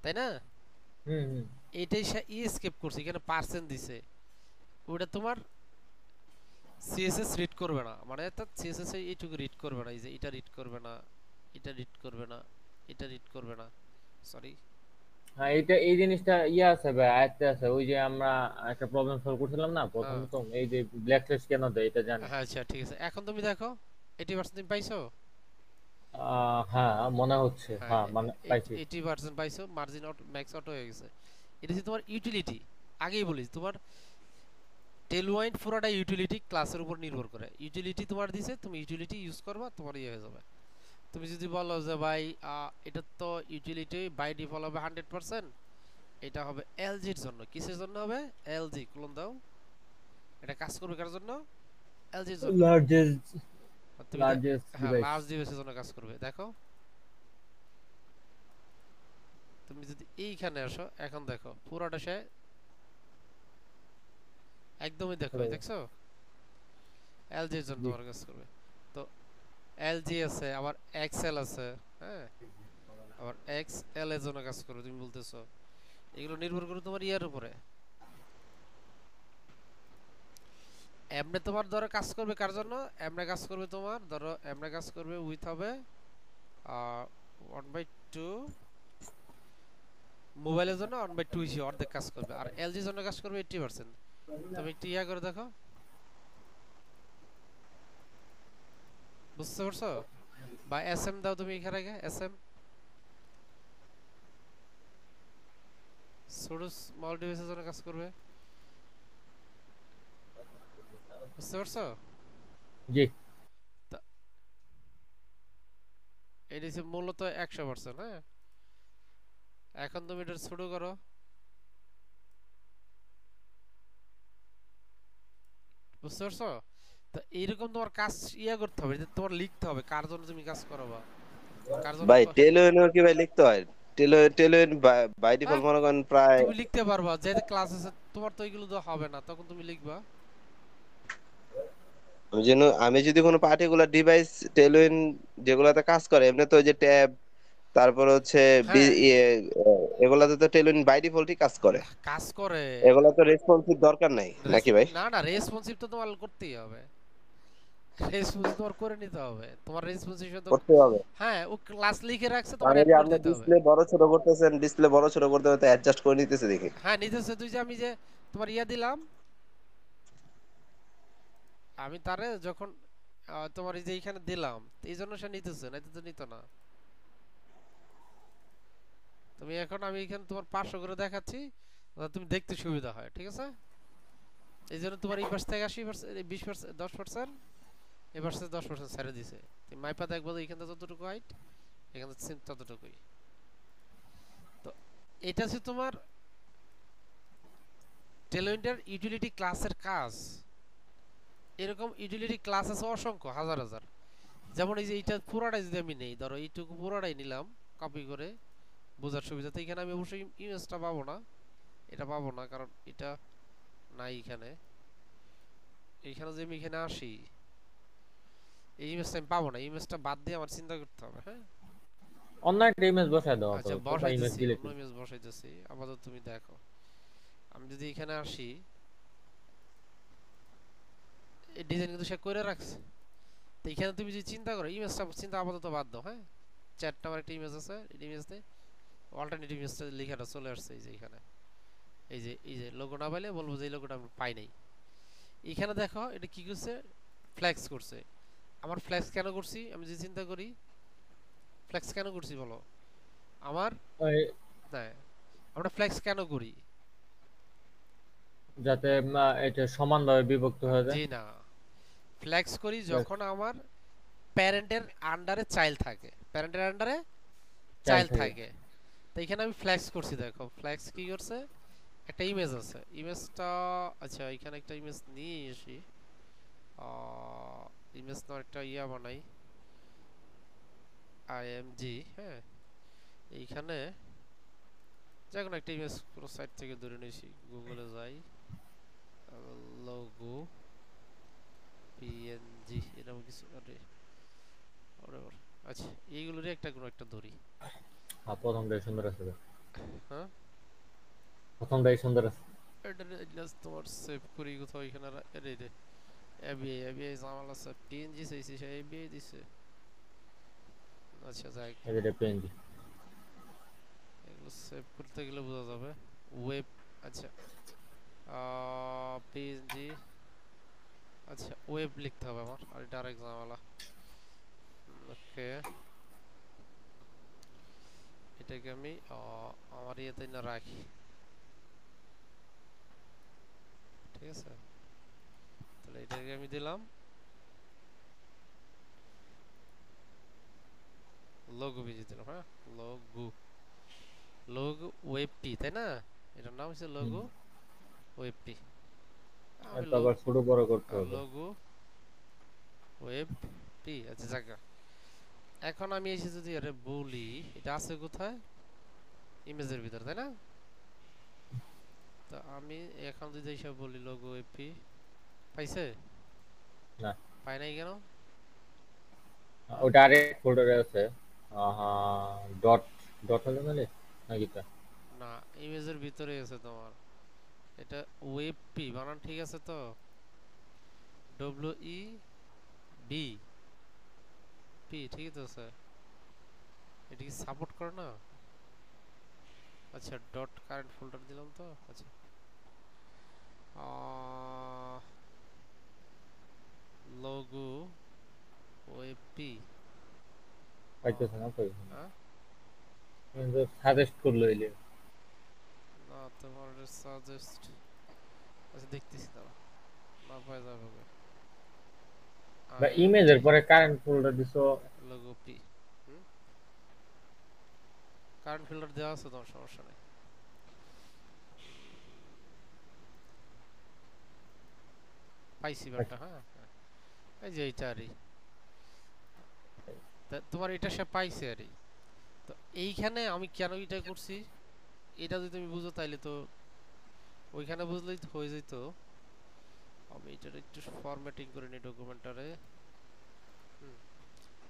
তাই না? হুম। এটাই সে এসকেপ করছে, এখানে পার্সেন্ট দিছে, ওটা তোমার সিএসএস রিড করবে না, মানে অর্থাৎ সিএসএস এইটুকু রিড করবে না, এই যে এটা রিড করবে না, এটা রিড করবে না, এটা রিড করবে না, সরি। হ্যাঁ, এটা এই জিনিসটা ইয়ে আছে ভাই, আয়ত্তে আছে। ওই যে আমরা একটা প্রবলেম সলভ করছিলাম না হ্যাঁ প্রথম, এই যে ব্ল্যাক লিস্ট কেন দেয় এটা জানি। হ্যাঁ, আচ্ছা ঠিক আছে, এখন তুমি দেখো 80% তুমি পাইছো। হ্যাঁ মনে হচ্ছে, হ্যাঁ, হ্যাঁ মানে পাইছি। 80% পাইছো, মার্জিন আউট ম্যাক্স আউট হয়ে গেছে। এটা হচ্ছে তোমার ইউটিলিটি। আগেই বলি তোমার টেলওয়াইন পুরোটা ইউটিলিটি ক্লাসের উপর নির্ভর করে। ইউটিলিটি তোমার দিছে, তুমি ইউটিলিটি ইউজ করবা, তোমার ইয়ে হয়ে যাবে। তুমি যদি বলো যে ভাই এটা তো ইউটিলিটি বাই ডিফল্ট হবে 100%, এটা হবে এলজির জন্য। কিসের জন্য হবে? এলজি ক্লোন দাও, এটা কাজ করবে কার জন্য? এলজির জন্য। লার্জেস্ট আর তুমি লার্জেস্ট হ্যাঁ, ডিভাইস। লার্জ ডিভাইসের জন্য কাজ করবে। দেখো তুমি যদি এইখানে আসো, এখন দেখো পুরোটা সে একদমই দেখো, এই দেখছো এলজির জন্য জি। তোমার কাজ করবে। তো এলজি আছে, আবার এক্সএল আছে, হ্যাঁ, আবার এক্সএল এর জন্য কাজ করবে তুমি বলতেছো। এগুলো নির্ভর করে তোমার ইয়ার উপরে। এমনে তোমার ধরো কাজ করবে কার জন্য? এমনে কাজ করবে তোমার, ধরো এমনে কাজ করবে উইথ হবে 1/2, মোবাইলের জন্য 1/2 হিসেবে অর্ধেক কাজ করবে, আর এলজির জন্য কাজ করবে 80%। তুমি একটু ইয়া করে দেখো, বুঝতে পারছো? বা এসএম দাও তুমি এখানে, আগে এসএম ছোট স্মল ডিভাইসের জন্য কাজ করবে, বুঝতে পারছো? জি। তা এটা হচ্ছে মূলত 100%। হ্যাঁ, এখন তুমি এটা ছোট করো, বুঝতে পারছো? তো এইরকম তোমার কাজ ইয়া করতে হবে, যে তোমার লিখতে হবে কার জন্য তুমি কাজ করবা, কার জন্য ভাই টেলোইনও কি ভাই লিখতে হয়? টেলোইন বাই হ্যাঁ, ডিফল্ট মনে করেন প্রায়, তুমি লিখতে পারবা, যে ক্লাস আছে তোমার, তো এগুলো তো হবে না, তখন তুমি লিখবা। আমি যদি কোনো পার্টিকুলার ডিভাইস টেলোইন যেগুলাতে কাজ করে, এমনি তো ওই যে ট্যাব, তারপর হচ্ছে হ্যাঁ, এগুলাতে তো টেলোইন বাই ডিফল্টই কাজ করে। কাজ করে। এগুলা তো রেসপন্সিভ দরকার নাই নাকি ভাই? না না, রেসপন্সিভ তো তোমার করতেই হবে, রেসপন্সিভ তোমার করে নিতে হবে, তোমার রেসপন্সিভ তো। করতে হবে। হ্যাঁ, ও ক্লাস লিখে রাখছে, তোমার মানে অ্যাড যে করে আপনি দিতে হবে। ডিসপ্লে বড় ছোট করতেছেন, ডিসপ্লে বড় ছোট করতে করতে অ্যাডজাস্ট করে নিতেছে দেখি। হ্যাঁ, নিতেছে। তুই যে আমি যে তোমার ইয়া দিলাম, আমি তারে যখন তোমার এই যে এইখানে দিলাম, এই জন্য সে নিতেছে, না তো নিত না। তুমি এখন আমি এখানে তোমার 500 করে দেখাচ্ছি, তুমি দেখতে সুবিধা হয়, ঠিক আছে? এই জন্য তোমার এই পাশ থেকে 80%, 20%, 10%, এই পাশ থেকে 10% ছেড়ে দিছে। তুমি মাইপা দেখবো এইখানে যতটুকু হাইট, এখানে সেম ততটুকুই। তো এটা হচ্ছে তোমার টেলউইন্ডের ইউটিলিটি ক্লাসের কাজ। এরকম ইউটিলিটি ক্লাস আছে অসংখ্য, হাজার হাজার। যেমন এই যে এইটা পুরাটাই যদি আমি নেই, ধরো এইটুকু পুরাটাই নিলাম কপি করে বোঝার সুবিধাতে। এখানে আমি অবশ্যই ইমেজটা পাবো না, এটা পাবো না, কারণ এটা নাই এখানে। এইখানে যে আমি এখানে আসি, এই ইমেজটা আমি পাবো না, ইমেজটা বাদ দিয়ে আমার চিন্তা করতে হবে। হ্যাঁ, অন্য একটা ইমেজ বসায় দাও আচ্ছা আপাতত, বা ইমেজ বসাইতেছি, ডিলিট। অন্য ইমেজ বসাইতেছি আপাতত। তুমি দেখো, আমি যদি এখানে আসি, এই ডিজাইন কিন্তু সে করে রাখছে। তো এখানে তুমি যদি চিন্তা করো, ইমেজটা চিন্তা আপাতত বাদ দাও। হ্যাঁ, চ্যাট নাম্বার একটা ইমেজ আছে, এই ইমেজতে অল্টারনেটিভ ইমেজটা লেখাটা চলে আসছে এই যে এখানে, এই যে লোগো না পাইলে বলবো যে এই লোগোটা আমি পাই নাই। এখানে দেখো এটা কি করছে, ফ্ল্যাক্স করছে। আমার ফ্ল্যাক্স কেন করছি, আমি যে চিন্তা করি ফ্ল্যাক্স কেন করছি বলো আমার, ওই হ্যাঁ আমরা ফ্ল্যাক্স কেন করি? যাতে এটা সমানভাবে বিভক্ত হয়ে যায়। জি না, ফ্ল্যাক্স করি যখন আমার প্যারেন্টের আন্ডারে চাইল্ড থাকে, প্যারেন্টের আন্ডারে চাইল্ড চাইল্ড থাকে। থাকে। তো এখানে আমি ফ্ল্যাক্স করছি, দেখো ফ্ল্যাক্স কি করছে, একটা ইমেজ আছে, ইমেজটা আচ্ছা এখানে একটা ইমেজ নিয়ে আসি, ইমেজ না একটা ইয়া বানাই, আইএমজি, হ্যাঁ এইখানে যে কোনো একটা ইমেজ কোনো সাইট থেকে ধরে নিয়েছি, গুগলে যাই, লোগো পিএনজি এরকম কিছু, আরে whatever। আচ্ছা এইগুলোরই একটা কোনো একটা ধরি, হ্যাঁ, প্রথমটাই সুন্দর আছে। হ্যাঁ প্রথমটাই সুন্দর আছে। এটা জাস্ট তোমার সেভ করি কোথাও এখানে, আরে রে এবিআই এবিআই জামাল আছে, পিএনজি চাইছি সে এবিআই দিছে। আচ্ছা যাই, এটা পিএনজি। এগুলো সেভ করতে গেলে বোঝা যাবে, ওয়েব, আচ্ছা পিএনজি, আচ্ছা ওয়েব লিখতে হবে আমার, আর এটা আরেক ঝামেলা। ওকে এটাকে আমি আমার ইয়েতে না রাখি, ঠিক আছে, তাহলে এটাকে আমি দিলাম লোগো বিজি দিলাম, হ্যাঁ লোগো, লোগো ওয়েবটি তাই না, এটার নাম হচ্ছে লোগো ওয়েবটি। আমি এটা আবার ছোট বড় করতে হবে। লোগো ওয়েব পি, আচ্ছা জায়গা। এখন আমি এসে যদি আরে বলি এটা আছে কোথায়, ইমেজের ভিতর তাই না, তো আমি এখন যদি এসে বলি লোগো ওয়েব পি, পাইছে? না, পাই নাই কেন? ওটা আরেক ফোল্ডারে আছে। ডট ডট হলো মানে নাকি তা? না ইমেজের ভিতরে আছে তোমার, এটা ওয়েব পি বানান ঠিক আছে তো, ডব্লিউ ই বি পি ঠিক তো আছে, এটা কি সাপোর্ট করে না? আচ্ছা ডট কারেন্ট ফোল্ডার দিলাম তো, আচ্ছা লোগো ওয়েব পি, পাইতেছে না কই? হ্যাঁ কিন্তু সাজেস্ট করলো এলে। না তোমার সাজেস্ট, আচ্ছা দেখতেছি দাঁড়া, না পাওয়া যাবে, বা আই এম ইমেজের জি পরে কারেন্ট ফোল্ডার দিছো। লোগো পি, কারেন্ট ফিল্টার দেওয়া আছে তোমার, সমস্যা নেই। পাইছি বারটা, হ্যাঁ হ্যাঁ। এই যে এইটা আরই, তোমার এটা সে পাইছে আরই। তো এইখানে আমি কেন এটা করছি, এটা যদি তুমি বুঝো তাইলে তো ওইখানে বুঝলেই তো হয়ে যেত। আমি এটার একটু ফরম্যাটিং করে নিই ডকুমেন্টারে।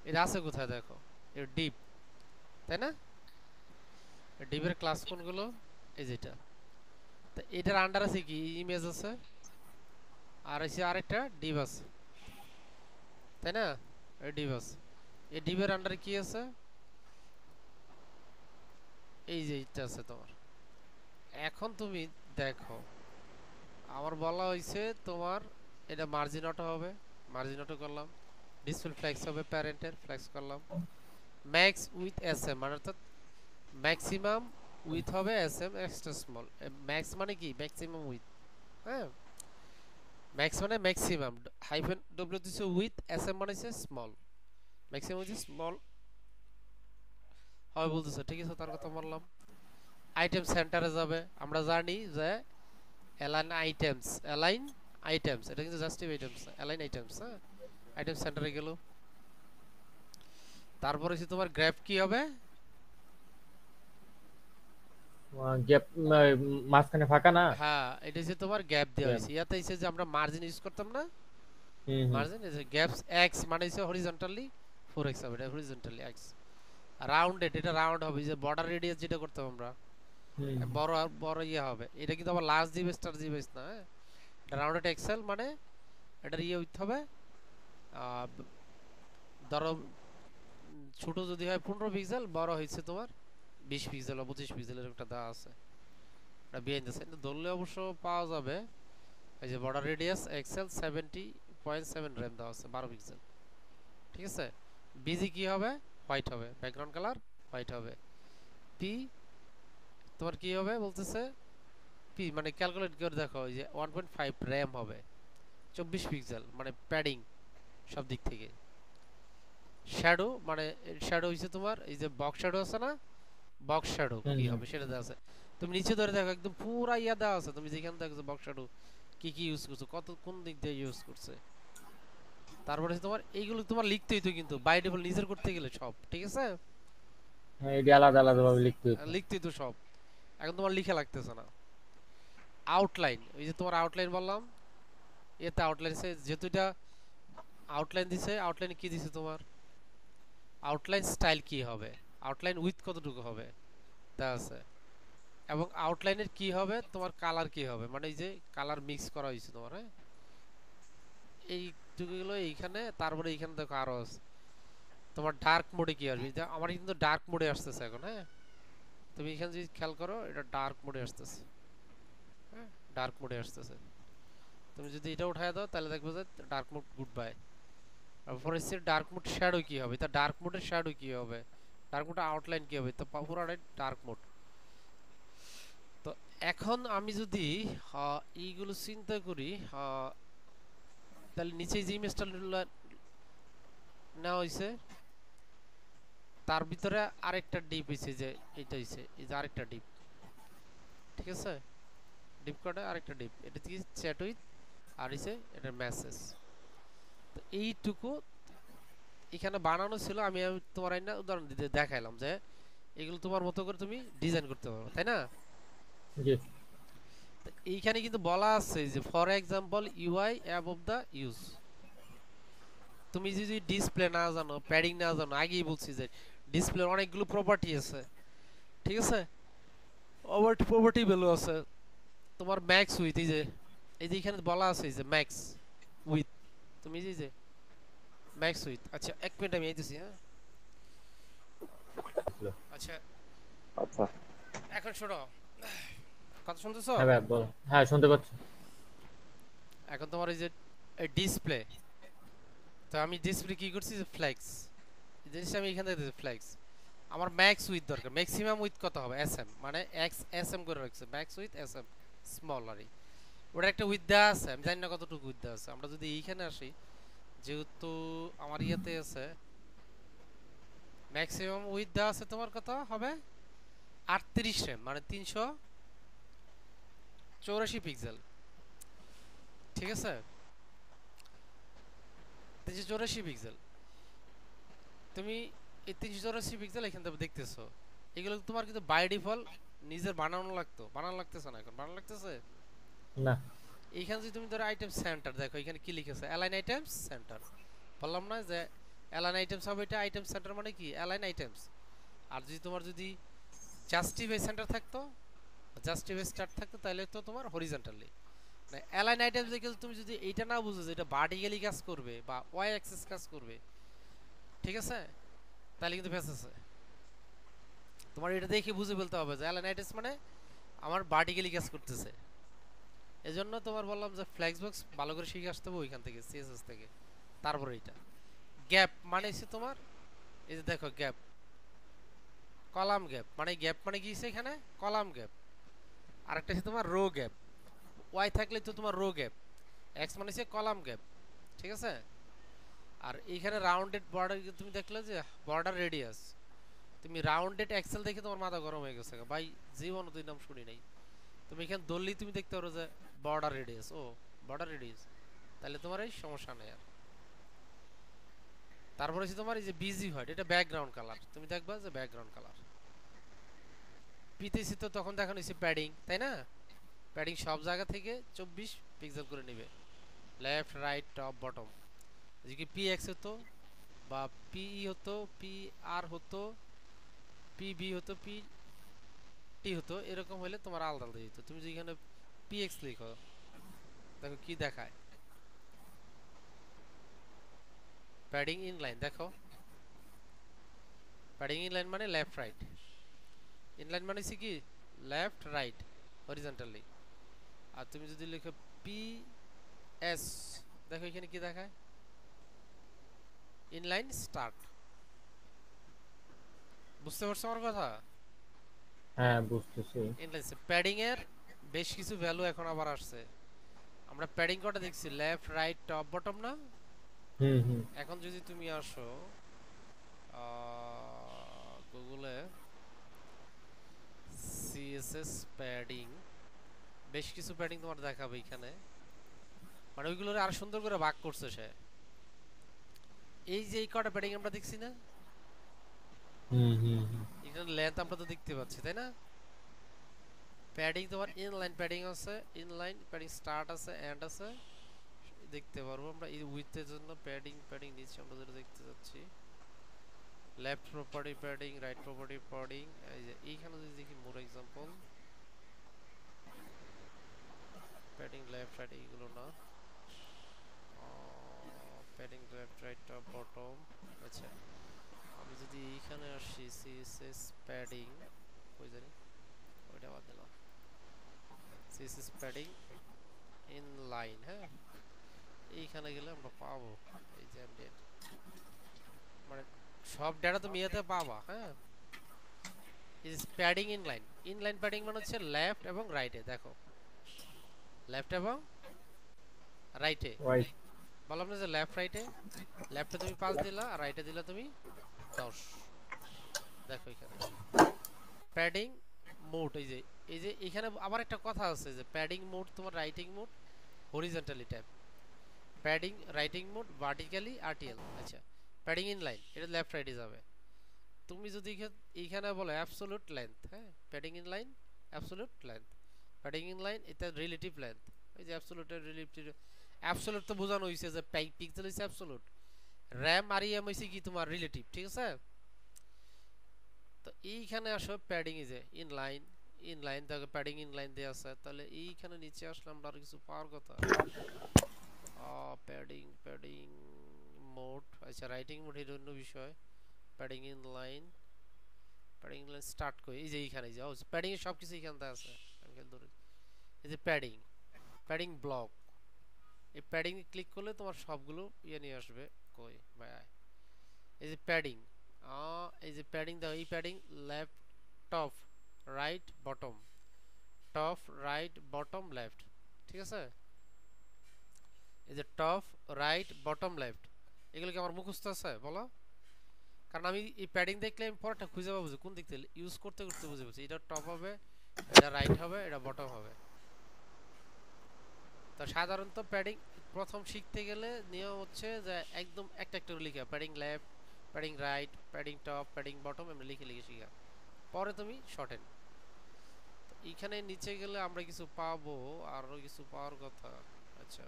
এটা আছে কোথায় দেখো, এর ডিপ তাই না, ডিপের ক্লাস কোনগুলো, এই যেটা, তো এটার আন্ডার আছে কি ইমেজ আছে, আর আছে আরেকটা ডিপ আছে তাই না, এই ডিপ আছে, এই ডিপের আন্ডারে কি আছে, এই যে এটা আছে তোমার। এখন তুমি দেখো আমার বলা হয়েছে তোমার এটা মার্জিন অটো হবে, মার্জিন অটো করলাম, ডিসপ্লে ফ্লেক্স হবে প্যারেন্টের, ফ্লেক্স করলাম, ম্যাক্স উইথ এস এম মানে অর্থাৎ ম্যাক্সিমাম উইথ হবে S M extra small, max মানে কি ম্যাক্সিমাম উইথ, হ্যাঁ ম্যাক্স মানে ম্যাক্সিমাম, হাইফেন ডব্লিউ দিছে উইথ, এস এম মানে হচ্ছে স্মল, ম্যাক্সিমাম হচ্ছে স্মল হবে বলতেছে, ঠিক আছে তার কথা বললাম। আইটেম সেন্টারে যাবে, আমরা জানি যে অ্যালাইন আইটেমস, অ্যালাইন আইটেমস এটা কিন্তু জাস্টিভ আইটেমস, অ্যালাইন আইটেমস, হ্যাঁ আইটেম সেন্টারে গেল। তারপরে হচ্ছে তোমার গ্র্যাপ কি হবে, গ্যাপ মাঝখানে ফাঁকা না। হ্যাঁ এটা হচ্ছে তোমার গ্যাপ দেওয়া গ্যাপ। হয়েছে, ইয়াতে হচ্ছে যে আমরা মার্জিন ইউজ করতাম না, হুম হুম মার্জিন এই যে গ্যাপস এক্স মানে হচ্ছে হরিজন্টালি 4x হবে, এটা হরিজন্টালি এক্স, রাউন্ডেড এটা রাউন্ড হবে, যে বর্ডার রেডিয়াস যেটা করতাম আমরা হুম। বড় বড় ইয়ে হবে, এটা কিন্তু আবার লাস্ট জিবে স্টার জিবে না, হ্যাঁ এটা রাউন্ডেড এক্সেল মানে এটার ইয়ে হইতে হবে, ধরো ছোট যদি হয় 15 পিক্সেল, বড় হয়েছে তোমার 20 পিক্সেল বা 25 পিক্সেলের একটা দেওয়া আছে, এটা বিহাইন্ড দ্য সিন ধরলে অবশ্য পাওয়া যাবে। এই যে বর্ডার রেডিয়াস এক্সেল 70.7 র্যাম দেওয়া আছে 12 পিক্সেল, ঠিক আছে। বিজি কি হবে, হোয়াইট হবে, ব্যাকগ্রাউন্ড কালার হোয়াইট হবে। পি তোমার কি হবে বলতেছে, পি মানে ক্যালকুলেট করে দেখো, ওই যে 1.5 র্যাম হবে, 24 পিক্সেল মানে প্যাডিং সব দিক থেকে। শ্যাডো মানে শ্যাডো হইছে তোমার এই যে বক্স শ্যাডো আছে না, বক্স শ্যাডো হুম কি হুম। হবে সেটা দেওয়া আছে। তুমি নিচে ধরে দেখো একদম পুরা ইয়া দেওয়া আছে, তুমি যেখানে দেখো বক্স শ্যাডো কি কি ইউজ করছো, কত কোন দিক দিয়ে ইউজ করছে। তারপরে তোমার এইগুলো তোমার লিখতে হইতো কিন্তু বাই ডিফল্ট নিজের করতে গেলে সব, ঠিক আছে। হ্যাঁ, এটি আলাদা আলাদা ভাবে লিখতে হতো। লিখতে হইতো সব, এখন তোমার লিখা লাগতেছে না। আউটলাইন, ওই যে তোমার আউটলাইন বললাম, এতে আউটলাইন যেহেতু এটা আউটলাইন দিছে, আউটলাইন কি দিছে তোমার, আউটলাইন স্টাইল কি হবে, আউটলাইন উইথ কতটুকু হবে তা আছে, এবং আউটলাইনের কি হবে তোমার কালার কি হবে, মানে এই যে কালার মিক্স করা হয়েছে তোমার, হ্যাঁ এইটুকুগুলো এইখানে। তারপরে এইখানে দেখো আরো আছে তোমার ডার্ক মোডে কি আসবে, আমার কিন্তু ডার্ক মোডে আসতেছে এখন, হ্যাঁ তুমি এখানে যদি খেয়াল করো এটা ডার্ক মোডে আসতেছে, হ্যাঁ ডার্ক মোডে আসতেছে। তুমি যদি এটা উঠায় দাও তাহলে দেখবে যে ডার্ক মোড গুড বাই। তারপর এসে ডার্ক মোড শ্যাডো কি হবে, তা ডার্ক মোডের শ্যাডো কি হবে, ডার্ক মোড আউটলাইন কি হবে, তো পুরোটাই ডার্ক মোড। তো এখন আমি যদি এইগুলো চিন্তা করি, তাহলে নিচে যে ইমেজটা নেওয়া হয়েছে তার ভিতরে আরেকটা ডিপ হয়েছে, যে এটা হয়েছে এই যে আরেকটা ডিপ, ঠিক আছে। ডিপ কোডে আরেকটা ডিপ, এটা কি চ্যাট উইথ আর হইছে এটা মেসেজ। তো এইটুকু এখানে বানানো ছিল, আমি তোমার না উদাহরণ দিতে দেখাইলাম যে এগুলো তোমার মতো করে তুমি ডিজাইন করতে পারো, তাই না। জি। তো এইখানে কিন্তু বলা আছে যে for example UI above the use, তুমি যদি ডিসপ্লে না জানো, প্যাডিং না জানো, আগেই বলছি যে ডিসপ্লের অনেকগুলো প্রপার্টি আছে, ঠিক আছে। প্রপার্টি ভ্যালু আছে তোমার ম্যাক্স উইথ, এই যে এখানে বলা আছে যে ম্যাক্স উইথ, তুমি যে ম্যাক্স উইথ। আচ্ছা এক মিনিট আমি আইতেছি, হ্যাঁ। আচ্ছা আচ্ছা। এখন শোনো, কথা শুনতেছো। হ্যাঁ ভাই বলো, হ্যাঁ শুনতে পাচ্ছি। এখন তোমার এই যে ডিসপ্লে, তো আমি ডিসপ্লে কি করছি যে ফ্ল্যাক্স, এই জিনিসটা আমি এখানে দিয়েছি ফ্ল্যাক্স। আমার ম্যাক্স উইথ দরকার, ম্যাক্সিমাম উইথ কত হবে এসএম, মানে এক্স এসএম করে রাখছে, ম্যাক্স উইথ এসএম স্মল আর ওটা একটা উইথ দেওয়া আছে, আমি জানি না কতটুকু উইথ দেওয়া আছে। আমরা যদি এইখানে আসি, যেহেতু আমার ইয়েতে আছে ম্যাক্সিমাম উইথ দেওয়া আছে, তোমার কত হবে 38 র্যাম মানে 384 পিক্সেল, ঠিক আছে 384 পিক্সেল। তুমি এই 384 পিক্সেল এখান থেকে দেখতেছো, এগুলো তোমার কিন্তু বাই ডিফল্ট নিজের বানানো লাগতেছে না, এখন বানানো লাগতেছে না। এইখানে যদি তুমি ধরো আইটেম সেন্টার দেখো, এখানে কি লিখেছে অ্যালাইন আইটেমস সেন্টার, বললাম না যে অ্যালাইন আইটেমস হবে, এটা আইটেম সেন্টার মানে কি অ্যালাইন আইটেমস। আর যদি তোমার যদি জাস্টিফাই সেন্টার থাকতো, জাস্টিফাই স্টার্ট থাকতো, তাহলে তো তোমার হরিজন্টালি মানে অ্যালাইন আইটেমস দেখে তুমি যদি এইটা না বুঝো যে এটা ভার্টিক্যালি কাজ করবে বা ওয়াই অ্যাক্সিস কাজ করবে, ঠিক আছে, তাহলে কিন্তু ফেস আছে। তোমার এটা দেখে বুঝে ফেলতে হবে যে অ্যালাইন আইটেমস মানে আমার ভার্টিক্যালি কাজ করতেছে। এজন্য তোমার বললাম যে ফ্লেক্সবক্স ভালো করে শিখে আসতে হবে ওইখান থেকে, সিএসএস থেকে। তারপরে এটা গ্যাপ মানে হচ্ছে তোমার এই যে দেখো গ্যাপ, কলাম গ্যাপ মানে গ্যাপ মানে কি হচ্ছে এখানে কলাম গ্যাপ। আরেকটা হচ্ছে তোমার রো গ্যাপ, ওয়াই থাকলে তো তোমার রো গ্যাপ, এক্স মানে হচ্ছে কলাম গ্যাপ, ঠিক আছে। আর এইখানে রাউন্ডেড বর্ডার তুমি দেখলে যে বর্ডার রেডিয়াস, তুমি রাউন্ডেড এক্সেল দেখে তোমার মাথা গরম হয়ে গেছে ভাই, জীবন তুই নাম শুনি নাই। তুমি এখানে ধরলেই তুমি দেখতে পারো যে বর্ডার রেডিয়াস, ও বর্ডার রেডিয়াস, তাহলে তোমার এই সমস্যা নেই আর। তারপরে হচ্ছে তোমার এই যে বিজি হোয়াইট, এটা ব্যাকগ্রাউন্ড কালার, তুমি দেখবা যে ব্যাকগ্রাউন্ড কালার। পিতেছি তো তখন দেখানো হয়েছে প্যাডিং, তাই না, প্যাডিং সব জায়গা থেকে 24 পিক্সেল করে নেবে, লেফট রাইট টপ বটম। যদি পি এক্স হতো বা পিই হতো, পি আর হতো, পি বি হতো, পি টি হতো, এরকম হলে তোমার আলাদা আলাদা যেত। তুমি যদি এখানে পি এক্স লিখো দেখো কি দেখায়, প্যাডিং ইন লাইন, দেখো প্যাডিং ইন লাইন মানে লেফট রাইট, ইনলাইন মানে হচ্ছে কি লেফট রাইট হরিজন্টালি। আর তুমি যদি লিখো পি এস, দেখো এখানে কি দেখায়, ইনলাইন স্টার্ট। বুঝতে পারছো আমার কথা? হ্যাঁ, বুঝতেছি। ইনলাইন প্যাডিং এর বেশ কিছু ভ্যালু এখন আবার আসছে। আমরা প্যাডিং কটা দেখছি লেফট রাইট টপ বটম না? হুম, হুম। এখন যদি তুমি আসো গুগলে সিএসএস প্যাডিং, বেশ কিছু প্যাডিং তোমার দেখাবে এখানে, মানে ওইগুলোর আর সুন্দর করে ভাগ করছে সে। এই যে এই কটা প্যাডিং আমরা দেখছি না, হুম, হুম, হুম। এখানে লেন্থ আমরা তো দেখতে পাচ্ছি তাই না? প্যাডিং তোমার ইনলাইন প্যাডিং আছে, ইনলাইন প্যাডিং স্টার্ট আছে, এন্ড আছে, দেখতে পারবো আমরা। এই উইথের জন্য প্যাডিং প্যাডিং নিচে আমরা যেটা দেখতে যাচ্ছি, left property padding, right property padding. এই যে এইখানে যদি দেখি মোর এক্সাম্পল, প্যাডিং লেফট রাইট এইগুলো না, padding left right top bottom. আচ্ছা, আমি যদি এইখানে আসি সিএসএস প্যাডিং, কই জানি ওইটা বাদ দিলাম, সিএসএস প্যাডিং ইনলাইন, হ্যাঁ এইখানে গেলে আমরা পাবো এই যে অ্যাম্বিয়েন্ট, মানে সব ডেটা তুমি এতে পাবা। হ্যাঁ, is padding inline, inline padding মানে হচ্ছে লেফট এবং রাইটে, দেখো লেফট এবং রাইটে। রাইট। বললাম না যে লেফট রাইটে, লেফটে তুমি 5 দিলা আর রাইটে দিলা তুমি 10। দেখো এখানে প্যাডিং মোড, এই যে এখানে আবার একটা কথা আছে যে প্যাডিং মোড তোমার writing mode horizontally tab, padding writing mode vertically RTL. আচ্ছা, প্যাডিং ইনলাইন এটা লেফট রাইটে যাবে। তুমি যদি এইখানে বলো অ্যাবসলিউট লেন্থ, হ্যাঁ padding inline absolute length, padding inline এটা রিলেটিভ লেন্থ। এই যে অ্যাবসলিউট এর রিলেটিভ, অ্যাবসলিউট তো বোঝানো হইছে যে পিক্সেল হইছে অ্যাবসলিউট, র‍্যাম আর ইএম হইছে কি তোমার রিলেটিভ, ঠিক আছে? তো এইখানে আসো প্যাডিং ইজ ইনলাইন, ইনলাইন দেখো প্যাডিং ইনলাইন দেয়া আছে, তাহলে এইখানে নিচে আসলে আমরা আর কিছু পাওয়ার কথা। প্যাডিং প্যাডিং মোড, আচ্ছা রাইটিং মোড এর অন্য বিষয়, padding inline, padding inline start করি, এই যে এইখানে যাও প্যাডিং এর সবকিছু এখানে আছে। আমি খেয়াল ধরে এই যে প্যাডিং, প্যাডিং ব্লক, এই প্যাডিং এ ক্লিক করলে তোমার সবগুলো ইয়ে নিয়ে আসবে। কই ভাই, এই যে প্যাডিং, এই যে প্যাডিং দাও, এই padding left top right bottom, top right bottom left, ঠিক আছে? এই যে টপ রাইট বটম লেফট, এগুলো কি আমার মুখস্থ আছে বলো? কারণ আমি এই প্যাডিং দেখলে আমি পরেরটা খুঁজে পাবো যে কোন দিক থেকে ইউজ করতে করতে বুঝে বুঝি এটা টপ হবে, এটা রাইট হবে, এটা বটম হবে। তো সাধারণত প্যাডিং প্রথম শিখতে গেলে নিয়ম হচ্ছে যে একদম একটা একটা করে লিখা, padding left, padding right, padding top, padding bottom, এমনি লিখে লিখে শিখা, পরে তুমি শর্টেন। এইখানে নিচে গেলে আমরা কিছু পাবো, আরো কিছু পাওয়ার কথা। আচ্ছা,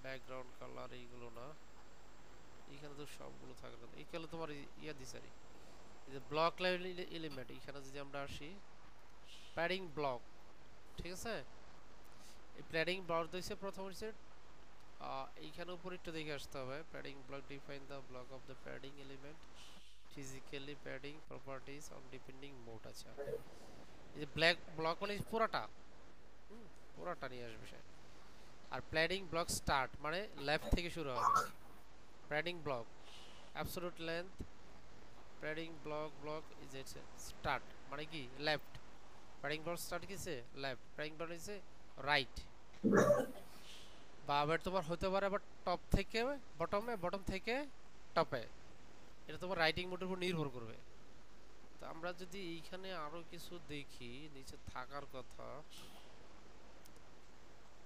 ব্যাকগ্রাউন্ড কালার এইগুলো না, এখানে তো সবগুলো থাকে না, এইখানে তোমার ইয়া দিছে এই যে ব্লক লেভেল এলিমেন্ট, এখানে যদি আমরা আসি প্যাডিং ব্লক, ঠিক আছে? এই প্যাডিং ব্লক দিয়েছে প্রথম হচ্ছে এইখানে উপরে একটু দেখে আসতে হবে, padding block define the block of the padding element physically padding properties on depending mode. আচ্ছা, এই যে ব্ল্যাক ব্লক মানে পুরাটা, পুরাটা নিয়ে আসবে সে। আর প্যাডিং ব্লক স্টার্ট মানে লেফট থেকে শুরু হবে, padding block absolute length, padding block block is it start মানে কি লেফট, প্যাডিং ব্লক স্টার্ট কিসে left, padding block is right. বা আবার তোমার হতে পারে আবার টপ থেকে বটমে, বটম থেকে টপে, এটা তোমার রাইটিং মোডের উপর নির্ভর করবে। তো আমরা যদি এইখানে আরো কিছু দেখি নিচে থাকার কথা,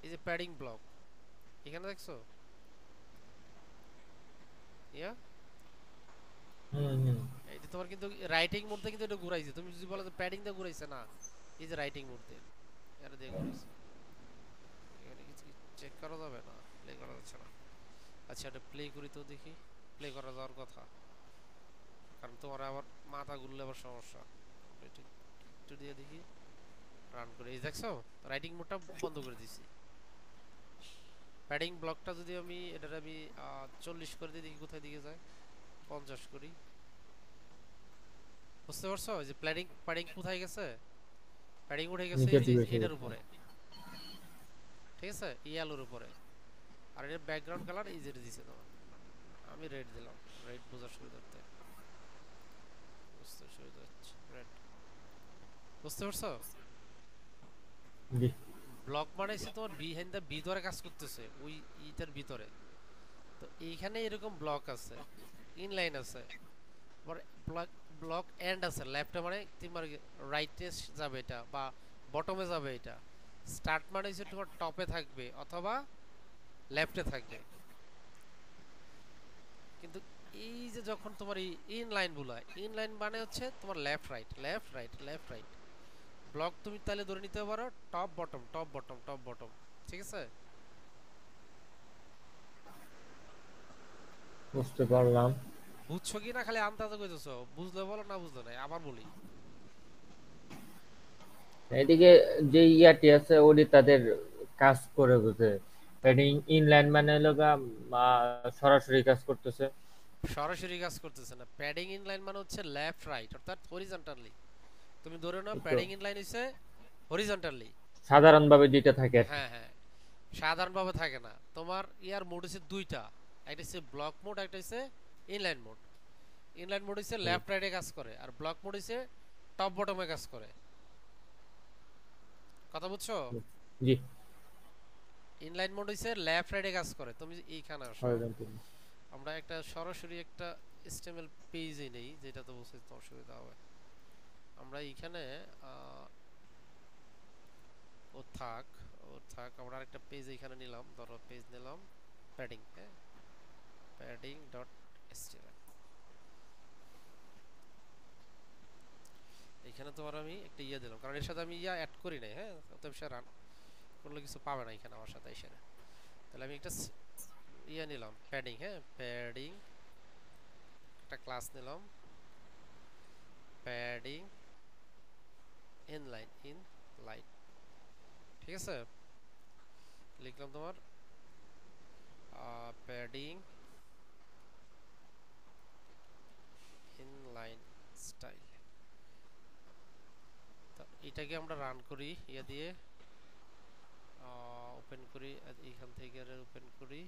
এই যে প্যাডিং ব্লক এখানে দেখছো, ইয়া হুম, হুম। এটা তোমার কিন্তু রাইটিং মোড থেকে কিন্তু এটা ঘুরাইছে। তুমি যদি বলো যে প্যাডিং দিয়ে ঘুরাইছে, না এই যে রাইটিং মোড দিয়ে এটা দিয়ে ঘুরাইছে। এখানে কিছু চেক করা যাবে না, প্লে করা যাচ্ছে না। আচ্ছা, এটা প্লে করি তো দেখি, প্লে করা যাওয়ার কথা, কারণ তোমার আবার মাথা ঘুরলে আবার সমস্যা। একটু একটু দিয়ে দেখি, রান করে, এই দেখছো রাইটিং মোডটা বন্ধ করে দিছি। প্যাডিং ব্লকটা যদি আমি এটা আমি 40 করে দিই, দেখি কোথায় দিকে যায়, 50 করি, বুঝতে পারছো? ওই যে প্যাডিং প্যাডিং কোথায় গেছে? প্যাডিং উঠে গেছে নিচের এই যে দিকে এসে এটার গেছে। উপরে, ঠিক আছে, ইয়ালোর উপরে। আর এর ব্যাকগ্রাউন্ড কালার এই যে দিছে তোমার, আমি রেড দিলাম, রেড বোঝার সুবিধার্থে, বুঝতে সুবিধা হচ্ছে রেড। বুঝতে পারছো? জি। ব্লক বানাইছে তোমার বিহাইন্ড দ্য ভিতরে কাজ করতেছে ওই ইটার ভিতরে। তো এইখানে এরকম ব্লক আছে, ইনলাইন আছে, আবার ব্লক ব্লক এন্ড আছে। লেফটে মানে তোমার রাইটে যাবে এটা, বা বটমে যাবে এটা। স্টার্ট মানে হচ্ছে তোমার টপে থাকবে অথবা লেফটে থাকবে। কিন্তু এই যে যখন তোমার এই ইনলাইন গুলা, ইনলাইন মানে হচ্ছে তোমার left right left right left right. Block তুমি তাহলে ধরে নিতে পারো top bottom top bottom top bottom, ঠিক আছে? বুঝতে পারলাম। বুঝছো কি না খালি আন্দাজে কইতেছো? বুঝলে বলো, না বুঝলে নাই আবার বলি। এদিকে যে ইয়াটি আছে ওটি তাদের কাজ করে বুঝে, প্যাডিং ইনলাইন মানে হলো সরাসরি কাজ করতেছে। সরাসরি কাজ করতেছে না। প্যাডিং ইনলাইন মানে হচ্ছে লেফট রাইট, অর্থাৎ হরিজন্টালি। তুমি ধরে নাও এই তো প্যাডিং ইনলাইন হইছে হরিজন্টালি। সাধারণভাবে যেটা থাকে আর কি। হ্যাঁ হ্যাঁ, সাধারণভাবে থাকে না। তোমার ইয়ার মোড হচ্ছে দুইটা, একটা হচ্ছে ব্লক মোড, একটা হচ্ছে ইনলাইন মোড। ইনলাইন মোড হচ্ছে হুম, লেফট রাইটে কাজ করে, আর ব্লক মোড হচ্ছে টপ বটমে কাজ করে। কথা বুঝছো? হুম। জি। ইনলাইন মোড হচ্ছে লেফট রাইটে কাজ করে। তুমি এইখানে আসো, হরিজন্টালি। আমরা একটা সরাসরি একটা এচটিএমএল পেজে নেই, যেটা তো বুঝতে তোমার সুবিধা হবে। আমরা এইখানে ও থাক, ও থাক, আমরা আরেকটা পেজ এইখানে নিলাম, ধরো পেজ নিলাম প্যাডিং, হ্যাঁ, প্যাডিং ডট এচটিএমএল। এখানে তোমার আমি একটা ইয়ে দিলাম, কারণ এর সাথে আমি ইয়া অ্যাড করি নাই, হ্যাঁ, অতএব সে রান করলে কিছু পাবে না এখানে আমার সাথে এসে। তাহলে আমি একটা ইয়ে নিলাম প্যাডিং, হ্যাঁ, প্যাডিং, একটা ক্লাস নিলাম প্যাডিং ইনলাইন, ইনলাইন, ঠিক আছে। লিখলাম তোমার প্যাডিং ইনলাইন স্টাইল। তো এটাকে আমরা রান করি ইয়ে দিয়ে, ওপেন করি, এইখান থেকে ওপেন করি।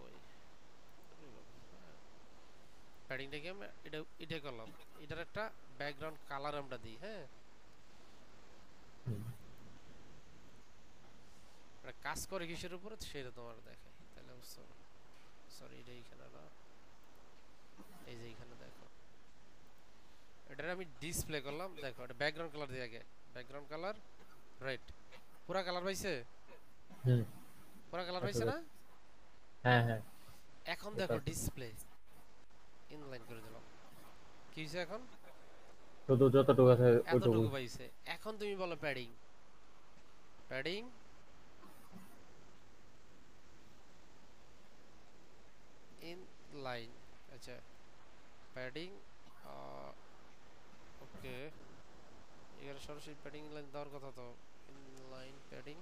ওই প্যাডিংটাকে আমি এটা এটা করলাম, এটার একটা ব্যাকগ্রাউন্ড কালার আমরা দিই, হ্যাঁ। হুম, এটা কাজ করে কিসের উপরে সেটা তোমার দেখাই, তাহলে বুঝছো। সরি, এটা এইখানে না, এই যে এইখানে দেখো, এটার আমি ডিসপ্লে করলাম। দেখো এটা ব্যাকগ্রাউন্ড কালার দিয়ে আগে, ব্যাকগ্রাউন্ড কালার রেড, পুরা কালার পাইছে, হুম। পুরা কালার বুঝতে পাইছে না? পারছি। হ্যাঁ হ্যাঁ। এখন বুঝতে দেখো পারছি। ডিসপ্লে ইনলাইন করে দিলাম, কি হইছে এখন? শুধু যতটুকু আছে এতটুকু ওইটুকুই। পাইছে। এখন তুমি বলো প্যাডিং, প্যাডিং ইন লাইন, আচ্ছা, প্যাডিং, ওকে, এখানে সরাসরি প্যাডিং লাইন দেওয়ার কথা তো, ইন লাইন প্যাডিং,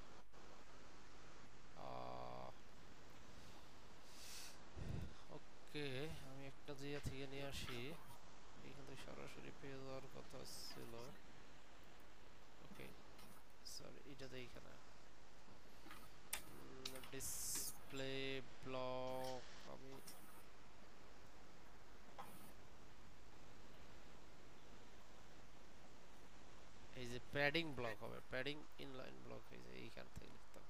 ওকে। আমি একটা জায়গা থেকে নিয়ে আসি, এখান থেকে সরাসরি পেয়ে যাওয়ার কথা ছিল। ওকে, সরি, এটাতে এইখানে ডিসপ্লে ব্লক, আমি এই যে প্যাডিং ব্লক হবে, প্যাডিং ইনলাইন ব্লক, এই যে এইখান থেকে লিখতাম।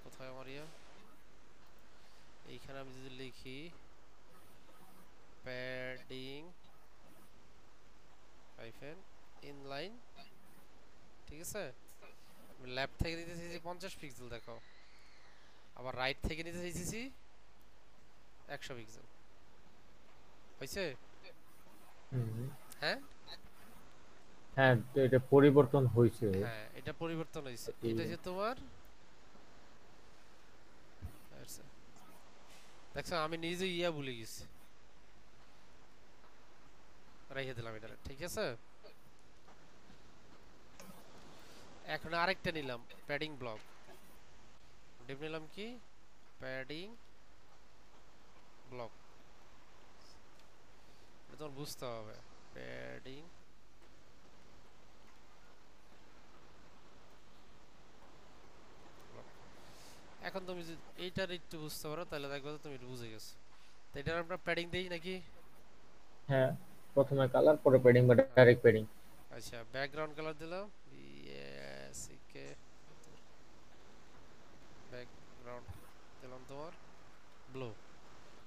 কোথায় আমার ইয়া, এইখানে আমি যদি লিখি প্যাডিং হাইফেন ইনলাইন, ঠিক আছে। আমি লেফট থেকে নিতে চাইছি 50 পিক্সেল, দেখো, আবার রাইট থেকে নিতে চাইছি 100 পিক্সেল, হয়েছে? হুম। হ্যাঁ হ্যাঁ, তো এটা পরিবর্তন হয়েছে। হ্যাঁ, এটা পরিবর্তন হয়েছে। এটা এই যে তোমার আচ্ছা, দেখছো আমি নিজে ইয়া ভুলে গেছি, রেখে দিলাম এটা, ঠিক আছে। এখন আরেকটা নিলাম প্যাডিং ব্লক, ডিপ নিলাম কি প্যাডিং ব্লক, তোমার বুঝতে হবে। প্যাডিং এখন তুমি যদি এইটার একটু বুঝতে পারো তাহলে দেখবে যে তুমি একটু বুঝে গেছো। তো এটার আমরা প্যাডিং দেই নাকি? হ্যাঁ, প্রথমে কালার পরে প্যাডিং বা হ্যাঁ, ডাইরেক্ট প্যাডিং। আচ্ছা ব্যাকগ্রাউন্ড কালার দিলাম বিএসকে, ব্যাকগ্রাউন্ড দিলাম তোমার ব্লু।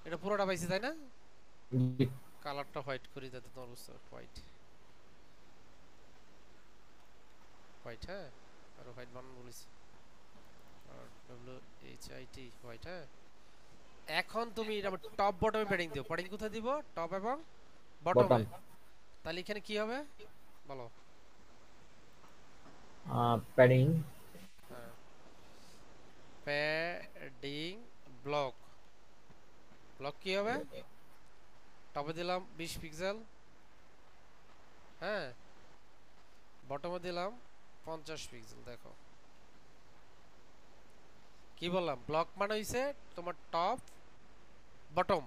এটা পুরোটা পাইছি তাই না? জি। কালারটা হোয়াইট করি যাতে তোমার বুঝতে পারো। হোয়াইট, হোয়াইট, হ্যাঁ, আর হোয়াইট বানান বলেছি, আর WHIT হোয়াইট, হ্যাঁ। এখন তুমি এটা টপ বটমে প্যাডিং দিও। প্যাডিং কোথায় দিব? টপ এবং বটমে। বটম। তাহলে এখানে কি হবে বলো? প্যাডিং। হ্যাঁ, প্যাডিং ব্লক। ব্লক কি হবে? টপে দিলাম 20 পিক্সেল, হ্যাঁ, বটমে দিলাম 50 পিক্সেল। দেখো কি বললাম, ব্লক মানে হইছে তোমার টপ বটম,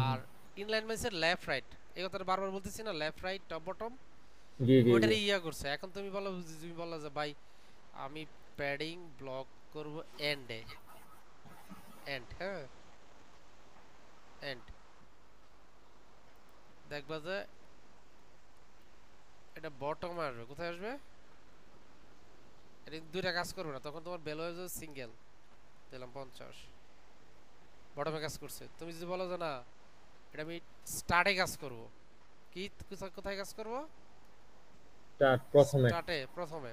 আর ইনলাইন মানে লেফট রাইট। এই কথাটা বারবার বলতেছি না, লেফট রাইট টপ বটম, জি জি জি। ওইটারই ইয়া করছে। এখন তুমি বলো, তুমি বললা যে ভাই আমি প্যাডিং ব্লক করব এন্ডে, এন্ড, হ্যাঁ, এন্ড, দেখবা যে এটা বটম আসবে। কোথায় আসবে? এটা দুইটা কাজ করবে না, তখন তোমার বেল হয়ে যাবে সিঙ্গেল। দিলাম 50, বটমে কাজ করছে। তুমি যদি বলো যে না এটা আমি স্টার্টে কাজ করব, কি কোথায় কাজ করব? স্টার্ট প্রথমে। স্টার্টে, প্রথমে।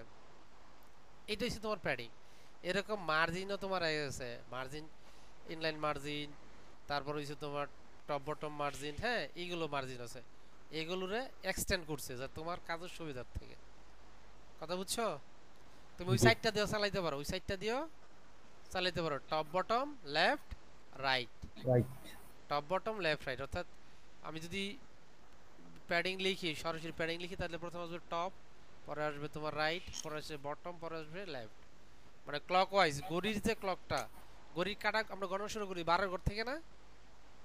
এটা হচ্ছে তোমার প্যাডিং। এরকম মার্জিনও তোমার আছে, মার্জিন, ইনলাইন মার্জিন, তারপর হচ্ছে তোমার টপ বটম মার্জিন, হ্যাঁ, এইগুলো মার্জিন আছে। এগুলোরে এক্সটেন্ড করছে যা তোমার কাজের সুবিধার থেকে। কথা বুঝছো? তুমি ওই জি। সাইডটা দিয়েও চালাইতে পারো, ওই সাইডটা দিয়েও চালাইতে পারো। Top bottom left right, right. Top bottom left right. অর্থাৎ আমি যদি প্যাডিং লিখি, সরাসরি প্যাডিং লিখি, তাহলে প্রথমে আসবে টপ, পরে আসবে তোমার রাইট, পরে আসবে বটম, পরে আসবে লেফট। মানে ক্লকওয়াইজ। ঘড়ির যে ক্লকটা, ঘড়ির কাঁটা আমরা গণনা শুরু করি 12 ঘর থেকে না?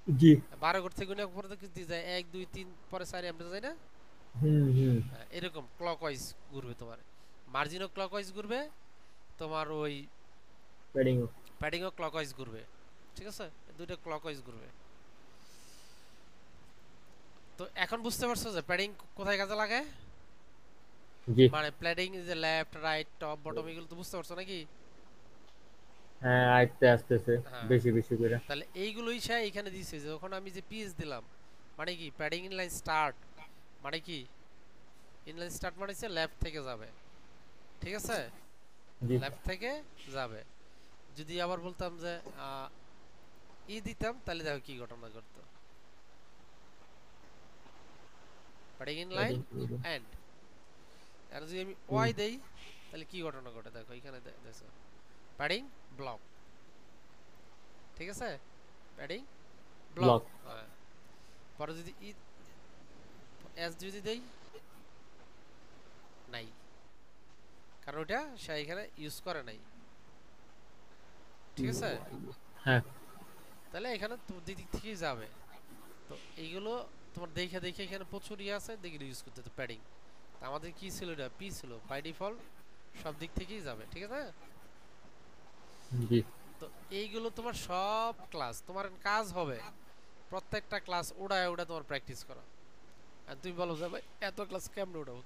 জি। 12 ঘর থেকে গুণে পরে তো কিছু যায় 1 2 3 পরে 4 আমরা যাই না? হুম। হ্যাঁ, এরকম ক্লকওয়াইজ ঘুরবে তোমার। মার্জিনও ক্লকওয়াইজ ঘুরবে, তোমার ওই প্যাডিং। প্যাডিংও ক্লকওয়াইজ ঘুরবে। ঠিক আছে, দুইটা ক্লকওয়াইজ ঘুরবে। তো এখন বুঝতে পারছো যে প্যাডিং কোথায় কাজে লাগে? জি। মানে প্যাডিং যে লেফট রাইট টপ বটম, এগুলো তো বুঝতে পারছো নাকি? হ্যাঁ, আস্তে আসতেছে হ্যাঁ, বেশি বেশি করে। তাহলে এইগুলোই সে এখানে দিছে। যখন আমি যে পিস দিলাম, মানে কি প্যাডিং ইনলাইন স্টার্ট, মানে কি ইনলাইন স্টার্ট মানে হচ্ছে লেফট থেকে যাবে। ঠিক আছে, জি। লেফট থেকে যাবে। যদি আবার বলতাম যে ই দিতাম, তাহলে দেখো কি ঘটনা ঘটতো। Padding inline padding. এন্ড। আর যদি আমি ওয়াই দেই, তাহলে কি ঘটনা ঘটে দেখো এখানে দেখো, প্যাডিং ব্লক। ঠিক আছে, প্যাডিং ব্লক। ব্লক। হ্যাঁ, পরে যদি ই এস যদি দেই, নাই, কারণ ওটা সে এখানে ইউজ করে নাই। ঠিক আছে, হ্যাঁ। তাহলে এখানে দুই দিক থেকেই যাবে। তো এইগুলো তোমার দেখে দেখে এখানে প্রচুর ইয়ে আছে, দেখে ইউজ করতে। তো প্যাডিং আমাদের কি ছিল, এটা পি ছিল, বাই ডিফল্ট সব দিক থেকেই যাবে। ঠিক আছে, জি। তো এইগুলো তোমার সব ক্লাস, তোমার কাজ হবে প্রত্যেকটা ক্লাস ওড়ায় ওড়া তোমার প্র্যাকটিস করা। আর তুমি বলো যে ভাই এত ক্লাস কেমনে ওড়াবো?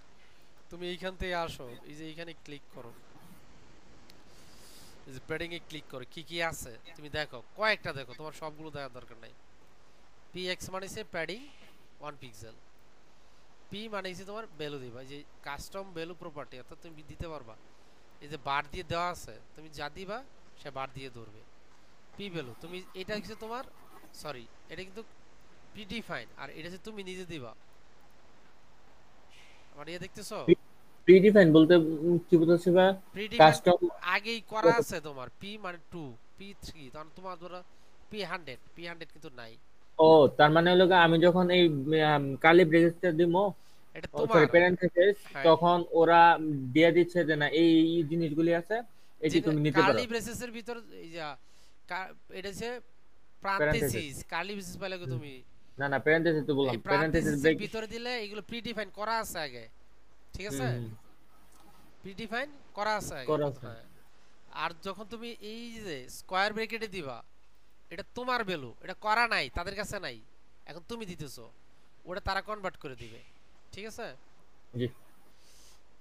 তুমি এইখান থেকে আসো, এই যে এইখানে ক্লিক করো, এই যে প্যাডিং এ ক্লিক করো, কি কি আছে তুমি দেখো, কয়েকটা দেখো, তোমার সবগুলো দেখার দরকার নাই। px মানে হচ্ছে প্যাডিং 1 পিক্সেল। পি মানে হচ্ছে তোমার ভ্যালু দিবা, যে কাস্টম ভ্যালু প্রপার্টি, অর্থাৎ তুমি দিতে পারবা। এই যে বার দিয়ে দেওয়া আছে, তুমি যা দিবা সে বার দিয়ে ধরবে। পি ভ্যালু তুমি, এটা হচ্ছে তোমার, সরি, এটা কিন্তু প্রিডিফাইন, আর এটা হচ্ছে তুমি নিজে দিবা। আমার ইয়ে দেখতেছো? প্রিডিফাইন বলতে কি বোঝাচ্ছে ভাই? Predefine custom. আগেই করা আছে তোমার। পি মানে 2, পি 3, তখন তোমার ধরো পি 100, পি 100 কিন্তু নাই। ও, তার মানে হলো গিয়ে আমি যখন এই কালি ব্রেসটা দিমো, এটা ও সরি তোমার। প্যারেন্থেসিস, হ্যাঁ, তখন ওরা দিয়ে দিচ্ছে যে না এই এই জিনিসগুলি আছে, এটি তুমি নিতে পারো। কার্লি ব্রেসেসের ভিতর এই যে এটা হচ্ছে প্যারেন্থেসিস। প্রান্তেসিস, কার্লি ব্রেসেস পাইলে তুমি না না, প্যারেন্থেসিস তো বললাম, এই প্যারেন্থেসিস প্রান্থেসিসের ব্রেক। ভিতরে দিলে এগুলো প্রিডিফাইন করা আছে আগে, ঠিক হুম আছে, হুম। প্রিডিফাইন করা আছে আগে। করা আছে। হ্যাঁ, আর যখন তুমি এই যে স্কয়ার ব্র্যাকেটে দিবা, এটা তোমার ভ্যালু, এটা করা নাই, তাদের কাছে নাই, এখন তুমি দিতেছো, ওটা তারা কনভার্ট করে দিবে, ঠিক আছে। জি।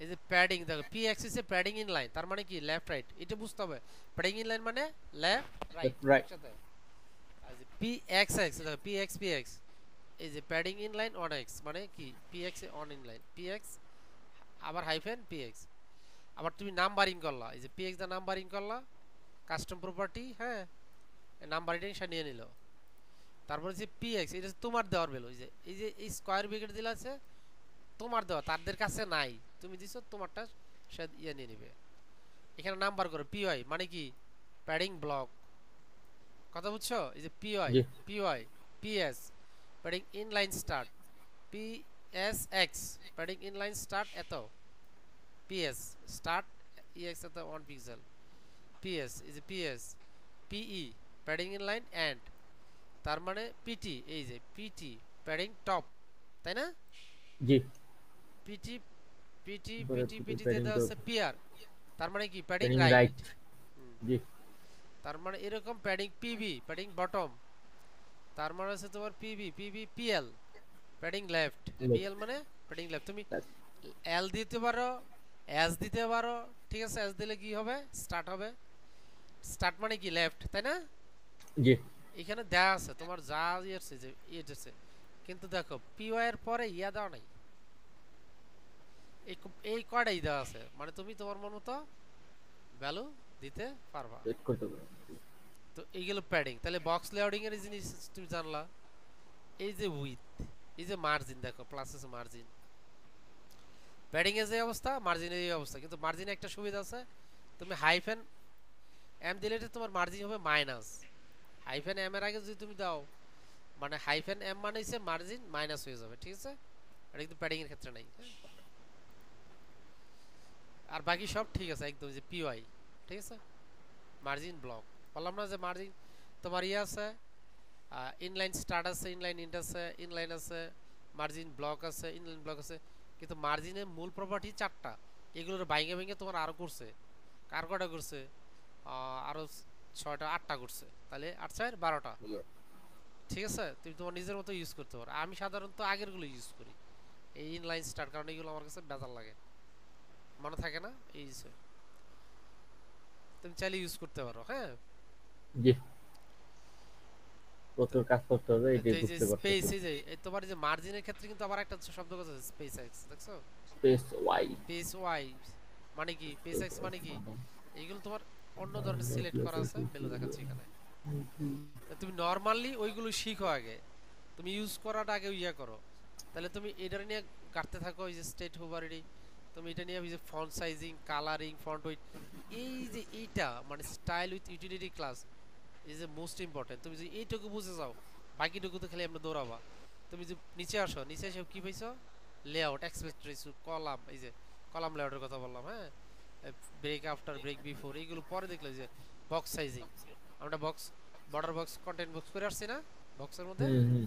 এই যে প্যাডিং দেখো, P Axis A padding in line, তার মানে কি লেফট রাইট, এটা বুঝতে হবে। প্যাডিং ইন লাইন মানে লেফট রাইট রাইট। একসাথে। আর যে পি এক্স এক্স দেখো, পি এক্স পি এক্স, এই যে padding in line on x মানে কি P x A on in line, P x আবার হাইফেন পি এক্স। আবার তুমি নাম্বারিং করলা, এই যে পি এক্স দা নাম্বারিং করলা, কাস্টম প্রপার্টি, হ্যাঁ, নাম্বারিং সে নিয়ে নিল। তারপরে যে পি এক্স, এটা হচ্ছে তোমার দেওয়ার ভ্যালু, এই যে এই স্কয়ার ব্র্যাকেট দিলে আছে তোমার দেওয়া, তাদের কাছে নাই, তুমি দিছো তোমারটা, সে ইয়ে নিয়ে নিবে। এখানে নাম্বার করো, পি ওয়াই মানে কি প্যাডিং ব্লক, কথা বুঝছো। এই যে পি ওয়াই, জি P Y, P S padding inline start, P S X padding inline start এত, P S start E X এত 1 পিক্সেল, পি এস এই যে P S, PE padding inline end, তার মানে পিটি, এই যে পিটি প্যাডিং টপ, তাই না, জি। পিটি পিটি পরে পিটি পিটি প্যাডিং দিতে টপ, হচ্ছে পিআর, তার মানে কি প্যাডিং প্যাডিং রাইট। রাইট। জি। তার মানে এরকম প্যাডিং পিবি প্যাডিং বটম, তার মানে হচ্ছে তোমার PB PB PL padding left, PL মানে প্যাডিং লেফট। তুমি এল দিতে পারো, এস দিতে পারো, ঠিক আছে, এস দিলে কি হবে স্টার্ট হবে, স্টার্ট মানে কি লেফট, তাই না। জি। এখানে দেয়া আছে তোমার যা ইয়েছে যে ইয়েছে, কিন্তু দেখো পিওয়াই এর পরে ইয়া দেওয়া নাই, এই কয়টাই দেওয়া আছে, মানে তুমি তোমার মন মতো ভ্যালু দিতে পারবা। চেক করতে পারো। তো এইগুলো প্যাডিং, তাহলে বক্স লেআউটিং এর জিনিস তুমি জানলা। এই যে উইথ, এই যে মার্জিন দেখো, প্লাস আছে মার্জিন, প্যাডিং এর যে অবস্থা মার্জিনের এই অবস্থা, কিন্তু মার্জিনে একটা সুবিধা আছে, তুমি হাইফেন এম দিলে এটা তোমার মার্জিন হবে মাইনাস, হাইফেন এম এর আগে যদি তুমি দাও, মানে হাইফেন এম মানে হচ্ছে মার্জিন মাইনাস হয়ে যাবে, ঠিক আছে, এটা কিন্তু প্যাডিং এর ক্ষেত্রে নাই, হ্যাঁ? আর বাকি সব ঠিক আছে একদম, যে পিওয়াই ঠিক আছে, মার্জিন ব্লক বললাম না, যে মার্জিন তোমার ইয়ে আছে, ইনলাইন স্টার্ট আছে, ইনলাইন ইন্ড আছে, ইনলাইন আছে, মার্জিন ব্লক আছে, ইনলাইন ব্লক আছে, কিন্তু মার্জিনের মূল প্রপার্টি চারটা, এগুলোর ভাঙে ভেঙে তোমার আরো করছে, কার কটা করছে, আরো 6টা 8টা করছে, তাহলে 8 4 12টা, ঠিক আছে, তুমি তোমার নিজের মতো ইউজ করতে পারো। আমি সাধারণত আগের গুলো ইউজ করি, এই ইনলাইন স্টার্ট, কারণ এগুলো আমার কাছে বেজার লাগে, মনে থাকে না, এই যে তুমি চাইলে ইউজ করতে পারো, হ্যাঁ। জি। প্রচুর কাজ করতে হবে, তো এটাই এই যে বুঝতে পারতেছি। স্পেস, এই যে তোমার যে মার্জিনের ক্ষেত্রে কিন্তু আবার একটা শব্দ আছে স্পেস এক্স, দেখছো, স্পেস ওয়াই। স্পেস ওয়াই মানে কি, স্পেস এক্স মানে কি, এইগুলো তোমার অন্য ধরনের সিলেক্ট করা আছে, ভ্যালু দেখাচ্ছে এখানে। তা তুমি নরমালি ওইগুলো শিখো আগে, তুমি ইউজ করাটা আগে ইয়া করো, তাহলে তুমি এটা নিয়ে কাটতে থাকো, এই যে স্টেট হোভারিটি, তুমি এটা নিয়ে এই যে font sizing, colouring, font with, এই যে এইটা মানে style with utility class is a most important. তুমি যদি এইটুকু বুঝে যাও, বাকিটুকু তো খালি আমরা দৌড়াবা। তুমি যে নিচে আসো, নিচে এসে কি পাইছো, লেআউট, এক্সপ্রেস ট্রেস, কলাম, এই যে কলাম লেআউটের কথা বললাম, হ্যাঁ, ব্রেক আফটার, ব্রেক বিফোর, এইগুলো পরে দেখলে যে বক্স সাইজিং, আমরা box, border box, content box করে আসছি না বক্সের মধ্যে, হুম হুম।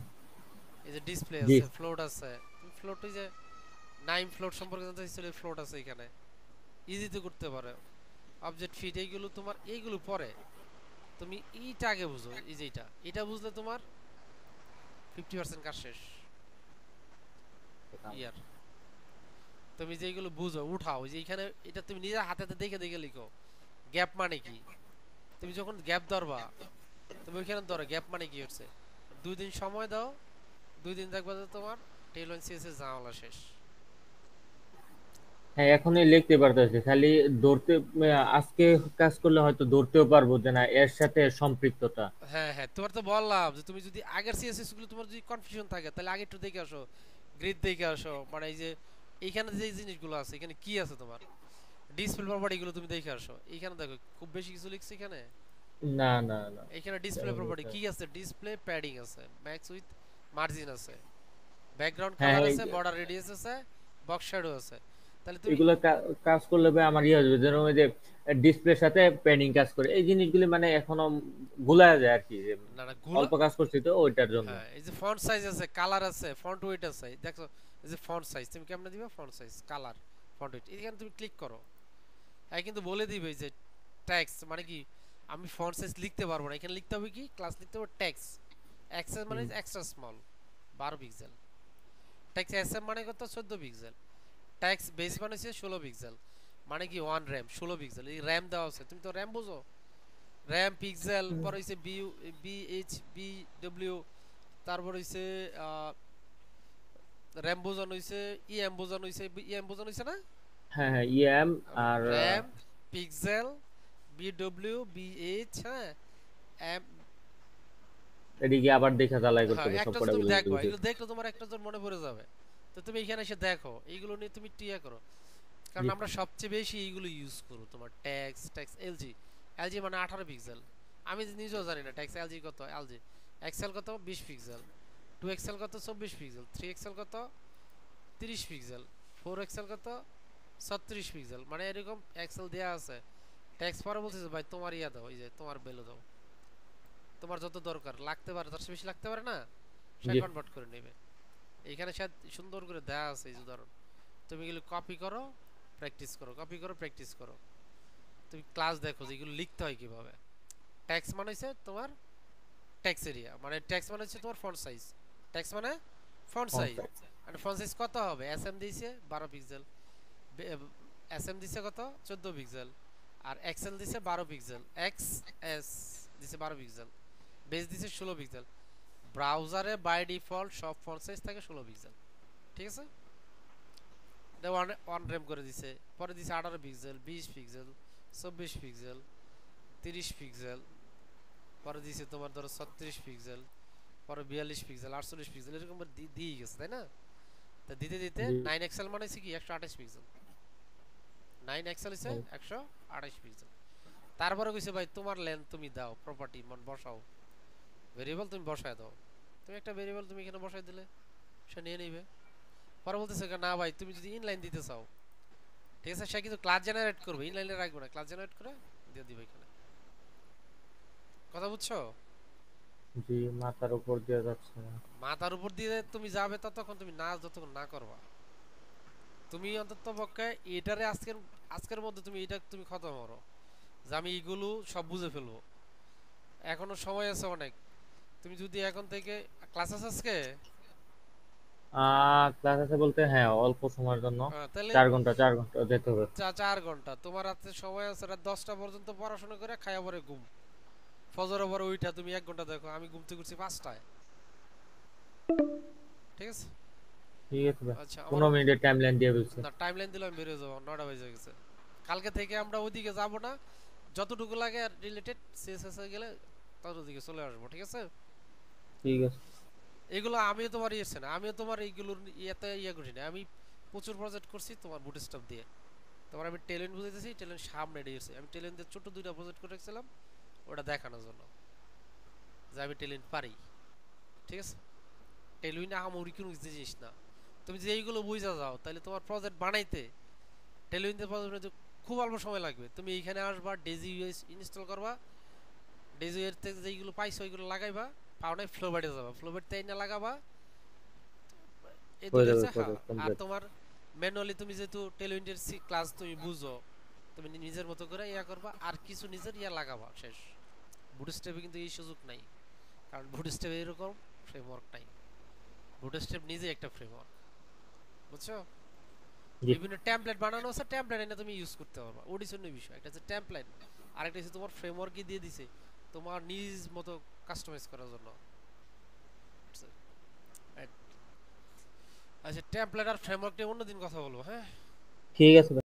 এই যে ডিসপ্লে জি। আছে, ফ্লোট আছে, তুমি ফ্লোট, এই যে নাইম ফ্লোট সম্পর্কে জানতে চাইছিলে, ফ্লোট আছে এখানে, ইজিতে করতে পারো। অবজেক্ট ফিট, এইগুলো তোমার, এইগুলো পরে, তুমি এইটা আগে বুঝো, এই যে এটা বুঝলে তোমার 50% কাজ শেষ ইয়ার। তুমি যে এগুলো বুঝো, উঠাও, যে এখানে এটা তুমি নিজের হাতে হাতে দেখে দেখে লিখো, গ্যাপ মানে কি, তুমি যখন গ্যাপ ধরবা, তুমি ওইখানে ধরো গ্যাপ মানে কি হচ্ছে, 2 দিন সময় দাও, 2 দিন দেখবা যে তোমার টেইলওয়ান সিএসএস ঝামেলা শেষ। হ্যাঁ, এখনই লিখতে পারতেছি, খালি ধরতে, আজকে কাজ করলে হয়তো ধরতেও পারবো যে না এর সাথে এর সম্পৃক্ততা। হ্যাঁ হ্যাঁ, তোমার তো বললাম যে তুমি যদি আগের সিএসএস গুলো তোমার যদি কনফিউশন থাকে, তাহলে আগে একটু দেখে আসো, গ্রিড দেখে আসো, মানে এই যে এইখানে যে জিনিসগুলো আছে, এখানে কি আছে তোমার ডিসপ্লে প্রপার্টি, গুলো তুমি দেখে আসো, এইখানে দেখো খুব বেশি কিছু লিখছে এখানে, না না না। এখানে ডিসপ্লে প্রপার্টি কি আছে, ডিসপ্লে প্যাডিং আছে, ম্যাক্স উইথ মার্জিন আছে, ব্যাকগ্রাউন্ড হ্যাঁ কালার হ্যাঁ, আছে, বর্ডার রেডিয়াস আছে, বক্স শ্যাডো আছে, তাহলে তুমি এগুলো কাজ করলে ভাই আমার ইয়ে আসবে, যেন ওই যে ডিসপ্লের সাথে প্যাডিং কাজ করে, এই জিনিসগুলি মানে এখনো গুলায় যায় আর কি, যে না না গুলা, অল্প কাজ করছি তো ওইটার জন্য। হ্যাঁ এই যে ফন্ট সাইজ আছে, কালার আছে, ফন্ট ওয়েট আছে, দেখো এই যে ফন্ট সাইজ তুমি কেমনে দিবা, font size, colour, font wait, এখানে তুমি ক্লিক করো, এই কিন্তু বলে দিবে যে ট্যাক্স মানে কি, আমি ফন্ট সাইজ লিখতে পারবো না, এখানে লিখতে হবে কি, ক্লাস লিখতে হবে ট্যাক্স, এক্সএস মানে হুম। Extra small 12 pixel, text SM মানে কত 14 পিক্সেল, ট্যাক্স বেস মানে হচ্ছে 16 পিক্সেল, মানে কি 1 র‍্যাম 16 পিক্সেল, এই র‍্যাম দেওয়া আছে, তুমি তো র‍্যাম বুঝো, র‍্যাম পিক্সেল, পর হইছে বিএইচ বিডব্লিউ, তারপর হইছে র‍্যাম বোঝানো হইছে, ইএম বোঝানো হইছে, ইএম বোঝানো হইছে না, হ্যাঁ হ্যাঁ, ইএম আর র‍্যাম, পিক্সেল, বিডব্লিউ, বিএইচ, হ্যাঁ এম, এদিকে আবার দেখা জ্বালাই করতে হ্যাঁ হবে সব একটা কটা তুমি গুলো দেখবা, বুঝে। এগুলো দেখলে তোমার একটা জন মনে পড়ে যাবে, তো তুমি এখানে এসে দেখো, এইগুলো নিয়ে তুমি টিয়া করো, কারণ জি। আমরা সবচেয়ে বেশি এইগুলো ইউজ করব, তোমার ট্যাক্স ট্যাক্স এলজি, এলজি মানে 18 পিক্সেল, আমি নিজেও জানি না ট্যাক্স এলজি কত, এলজি এক্সেল কত 20 পিক্সেল, 2 এক্সেল কত 24 পিক্সেল, 3 এক্সেল কত 30 পিক্সেল, 4 এক্সেল কত 36 পিক্সেল, মানে এরকম এক্সেল দেয়া আছে, ট্যাক্স পরে বলছে যে ভাই তোমার ইয়া দাও, এই যে তোমার ভ্যালু দাও, তোমার যত দরকার লাগতে পারে, তার চেয়ে বেশি লাগতে পারে না, সে জি। কনভার্ট করে নেবে, এইখানে সে সুন্দর করে দেয়া আছে, এই যে উদাহরণ, তুমি এগুলো কপি করো, প্র্যাকটিস করো, কপি করো, প্র্যাকটিস করো, তুমি ক্লাস দেখো যে এগুলো লিখতে হয় কিভাবে, ট্যাক্স মানে হচ্ছে তোমার ট্যাক্স এরিয়া, মানে ট্যাক্স মানে হচ্ছে তোমার ফন্ট সাইজ, ট্যাক্স মানে ফন্ট সাইজ, আর ফন্ট সাইজ কত হবে, এসএম দিয়েছে 12 পিক্সেল, এসএম দিছে কত 14 পিক্সেল, আর এক্সেল দিছে 12 পিক্সেল, এক্স এস দিছে 12 পিক্সেল, বেস দিছে 16 পিক্সেল, ব্রাউজারে বাই ডিফল্ট সব ফন্ট সাইজ থাকে 16 পিক্সেল, ঠিক আছে, ওয়ান ওয়ান র্যাম করে দিছে, পরে দিছে 18 পিক্সেল, 20 পিক্সেল, 24 পিক্সেল, 30 পিক্সেল, পরে দিছে তোমার ধরো 36 পিক্সেল, পরে 42 পিক্সেল, 48 পিক্সেল, এরকম দিয়ে গেছে তাই না, তা দিতে দিতে জি। 9 এক্সেল মানে হচ্ছে কি 128 পিক্সেল, 9 এক্সেল হচ্ছে 128 পিক্সেল, তারপরে কইছে ভাই তোমার লেন্থ তুমি দাও, প্রপার্টি মান বসাও, ভেরিয়েবল তুমি বসায় দাও, তুমি একটা ভেরিয়েবল তুমি এখানে বসায় দিলে সে নিয়ে নিবে, পরে বলতেছে না ভাই তুমি যদি ইনলাইন দিতে চাও, ঠিক আছে, সে কিন্তু ক্লাস জেনারেট করবে, ইনলাইনে রাখবে না, ক্লাস জেনারেট করে দিয়ে দিবে এখানে, কথা বুঝছো, জি, মাথার উপর দিয়ে যাচ্ছে না। মাথার উপর দিয়ে তুমি যাবে ততক্ষণ তুমি না, যতক্ষণ না করবা, তুমি অন্তত পক্ষে এটারে আজকের আজকের মধ্যে তুমি এটা তুমি খতম করো, যে আমি এগুলো সব বুঝে ফেলবো, এখনো সময় আছে অনেক, তুমি যদি এখন থেকে, ক্লাস আছে আজকে, ক্লাস আছে বলতে হ্যাঁ অল্প সময়ের জন্য, তাহলে 4 ঘন্টা 4 ঘন্টা যেতে হবে। 4 ঘন্টা তোমার হাতে সময় আছে, রাত 10টা পর্যন্ত পড়াশোনা করে খায়া পরে ঘুম, ফজর পরে ওইটা তুমি 1 ঘন্টা দেখো, আমি ঘুমতে করছি 5টায়, ঠিক আছে, ঠিক আছে ভাই, আচ্ছা আমার, 15 মিনিটের টাইম লাইন দিয়ে বলছে। না টাইম লাইন দিলে আমি বেরিয়ে যাবো, 9টা বেজে গেছে, কালকে থেকে আমরা ওইদিকে যাব না, যতটুকু লাগে আর রিলেটেড সিএসএস এ গেলে ততদিকে চলে আসবো, ঠিক আছে, ঠিক আছে। এগুলো আমিও তোমার ইয়েছে না, আমিও তোমার এইগুলোর ইয়েতে ইয়ে করি না, আমি প্রচুর প্রজেক্ট করছি তোমার বুটস্ট্র্যাপ দিয়ে, তোমার আমি টেলেন্ট বুঝাইতেছি, টেলেন্ট সামনে দিয়েছি, আমি টেলেন্ট দিয়ে ছোট 2টা প্রজেক্ট করে রেখেছিলাম, ওটা দেখানোর জন্য যে আমি টেলেন্ট পারি, ঠিক আছে, টেলুইন আহামরি কোনো জিনিস না, তুমি যদি এইগুলো বুঝা যাও তাহলে তোমার প্রজেক্ট বানাইতে, টেলুইন দিয়ে প্রজেক্ট খুব অল্প সময় লাগবে, তুমি এইখানে আসবা, ডেজি ইউএস ইনস্টল করবা, ডেজি এর থেকে যেইগুলো পাইছো ওইগুলো লাগাইবা, পাও নাই ফ্লোবাইটে যাবা, ফ্লোবাইট তাই না লাগাবা, এই হয়ে দুইটা যাবে হচ্ছে, হ্যাঁ, প্রজেক্ট আর কমপ্লিট। তোমার ম্যানুয়ালি তুমি যেহেতু টেলুইনের ক্লাস তুমি বুঝো, তুমি নিজের মতো করে ইয়া করবা, আর কিছু নিজের ইয়া লাগাবা, শেষ, বুটস্ট্র্যাপে কিন্তু এই সুযোগ নাই, কারণ বুটস্ট্র্যাপে এরকম ফ্রেমওয়ার্ক নাই, বুটস্ট্র্যাপ নিজে একটা ফ্রেমওয়ার্ক, বুঝছো, জি। বিভিন্ন টেমপ্লেট বানানো আছে, টেমপ্লেট এনে তুমি ইউজ করতে পারবা, ওডিশন বিষয়, একটা হচ্ছে টেমপ্লেট, আরেকটা হচ্ছে তোমার ফ্রেমওয়ার্কই দিয়ে দিছে তোমার নিজ মতো কাস্টমাইজ করার জন্য, আচ্ছা টেমপ্লেট আর ফ্রেমওয়ার্ক নিয়ে অন্যদিন কথা বলবো, হ্যাঁ। ঠিক আছে ভাই।